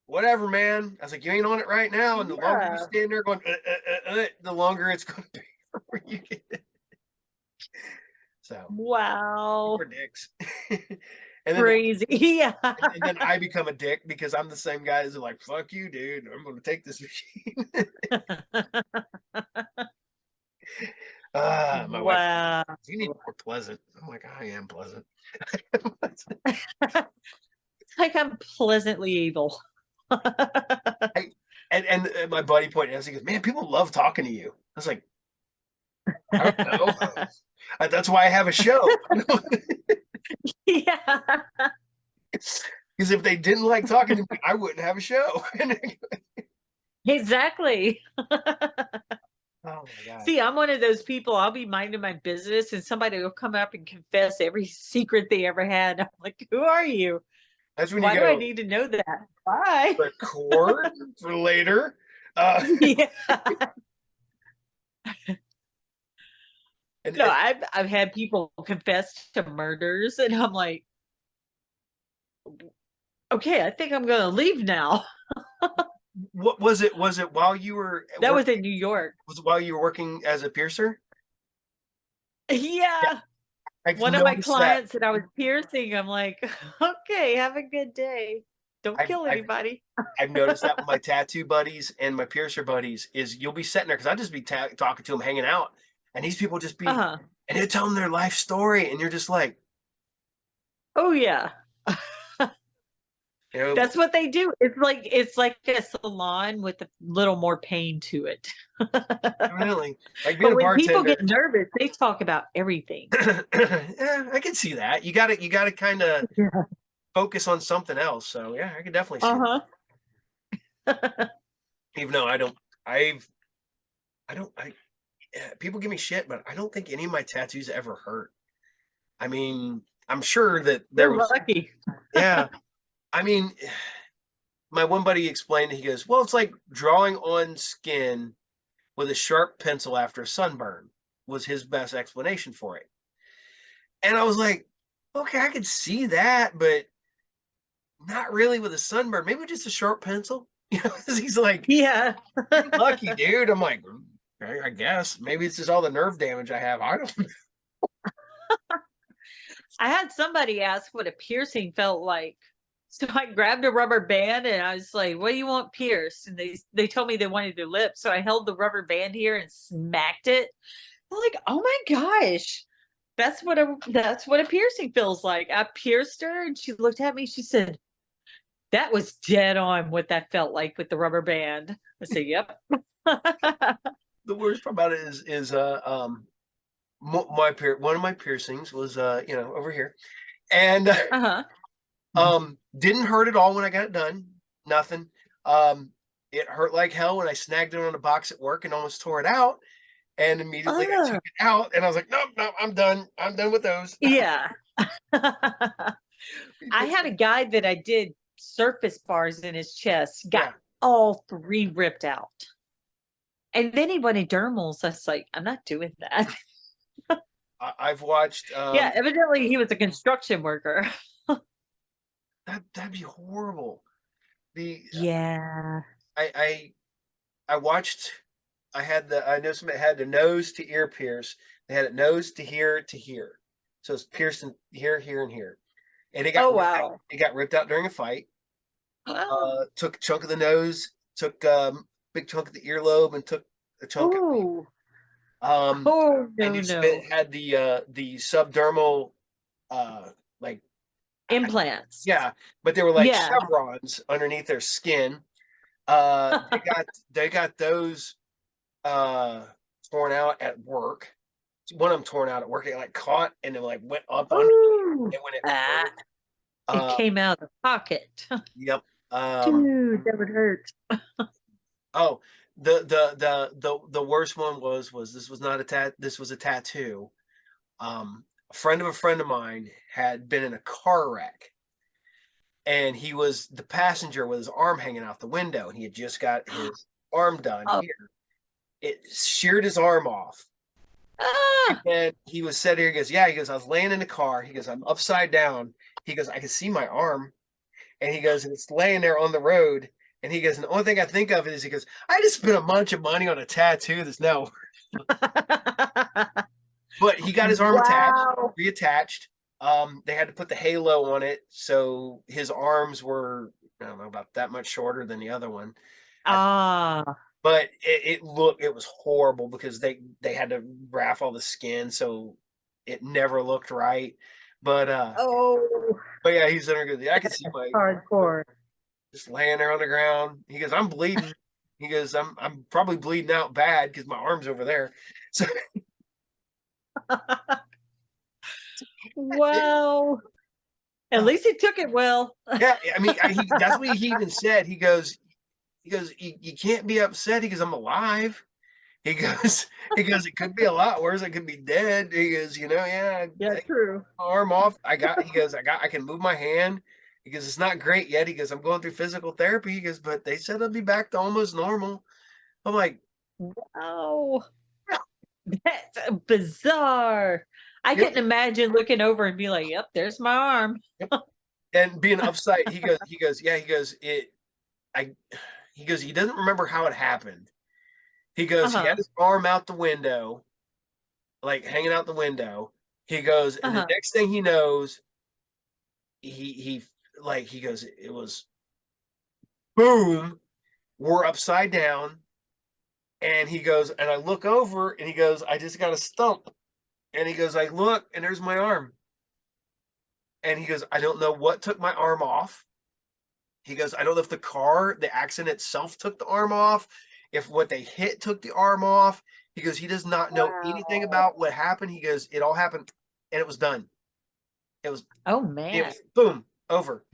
whatever, man. I was like, you ain't on it right now. And the longer you Yeah. stand there going, the longer it's going to be before you get it. So, Wow. super dicks. And then Crazy. Yeah. and then I become a dick because I'm the same guy as like, fuck you, dude. I'm going to take this machine. My wife, Wow. you need more pleasant. I'm like, I am pleasant. It's like I'm pleasantly evil. And my buddy pointed out, he goes, man, people love talking to you. I was like, I don't know. That's why I have a show. Yeah. Because if they didn't like talking to me, I wouldn't have a show. Exactly. Oh my God. See, I'm one of those people, I'll be minding my business and somebody will come up and confess every secret they ever had. I'm like, who are you? That's when you Why do I go, need to know that? Bye. record for later. Yeah. And, No, I've had people confess to murders and I'm like, okay, I think I'm gonna leave now. what was it? Was it while you were That was working? in New York. Was it while you were working as a piercer? Yeah, Yeah. I've One of my noticed that. clients that I was piercing, I'm like, okay, have a good day. Don't I've kill I've anybody. I've noticed that with my tattoo buddies and my piercer buddies is you'll be sitting there because I just be talking to them, hanging out, and these people just be Uh-huh. and they tell them their life story, and you're just like, Oh yeah. you know, That's what they do. It's like a salon with a little more pain to it. really like being But a when people bartender. get nervous, they talk about everything. Yeah, I can see that. You got to kind of Yeah. focus on something else. So yeah, I can definitely see Uh-huh. that. Even though I don't, people give me shit, but I don't think any of my tattoos ever hurt. I mean, I'm sure that there You're was, lucky. yeah. I mean, my one buddy explained, he goes, well, it's like drawing on skin with a sharp pencil after a sunburn, was his best explanation for it. And I was like, okay, I could see that, but not really with a sunburn. Maybe just a sharp pencil. He's like, Yeah. you're lucky, dude. I'm like, I guess maybe it's just all the nerve damage I have. I don't know. I had somebody ask what a piercing felt like. So I grabbed a rubber band and I was like, "What do you want pierced?" And they told me they wanted their lips. So I held the rubber band here and smacked it. I'm like, "Oh my gosh. That's what a piercing feels like." I pierced her and she looked at me. She said, "That was dead on what that felt like with the rubber band." I said, "Yep." The worst part about it is one of my piercings was over here, and Uh-huh. didn't hurt at all when I got it done. Nothing. Um, it hurt like hell when I snagged it on a box at work and almost tore it out. And immediately I Oh, took it out, and I was like, nope, nope, I'm done. I'm done with those. yeah. I had a guy that I did surface bars in his chest, got Yeah, all three ripped out. And then he wanted dermals. I was like, I'm not doing that. I've watched. Yeah, evidently he was a construction worker. That'd be horrible. The Yeah. I I watched. I know somebody had the nose to ear pierce. They had it nose to here. So it's pierced in here, here, and here. And it got Oh ripped out. wow. It got ripped out during a fight. Oh. Took a chunk of the nose, took big chunk of the earlobe, and took a chunk of Ooh. Oh, And no, no. had the subdermal like Implants. yeah, but they were like Yeah. chevrons underneath their skin. They got those uh torn out at work. One of them torn out at work. It like caught and it like went up under Ooh. and when it Ah, broke. it Uh, came out of the pocket. yep. Dude, that would hurt. Oh, the worst one was this was not a this was a tattoo. A friend of mine had been in a car wreck and he was the passenger with his arm hanging out the window and he had just got his arm done Oh. here. It sheared his arm off. Ah. And he was sitting here, he goes, yeah, he goes, I was laying in the car. He goes, I'm upside down. He goes, I can see my arm. And he goes, and it's laying there on the road. And he goes, and the only thing I think of is he goes, I just spent a bunch of money on a tattoo that's now, but he got his arm attached, Wow. reattached. They had to put the halo on it, so his arms were, I don't know, about that much shorter than the other one. Ah. But it was horrible because they had to graft all the skin, so it never looked right. But Oh, but yeah, he's under good. I can see my hardcore. just laying there on the ground. He goes, I'm bleeding. He goes, I'm probably bleeding out bad because my arm's over there. So Wow. At least he took it well. yeah, I mean, that's what he even said. You can't be upset. He goes, I'm alive. He goes, it could be a lot worse. I could be dead. He goes, yeah, Yeah, take true. my arm off. He goes, I can move my hand. He goes, it's not great yet. He goes, I'm going through physical therapy. He goes, but they said I'll be back to almost normal. I'm like, Wow. That's bizarre. I yep, couldn't imagine looking over and be like, yep, there's my arm. yep. And being upside, yeah, I, he goes, he doesn't remember how it happened. He goes, he had Uh-huh. his arm out the window, like hanging out the window. He goes, and the Uh-huh. next thing he knows, he he goes, it was boom, we're upside down. And he goes, and I look over and he goes, I just got a stump. And he goes, I look and there's my arm. And he goes, I don't know what took my arm off. He goes, I don't know if the accident itself took the arm off, if what they hit took the arm off. He goes, he does not know anything Wow. about what happened. He goes, it all happened and it was done. It was, Oh it man. was boom, over.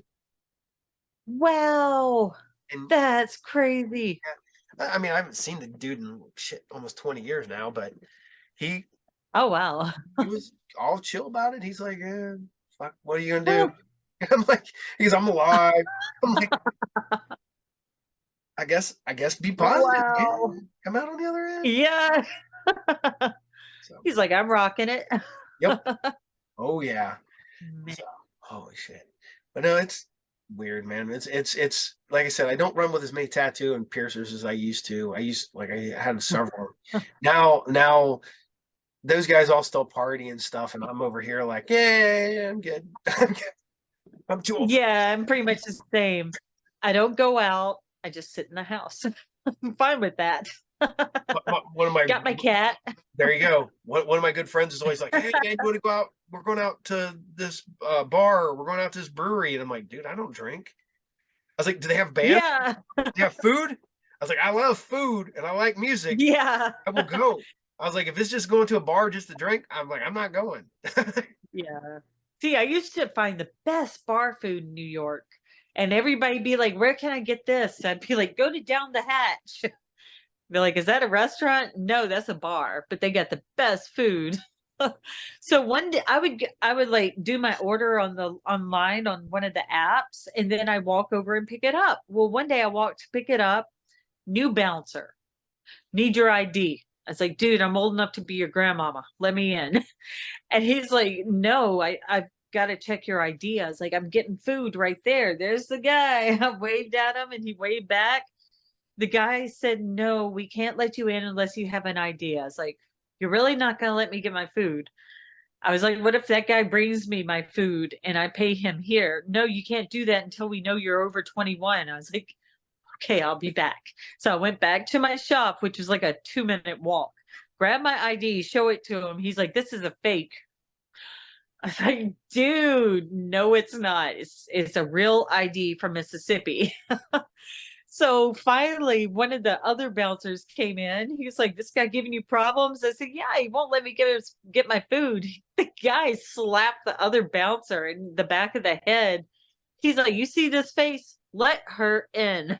Wow. And That's crazy. I mean, I haven't seen the dude in shit almost 20 years now, but he Oh wow. he was all chill about it. He's like, fuck, what are you gonna do? Well, I'm like, I'm alive. I'm like, I guess be positive. Yeah, wow. come out on the other end. Yeah. So, He's like, I'm rocking it. yep. Oh yeah. Man. So, holy shit. But no, it's weird, man. It's like I said, I don't run with as many tattoo and piercers as I used to. I had several. Now those guys all still party and stuff, and I'm over here like, yeah, I'm good. I'm good. I'm too old for Yeah, I'm pretty much the same. I don't go out. I just sit in the house. I'm fine with that. one of my Got my cat. there you go. One of my good friends is always like, hey man, you want to go out? We're going out to this bar, or we're going out to this brewery. And I'm like, dude, I don't drink. I was like, do they have bands? Yeah. Do they have food? I was like, I love food and I like music. Yeah. I will go. I was like, if it's just going to a bar just to drink, I'm like, I'm not going. Yeah. See, I used to find the best bar food in New York, and everybody be like, "Where can I get this?" I'd be like, "Go to Down the Hatch." Be like, "Is that a restaurant?" No, that's a bar, but they got the best food. So one day I would like do my order on the online on one of the apps, and then I walk over and pick it up. Well, one day I walked to pick it up, new bouncer, need your ID. I was like, dude, I'm old enough to be your grandmama. Let me in. And he's like, no, I've got to check your ID. I was like, I'm getting food right there. There's the guy. I waved at him and he waved back. The guy said, no, we can't let you in unless you have an ID. I was like, you're really not going to let me get my food? I was like, what if that guy brings me my food and I pay him here? No, you can't do that until we know you're over 21. I was like, okay, I'll be back. So I went back to my shop, which was like a 2-minute walk. grab my ID, show it to him. He's like, "This is a fake." I was like, "Dude, no, it's not. It's a real ID from Mississippi." So finally, one of the other bouncers came in. He was like, "This guy giving you problems?" I said, "Yeah, he won't let me get my food." The guy slapped the other bouncer in the back of the head. He's like, "You see this face? Let her in."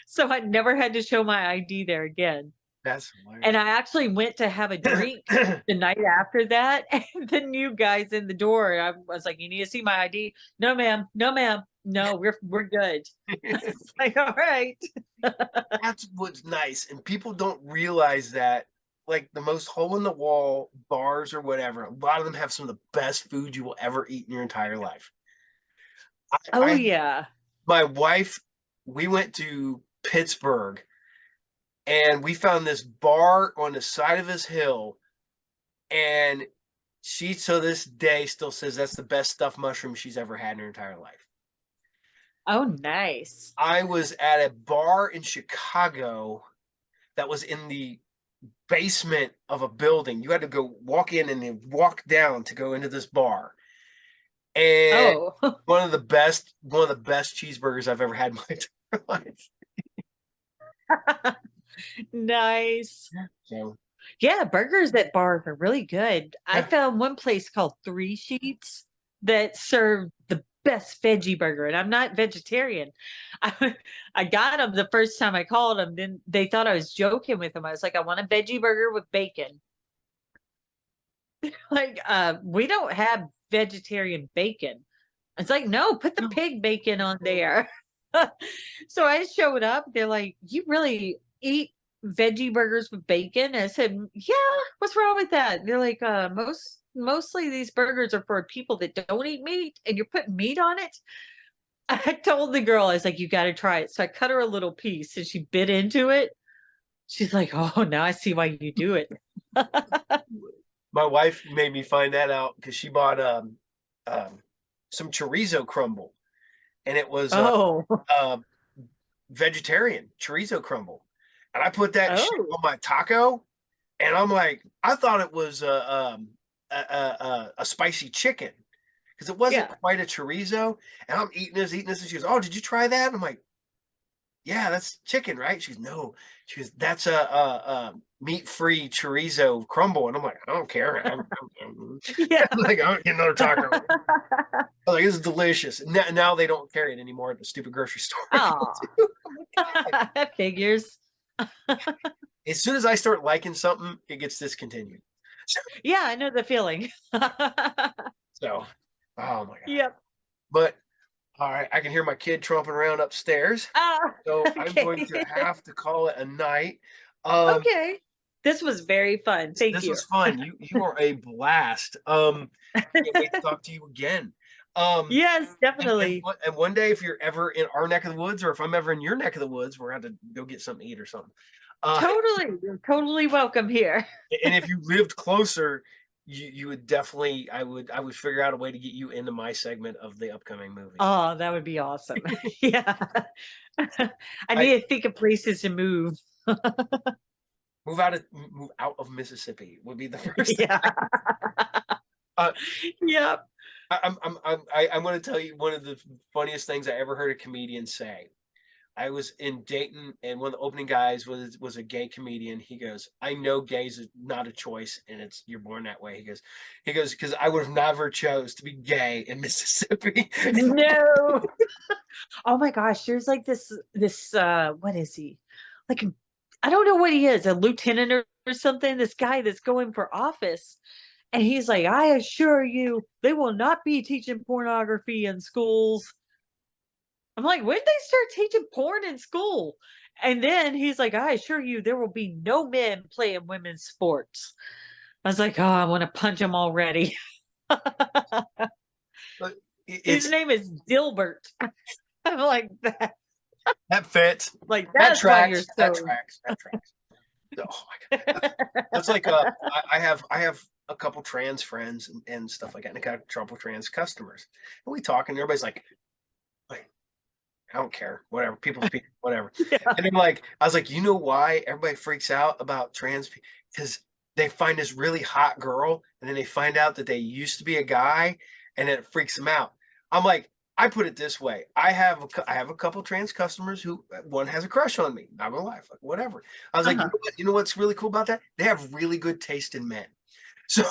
So I never had to show my ID there again. That's And hilarious. I actually went to have a drink the night after that, and the new guy's in the door. And I was like, "You need to see my ID?" "No, ma'am. No, ma'am. No, we're good." It's like, all right. That's what's nice, and people don't realize that. Like the most hole in the wall bars or whatever, a lot of them have some of the best food you will ever eat in your entire life. Oh I yeah. my wife, we went to Pittsburgh and we found this bar on the side of this hill, and she to this day still says that's the best stuffed mushroom she's ever had in her entire life. Oh, nice. I was at a bar in Chicago that was in the basement of a building. You had to go walk in and then walk down to go into this bar. And Oh, one of the best cheeseburgers I've ever had in my entire life. nice. So Yeah, burgers at bars are really good. I yeah. found one place called Three Sheets that served the best veggie burger, and I'm not vegetarian. I, I got them the first time I called them. Then they thought I was joking with them. I was like, "I want a veggie burger with bacon." Like, we don't have vegetarian bacon. It's like, "No, put the No. pig bacon on there." So I showed up. They're like, "You really eat veggie burgers with bacon?" I said, "Yeah, what's wrong with that?" They're like, mostly these burgers are for people that don't eat meat, and you're putting meat on it." I told the girl, I was like, "You got to try it." So I cut her a little piece and she bit into it. She's like, "Oh, now I see why you do it." My wife made me find that out because she bought um, some chorizo crumble, and it was Oh, uh, vegetarian chorizo crumble, and I put that shit oh, on my taco, and I'm like, I thought it was a spicy chicken because it wasn't yeah. quite a chorizo, and I'm eating this, and she goes, "Oh, did you try that?" And I'm like, "Yeah, that's chicken, right?" She goes, "No." She goes, "That's a meat-free chorizo crumble," and I'm like, "I don't care." Yeah. Like, I don't get another taco. I was like, "This is delicious." Now they don't carry it anymore at the stupid grocery store. I go Oh, to. Oh my God. that figures. As soon as I start liking something, it gets discontinued. So, Yeah, I know the feeling. so, oh my God. Yep. But all right, I can hear my kid tromping around upstairs. Ah, So I'm going to okay. have to call it a night. Um, Okay. This was very fun. Thank this you. was fun. You are a blast. Can't wait to talk to you again. Um, Yes, definitely. and one day, if you're ever in our neck of the woods, or if I'm ever in your neck of the woods, we're going to go get something to eat or something. Uh, Totally. You're totally welcome here. and if you lived closer, you would definitely, I would figure out a way to get you into my segment of the upcoming movie. Oh, that would be awesome. Yeah. I I need to think of places to move. move out of Mississippi would be the first thing. Yeah. Uh, Yep. I'm going to tell you one of the funniest things I ever heard a comedian say. I was in Dayton, and one of the opening guys was a gay comedian. He goes, "I know gays is not a choice, and it's you're born that way." He goes, "Because I would have never chose to be gay in Mississippi." No. Oh my gosh, there's like this what is he? Like I don't know what he is, a lieutenant or something, this guy that's going for office. And he's like, "I assure you, they will not be teaching pornography in schools." I'm like, "When did they start teaching porn in school?" And then he's like, "I assure you, there will be no men playing women's sports." I was like, "Oh, I want to punch him already." But His it's name is Dilbert. I'm that fits. That that's why you're tracks. That so tracks. That tracks. Oh my God. That's like I have a couple trans friends and stuff like that, and I got a couple trans customers, and we talk, and everybody's like, I don't care. Whatever. People speak, whatever. Yeah. And I'm like, I was like, you know why everybody freaks out about trans people? Because they find this really hot girl, and then they find out that they used to be a guy, and then it freaks them out. I'm like, I put it this way: I have a couple trans customers who one has a crush on me. Not gonna lie, like whatever. I was like, you Uh-huh. know what? You know what's really cool about that? They have really good taste in men. So,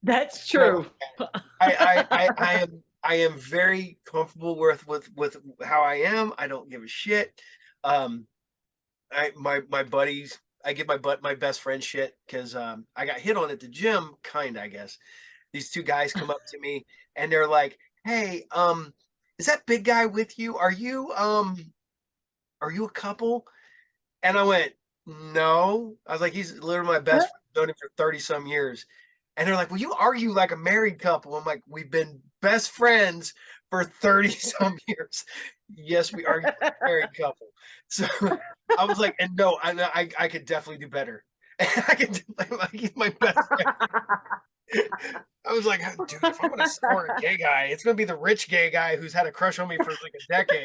That's so true. I am very comfortable with how I am. I don't give a shit. Um, my buddies, I give my best friend shit because I got hit on at the gym, kind of, I guess. These two guys come up to me and they're like, "Hey, is that big guy with you? Are you a couple?" And I went, "No." I was like, "He's literally my best friend. I've known him for 30 some years." And they're like, "Well, you argue like a married couple." I'm like, "We've been best friends for 30 some years." Yes, we argue like a married couple. So I was like, and no, I could definitely do better. I could definitely, like, he's my best friend. I was like, dude, if I'm gonna score a gay guy, it's gonna be the rich gay guy who's had a crush on me for like a decade.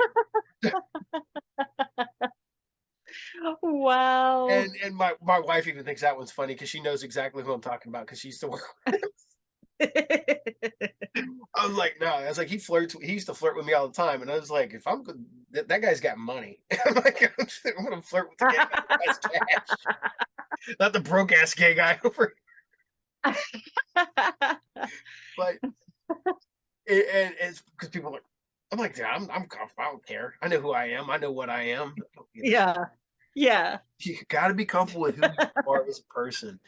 Wow. And my wife even thinks that one's funny because she knows exactly who I'm talking about because she used to work. I was like, no, I was like, he used to flirt with me all the time. And I was like, if I'm good, that guy's got money. I'm like, I'm gonna flirt with the gay guy who has cash, not the broke ass gay guy over. But and it's because people are like, I'm like, dude, I'm comfortable. I don't care. I know who I am. I know what I am. I don't give a shit. Yeah. Yeah. You got to be comfortable with who you are as a person.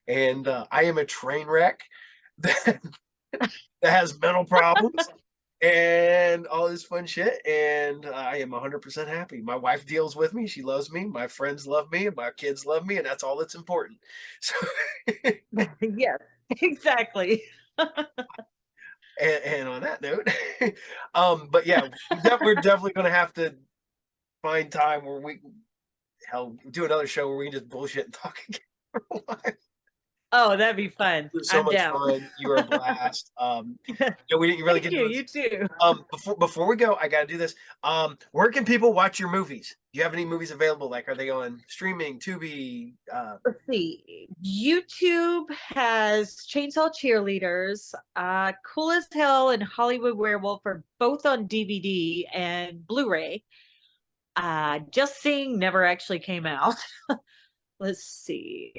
And I am a train wreck that, that has mental problems and all this fun shit. And I am 100% happy. My wife deals with me. She loves me. My friends love me. And my kids love me. And that's all that's important. So, Yes, exactly. and on that note, but yeah, we're definitely going to have to find time where we, hell, do another show where we can just bullshit and talk again for a while. Oh, that'd be fun. It was so I'm much down. fun. You were a blast. Yeah, we didn't really Thank get you. into this. You too. Before we go, I got to do this. Where can people watch your movies? Do you have any movies available? Like, are they on streaming, Tubi? Let's see. YouTube has Chainsaw Cheerleaders, Cool as Hell, and Hollywood Werewolf are both on DVD and Blu-ray. Just Sing never actually came out. Let's see.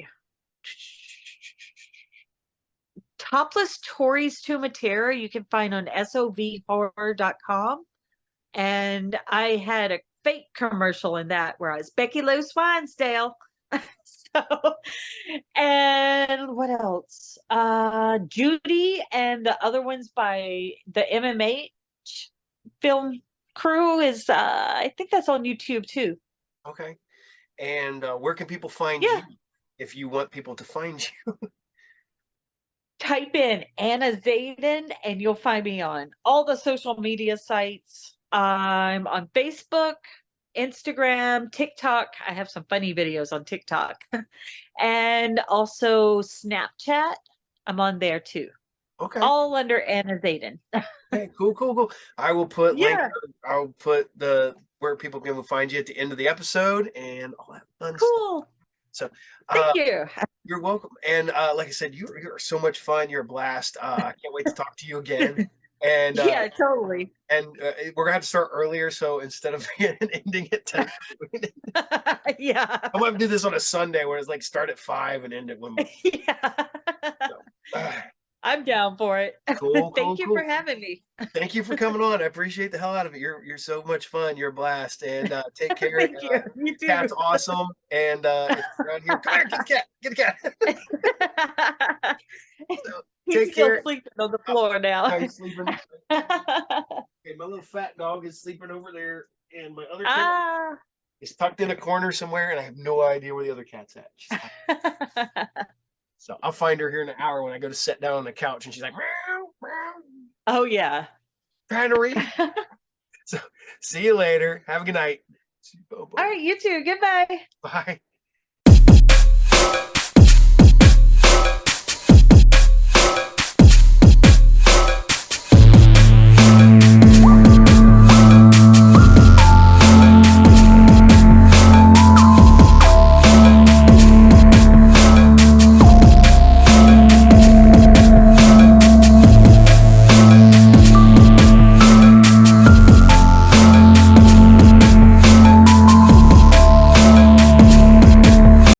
Topless Tories to Matera you can find on sovhorror.com. And I had a fake commercial in that where I was Becky Lou Swansdale. So, and what else? Judy and the other ones by the MMA film crew is I think that's on YouTube too. Okay. And where can people find Yeah. you if you want people to find you? Type in Ana Xaden and you'll find me on all the social media sites. I'm on Facebook, Instagram, TikTok. I have some funny videos on TikTok. And also Snapchat. I'm on there too. Okay. All under Ana Xaden. Okay. Cool. Cool. Cool. I will put link. Yeah, I'll put the where people can find you at the end of the episode and all that fun stuff. cool. So, Thank uh, you. you're welcome. And like I said, you're so much fun. You're a blast. I can't wait to talk to you again. And Yeah, totally. we're gonna have to start earlier. So instead of ending at 10, Yeah. I'm gonna do this on a Sunday where it's like start at 5 and end at 1. Yeah. So, uh, I'm down for it. cool, cool, Thank you for cool. having me. Thank you for coming on. I appreciate the hell out of it. You're so much fun. You're a blast. And take care. Thank you. You too. Cat's awesome. And if you're around here, come here, get the cat. Get the cat. So He's take still care. sleeping on the floor now. I'm sleeping. Okay, my little fat dog is sleeping over there, and my other cat Ah. is tucked in a corner somewhere, and I have no idea where the other cat's at. So I'll find her here in an hour when I go to sit down on the couch, and she's like, meow, meow, Oh yeah. trying to read. So see you later. Have a good night. All right, you too. Goodbye. Bye.